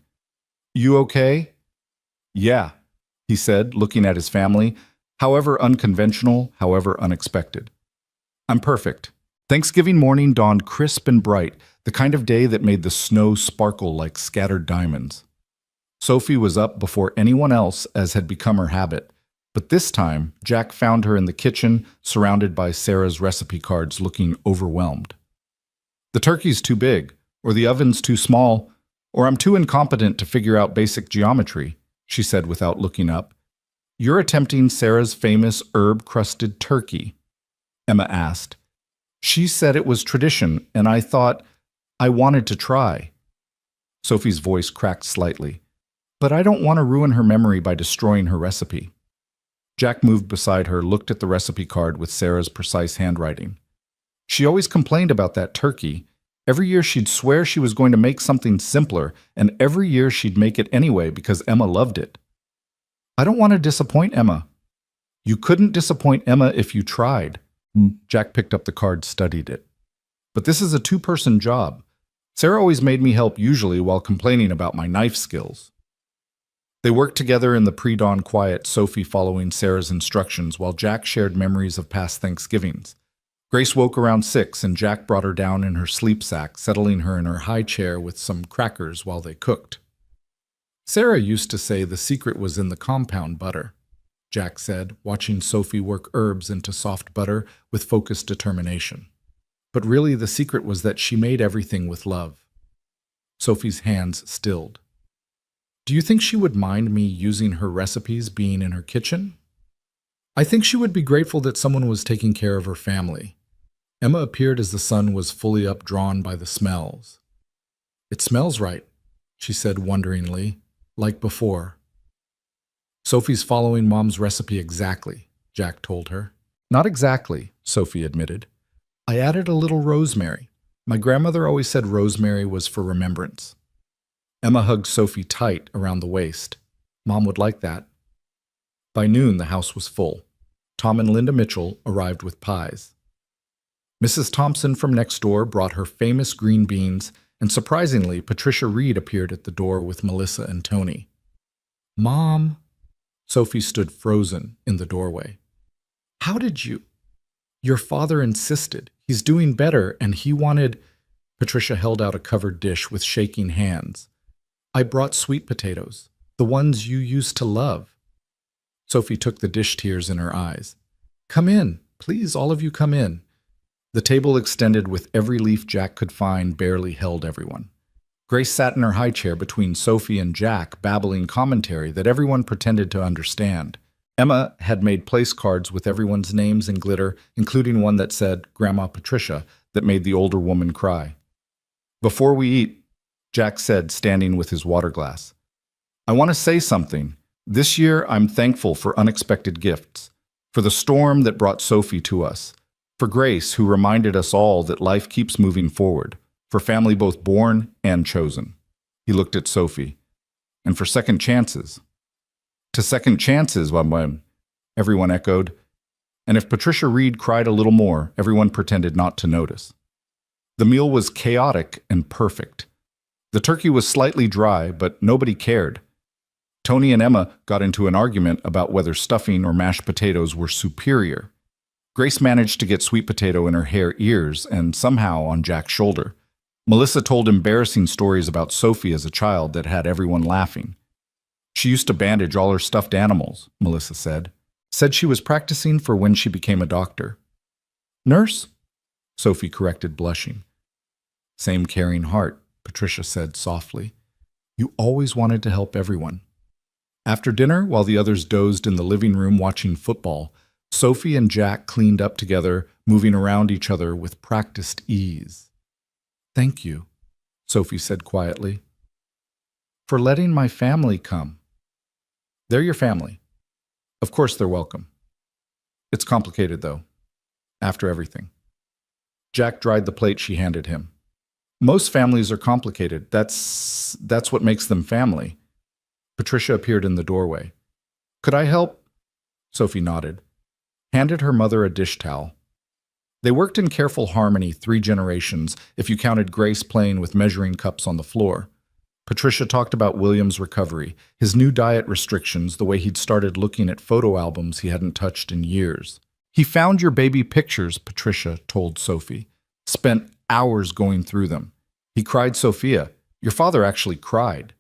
Speaker 1: "You okay?" "Yeah," he said, looking at his family, however unconventional, however unexpected. "I'm perfect." Thanksgiving morning dawned crisp and bright, the kind of day that made the snow sparkle like scattered diamonds. Sophie was up before anyone else, as had become her habit, but this time Jack found her in the kitchen, surrounded by Sarah's recipe cards, looking overwhelmed. "The turkey's too big, or the oven's too small, or I'm too incompetent to figure out basic geometry," she said without looking up. "You're attempting Sarah's famous herb-crusted turkey?" Emma asked. "She said it was tradition, and I thought I wanted to try." Sophie's voice cracked slightly. "But I don't want to ruin her memory by destroying her recipe." Jack moved beside her, looked at the recipe card with Sarah's precise handwriting. "She always complained about that turkey. Every year she'd swear she was going to make something simpler, and every year she'd make it anyway because Emma loved it." "I don't want to disappoint Emma." "You couldn't disappoint Emma if you tried." Jack picked up the card, studied it. "But this is a two-person job. Sarah always made me help, usually while complaining about my knife skills." They worked together in the pre-dawn quiet, Sophie following Sarah's instructions while Jack shared memories of past Thanksgivings. Grace woke around 6 and Jack brought her down in her sleep sack, settling her in her high chair with some crackers while they cooked. "Sarah used to say the secret was in the compound butter," Jack said, watching Sophie work herbs into soft butter with focused determination. "But really the secret was that she made everything with love." Sophie's hands stilled. "Do you think she would mind me using her recipes being in her kitchen?" "I think she would be grateful that someone was taking care of her family." Emma appeared as the sun was fully up, drawn by the smells. "It smells right," she said wonderingly, "like before." "Sophie's following Mom's recipe exactly," Jack told her. "Not exactly," Sophie admitted. "I added a little rosemary. My grandmother always said rosemary was for remembrance." Emma hugged Sophie tight around the waist. "Mom would like that." By noon, the house was full. Tom and Linda Mitchell arrived with pies. Mrs. Thompson from next door brought her famous green beans, and surprisingly, Patricia Reed appeared at the door with Melissa and Tony. "Mom," Sophie stood frozen in the doorway. "How did you?" "Your father insisted. He's doing better, and he wanted—" Patricia held out a covered dish with shaking hands. "I brought sweet potatoes, the ones you used to love." Sophie took the dish, tears in her eyes. "Come in. Please, all of you come in." The table extended with every leaf Jack could find, barely held everyone. Grace sat in her high chair between Sophie and Jack, babbling commentary that everyone pretended to understand. Emma had made place cards with everyone's names in glitter, including one that said Grandma Patricia, that made the older woman cry. "Before we eat," Jack said, standing with his water glass, I want to say something. This year, I'm thankful for unexpected gifts, for the storm that brought Sophie to us, for Grace, who reminded us all that life keeps moving forward, for family both born and chosen. He looked at Sophie. And for second chances. To second chances, Wam. Everyone echoed. And if Patricia Reed cried a little more, everyone pretended not to notice. The meal was chaotic and perfect. The turkey was slightly dry, but nobody cared. Tony and Emma got into an argument about whether stuffing or mashed potatoes were superior. Grace managed to get sweet potato in her hair ears and somehow on Jack's shoulder. Melissa told embarrassing stories about Sophie as a child that had everyone laughing. She used to bandage all her stuffed animals, Melissa said. Said she was practicing for when she became a doctor. Nurse? Sophie corrected, blushing. Same caring heart, Patricia said softly. You always wanted to help everyone. After dinner, while the others dozed in the living room watching football, Sophie and Jack cleaned up together, moving around each other with practiced ease. Thank you, Sophie said quietly, for letting my family come. They're your family. Of course they're welcome. It's complicated, though, after everything. Jack dried the plate she handed him. Most families are complicated. That's what makes them family. Patricia appeared in the doorway. Could I help? Sophie nodded, handed her mother a dish towel. They worked in careful harmony 3 generations, if you counted Grace playing with measuring cups on the floor. Patricia talked about William's recovery, his new diet restrictions, the way he'd started looking at photo albums he hadn't touched in years. He found your baby pictures, Patricia told Sophie. Spent hours going through them. He cried Sophia. Your father actually cried.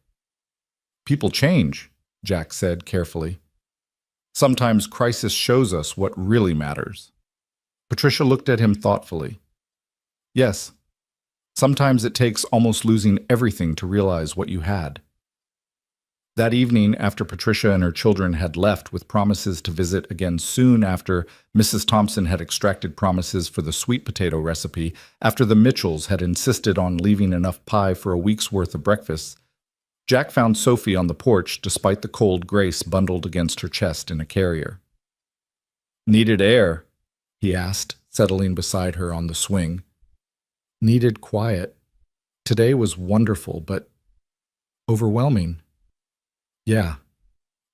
Speaker 1: People change, Jack said carefully. Sometimes crisis shows us what really matters. Patricia looked at him thoughtfully. Yes, sometimes it takes almost losing everything to realize what you had. That evening, after Patricia and her children had left with promises to visit again soon after Mrs. Thompson had extracted promises for the sweet potato recipe, after the Mitchells had insisted on leaving enough pie for a week's worth of breakfast, Jack found Sophie on the porch despite the cold Grace bundled against her chest in a carrier. Needed air? He asked, settling beside her on the swing. Needed quiet. Today was wonderful, but overwhelming. Yeah.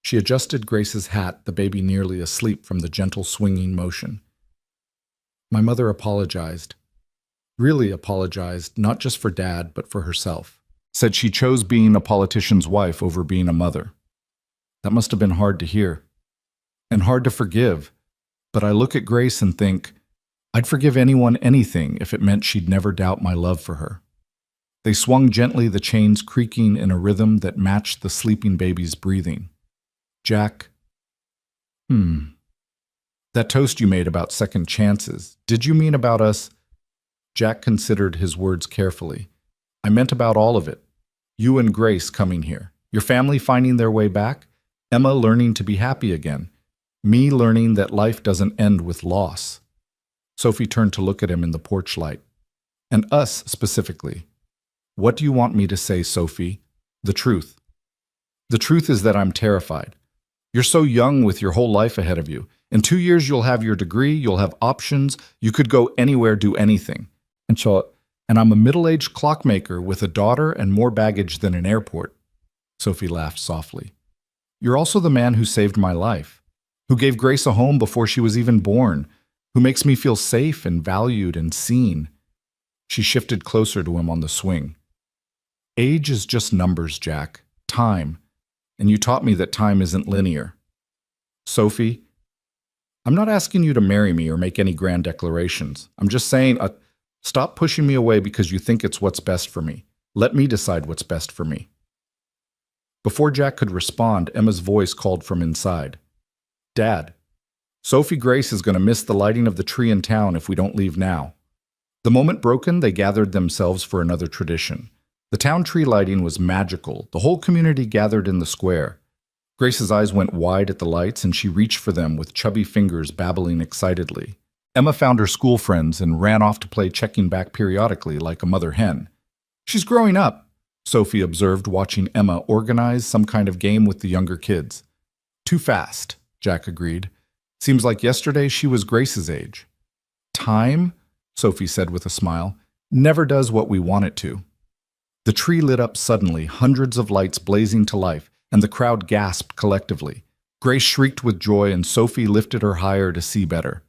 Speaker 1: She adjusted Grace's hat, the baby nearly asleep from the gentle swinging motion. My mother apologized. Really apologized, not just for Dad, but for herself. Said she chose being a politician's wife over being a mother. That must have been hard to hear. And hard to forgive. But I look at Grace and think, I'd forgive anyone anything if it meant she'd never doubt my love for her. They swung gently, the chains creaking in a rhythm that matched the sleeping baby's breathing. Jack, that toast you made about second chances, did you mean about us? Jack considered his words carefully. I meant about all of it. You and Grace coming here, your family finding their way back, Emma learning to be happy again, me learning that life doesn't end with loss. Sophie turned to look at him in the porch light. And us specifically. What do you want me to say, Sophie? The truth. The truth is that I'm terrified. You're so young with your whole life ahead of you. In 2 years, you'll have your degree, you'll have options, you could go anywhere, do anything. And I'm a middle-aged clockmaker with a daughter and more baggage than an airport. Sophie laughed softly. You're also the man who saved my life, who gave Grace a home before she was even born, who makes me feel safe and valued and seen. She shifted closer to him on the swing. Age is just numbers, Jack. Time. And you taught me that time isn't linear. Sophie, I'm not asking you to marry me or make any grand declarations. I'm just saying, stop pushing me away because you think it's what's best for me. Let me decide what's best for me. Before Jack could respond, Emma's voice called from inside. Dad, Sophie Grace is going to miss the lighting of the tree in town if we don't leave now. The moment broken, they gathered themselves for another tradition. The town tree lighting was magical. The whole community gathered in the square. Grace's eyes went wide at the lights, and she reached for them with chubby fingers babbling excitedly. Emma found her school friends and ran off to play checking back periodically like a mother hen. She's growing up. Sophie observed, watching Emma organize some kind of game with the younger kids. Too fast, Jack agreed. Seems like yesterday she was Grace's age. Time, Sophie said with a smile, never does what we want it to. The tree lit up suddenly, hundreds of lights blazing to life, and the crowd gasped collectively. Grace shrieked with joy, and Sophie lifted her higher to see better.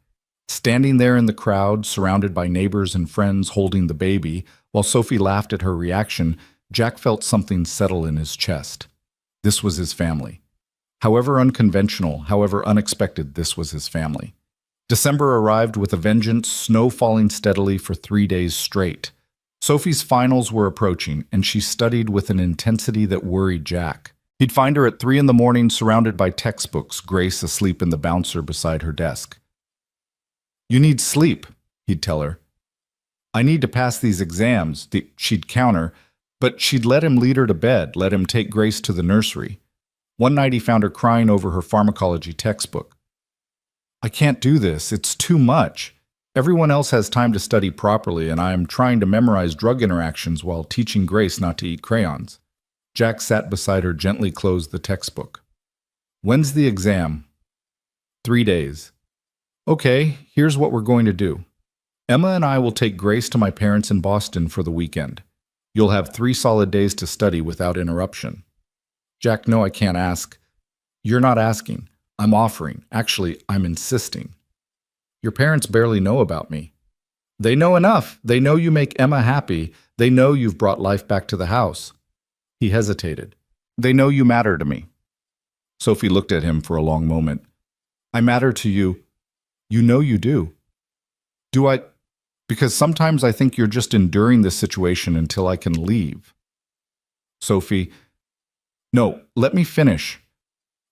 Speaker 1: Standing there in the crowd, surrounded by neighbors and friends holding the baby, while Sophie laughed at her reaction, Jack felt something settle in his chest. This was his family. However unconventional, however unexpected, this was his family. December arrived with a vengeance, snow falling steadily for 3 days straight. Sophie's finals were approaching, and she studied with an intensity that worried Jack. He'd find her at 3 a.m. surrounded by textbooks, Grace asleep in the bouncer beside her desk. "You need sleep," he'd tell her. "I need to pass these exams," she'd counter, but she'd let him lead her to bed, let him take Grace to the nursery. One night he found her crying over her pharmacology textbook. "I can't do this. It's too much. Everyone else has time to study properly, and I am trying to memorize drug interactions while teaching Grace not to eat crayons." Jack sat beside her, gently closed the textbook. "When's the exam?" 3 days. "Okay, here's what we're going to do. Emma and I will take Grace to my parents in Boston for the weekend. You'll have 3 solid days to study without interruption." "Jack, no, I can't ask." "You're not asking. I'm offering. Actually, I'm insisting. Your parents barely know about me." "They know enough. They know you make Emma happy. They know you've brought life back to the house." He hesitated. "They know you matter to me." Sophie looked at him for a long moment. "I matter to you. You know you do." "Do I? Because sometimes I think you're just enduring this situation until I can leave." "Sophie, no, let me finish.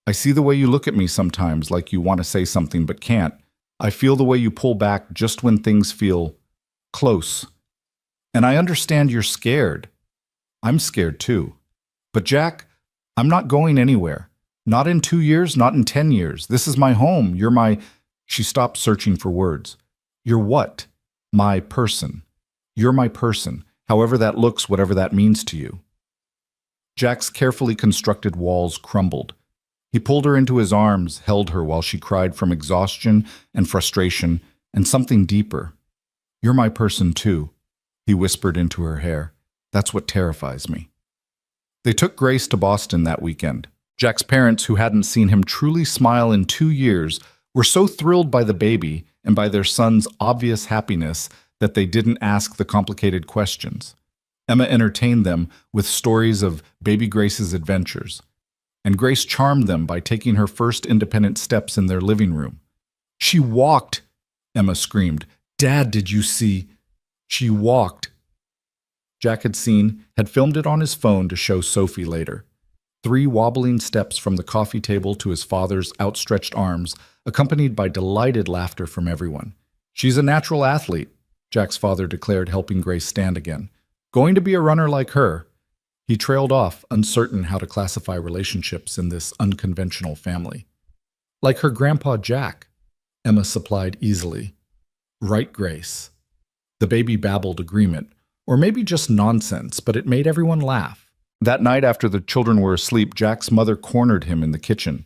Speaker 1: I see the way you look at me sometimes, like you want to say something but can't. I feel the way you pull back just when things feel close. And I understand you're scared. I'm scared too. But Jack, I'm not going anywhere. Not in 2 years, not in 10 years. This is my home. You're my—" She stopped, searching for words. "You're what?" "My person. You're my person, however that looks, whatever that means to you." Jack's carefully constructed walls crumbled. He pulled her into his arms, held her while she cried from exhaustion and frustration and something deeper. "You're my person too," he whispered into her hair. "That's what terrifies me." They took Grace to Boston that weekend. Jack's parents, who hadn't seen him truly smile in 2 years, were so thrilled by the baby and by their son's obvious happiness that they didn't ask the complicated questions. Emma entertained them with stories of baby Grace's adventures, and Grace charmed them by taking her first independent steps in their living room. "She walked," Emma screamed. "Dad, did you see? She walked." Jack had filmed it on his phone to show Sophie later. 3 wobbling steps from the coffee table to his father's outstretched arms, accompanied by delighted laughter from everyone. "She's a natural athlete," Jack's father declared, helping Grace stand again. "Going to be a runner like her." He trailed off, uncertain how to classify relationships in this unconventional family. "Like her grandpa Jack," Emma supplied easily. "Right, Grace." The baby babbled agreement, or maybe just nonsense, but it made everyone laugh. That night after the children were asleep, Jack's mother cornered him in the kitchen.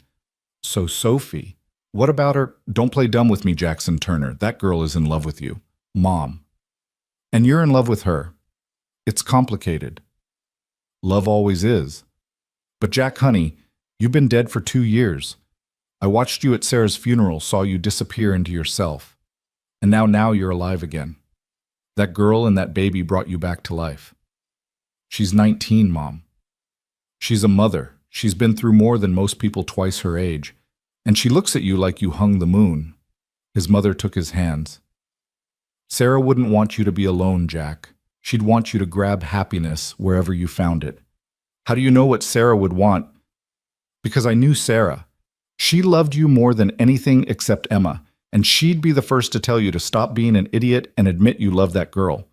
Speaker 1: "So Sophie, what about her?" "Don't play dumb with me, Jackson Turner. That girl is in love with you." "Mom." "And you're in love with her." "It's complicated." "Love always is." "But Jack, honey, you've been dead for 2 years. I watched you at Sarah's funeral, saw you disappear into yourself. And now you're alive again. That girl and that baby brought you back to life." "She's 19, Mom." "She's a mother. She's been through more than most people twice her age. And she looks at you like you hung the moon." His mother took his hands. "Sarah wouldn't want you to be alone, Jack. She'd want you to grab happiness wherever you found it." "How do you know what Sarah would want?" "Because I knew Sarah. She loved you more than anything except Emma, and she'd be the first to tell you to stop being an idiot and admit you love that girl."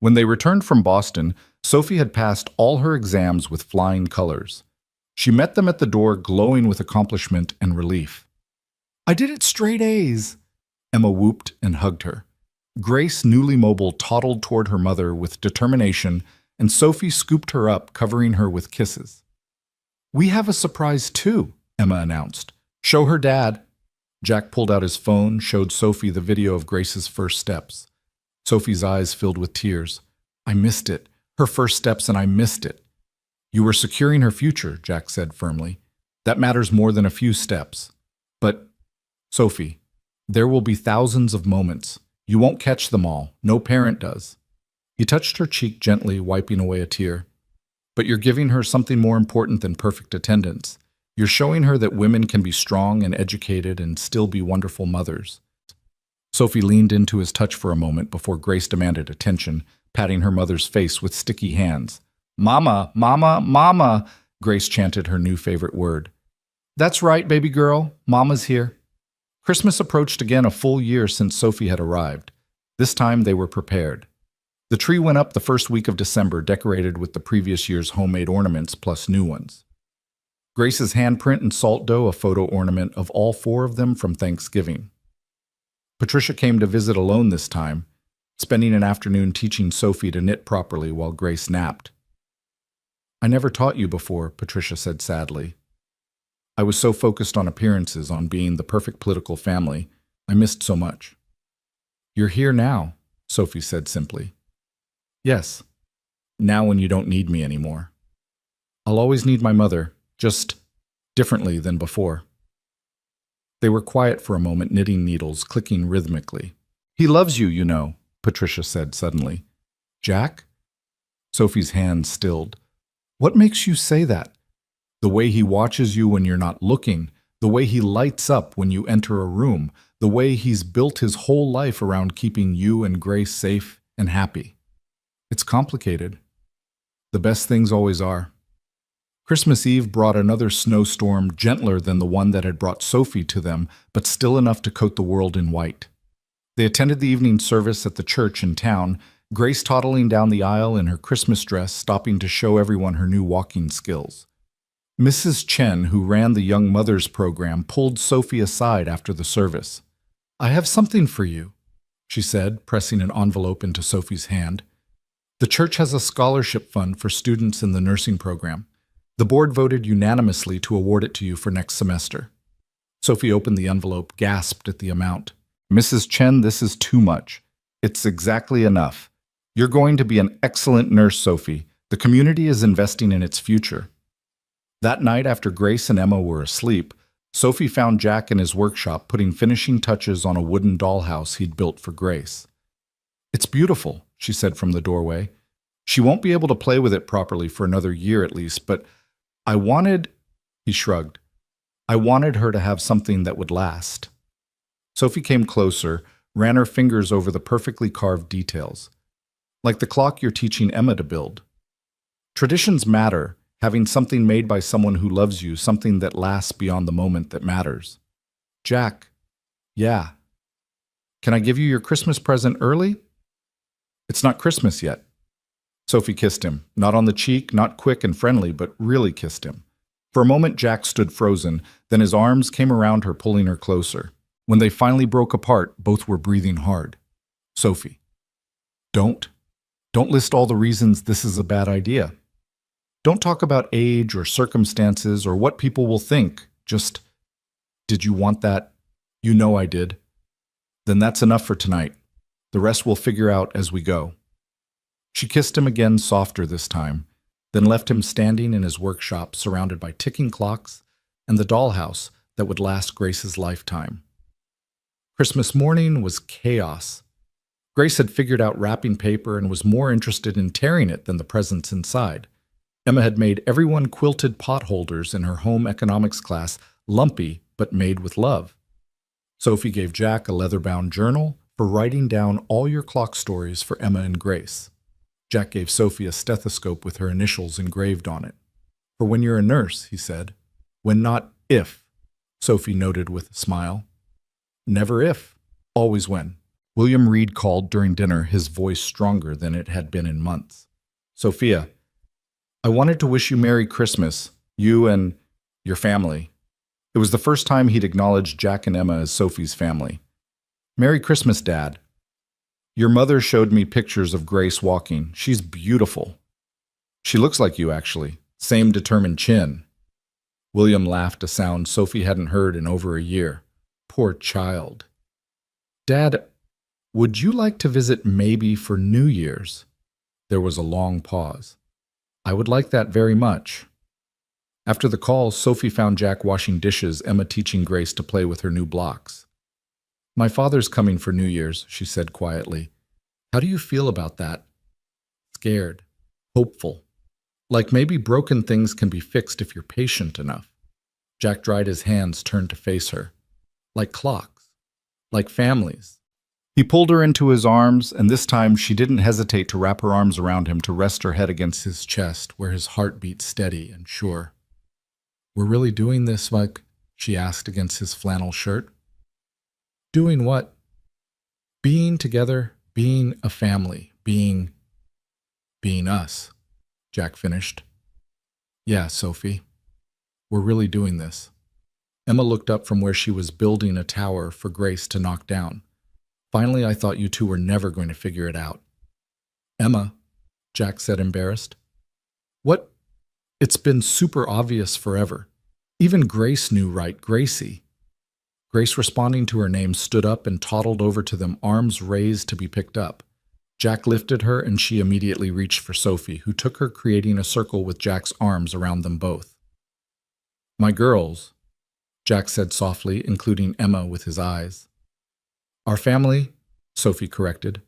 Speaker 1: When they returned from Boston, Sophie had passed all her exams with flying colors. She met them at the door, glowing with accomplishment and relief. "I did it straight A's," Emma whooped and hugged her. Grace, newly mobile, toddled toward her mother with determination and Sophie scooped her up, covering her with kisses. "We have a surprise too," Emma announced. "Show her Dad." Jack pulled out his phone, showed Sophie the video of Grace's first steps. Sophie's eyes filled with tears. "I missed it. Her first steps, and I missed it." "You were securing her future," Jack said firmly. "That matters more than a few steps." "But, Sophie, there will be thousands of moments. You won't catch them all. No parent does." He touched her cheek gently, wiping away a tear. "But you're giving her something more important than perfect attendance. You're showing her that women can be strong and educated and still be wonderful mothers." Sophie leaned into his touch for a moment before Grace demanded attention, patting her mother's face with sticky hands. "Mama, Mama, Mama," Grace chanted her new favorite word. "That's right, baby girl. Mama's here." Christmas approached again, a full year since Sophie had arrived. This time they were prepared. The tree went up the first week of December, decorated with the previous year's homemade ornaments plus new ones. Grace's handprint and salt dough, a photo ornament of all four of them from Thanksgiving. Patricia came to visit alone this time, spending an afternoon teaching Sophie to knit properly while Grace napped. "I never taught you before," Patricia said sadly. "I was so focused on appearances, on being the perfect political family, I missed so much." "You're here now," Sophie said simply. "Yes, now when you don't need me anymore. I'll always need my mother, just differently than before." They were quiet for a moment, knitting needles, clicking rhythmically. "He loves you, you know," Patricia said suddenly. "Jack?" Sophie's hand stilled. "What makes you say that? The way he watches you when you're not looking, the way he lights up when you enter a room, the way he's built his whole life around keeping you and Grace safe and happy. It's complicated. The best things always are." Christmas Eve brought another snowstorm, gentler than the one that had brought Sophie to them, but still enough to coat the world in white. They attended the evening service at the church in town, Grace toddling down the aisle in her Christmas dress, stopping to show everyone her new walking skills. Mrs. Chen, who ran the Young Mothers program, pulled Sophie aside after the service. "I have something for you," she said, pressing an envelope into Sophie's hand. "The church has a scholarship fund for students in the nursing program. The board voted unanimously to award it to you for next semester." Sophie opened the envelope, gasped at the amount. "Mrs. Chen, this is too much. It's exactly enough. You're going to be an excellent nurse, Sophie. The community is investing in its future." That night, after Grace and Emma were asleep, Sophie found Jack in his workshop putting finishing touches on a wooden dollhouse he'd built for Grace. "It's beautiful," she said from the doorway. "She won't be able to play with it properly for another year at least, but I wanted," he shrugged, "I wanted her to have something that would last." Sophie came closer, ran her fingers over the perfectly carved details. "Like the clock you're teaching Emma to build. Traditions matter, having something made by someone who loves you, something that lasts beyond the moment that matters." "Jack." "Yeah." "Can I give you your Christmas present early?" "It's not Christmas yet." Sophie kissed him, not on the cheek, not quick and friendly, but really kissed him. For a moment, Jack stood frozen, then his arms came around her, pulling her closer. When they finally broke apart, both were breathing hard. "Sophie, don't list all the reasons this is a bad idea. Don't talk about age or circumstances or what people will think. Just, did you want that? You know I did. Then that's enough for tonight. The rest we'll figure out as we go." She kissed him again, softer this time, then left him standing in his workshop, surrounded by ticking clocks and the dollhouse that would last Grace's lifetime. Christmas morning was chaos. Grace had figured out wrapping paper and was more interested in tearing it than the presents inside. Emma had made everyone quilted pot holders in her home economics class, lumpy but made with love. Sophie gave Jack a leather-bound journal for writing down all your clock stories for Emma and Grace. Jack gave Sophie a stethoscope with her initials engraved on it. "For when you're a nurse," he said. "When not if," Sophie noted with a smile. "Never if, always when." William Reed called during dinner, his voice stronger than it had been in months. "Sophia, I wanted to wish you Merry Christmas, you and your family." It was the first time he'd acknowledged Jack and Emma as Sophie's family. "Merry Christmas, Dad. Your mother showed me pictures of Grace walking. She's beautiful. She looks like you, actually. Same determined chin. William laughed, a sound Sophie hadn't heard in over a year. Poor child. Dad, would you like to visit maybe for New Year's? There was a long pause. I would like that very much. After the call, Sophie found Jack washing dishes, Emma teaching Grace to play with her new blocks. My father's coming for New Year's, she said quietly. How do you feel about that? Scared. Hopeful. Like maybe broken things can be fixed if you're patient enough. Jack dried his hands, turned to face her. Like clocks. Like families. He pulled her into his arms, and this time she didn't hesitate to wrap her arms around him to rest her head against his chest, where his heart beat steady and sure. We're really doing this, Mike? She asked against his flannel shirt. Doing what? Being together, being a family, being us, Jack finished. Yeah, Sophie. We're really doing this. Emma looked up from where she was building a tower for Grace to knock down. Finally, I thought you two were never going to figure it out. Emma, Jack said, embarrassed. What? It's been super obvious forever. Even Grace knew, right, Gracie. Grace, responding to her name, stood up and toddled over to them, arms raised to be picked up. Jack lifted her, and she immediately reached for Sophie, who took her, creating a circle with Jack's arms around them both. My girls, Jack said softly, including Emma with his eyes. Our family, Sophie corrected.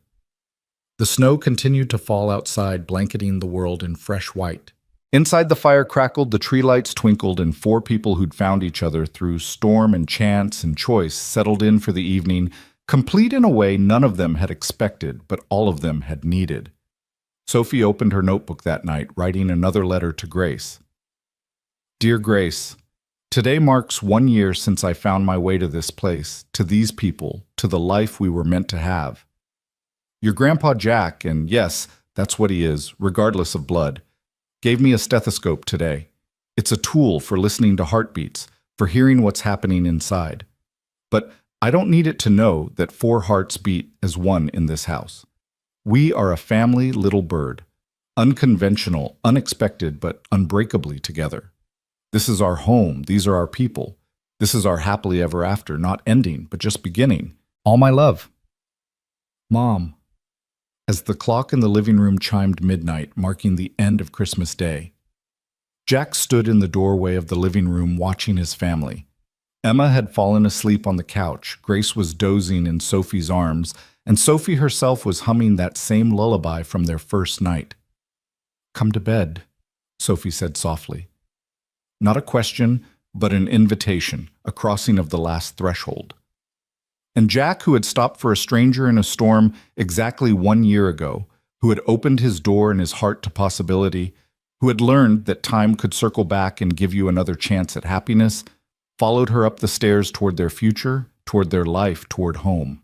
Speaker 1: The snow continued to fall outside, blanketing the world in fresh white. Inside the fire crackled, the tree lights twinkled, and four people who'd found each other through storm and chance and choice settled in for the evening, complete in a way none of them had expected, but all of them had needed. Sophie opened her notebook that night, writing another letter to Grace. Dear Grace, today marks 1 year since I found my way to this place, to these people, to the life we were meant to have. Your grandpa Jack, and yes, that's what he is, regardless of blood, gave me a stethoscope today. It's a tool for listening to heartbeats, for hearing what's happening inside. But I don't need it to know that 4 hearts beat as one in this house. We are a family little bird, unconventional, unexpected, but unbreakably together. This is our home. These are our people. This is our happily ever after, not ending, but just beginning. All my love. Mom. As the clock in the living room chimed midnight, marking the end of Christmas Day, Jack stood in the doorway of the living room watching his family. Emma had fallen asleep on the couch, Grace was dozing in Sophie's arms, and Sophie herself was humming that same lullaby from their first night. Come to bed, Sophie said softly. Not a question, but an invitation, a crossing of the last threshold. And Jack, who had stopped for a stranger in a storm exactly 1 year ago, who had opened his door and his heart to possibility, who had learned that time could circle back and give you another chance at happiness, followed her up the stairs toward their future, toward their life, toward home.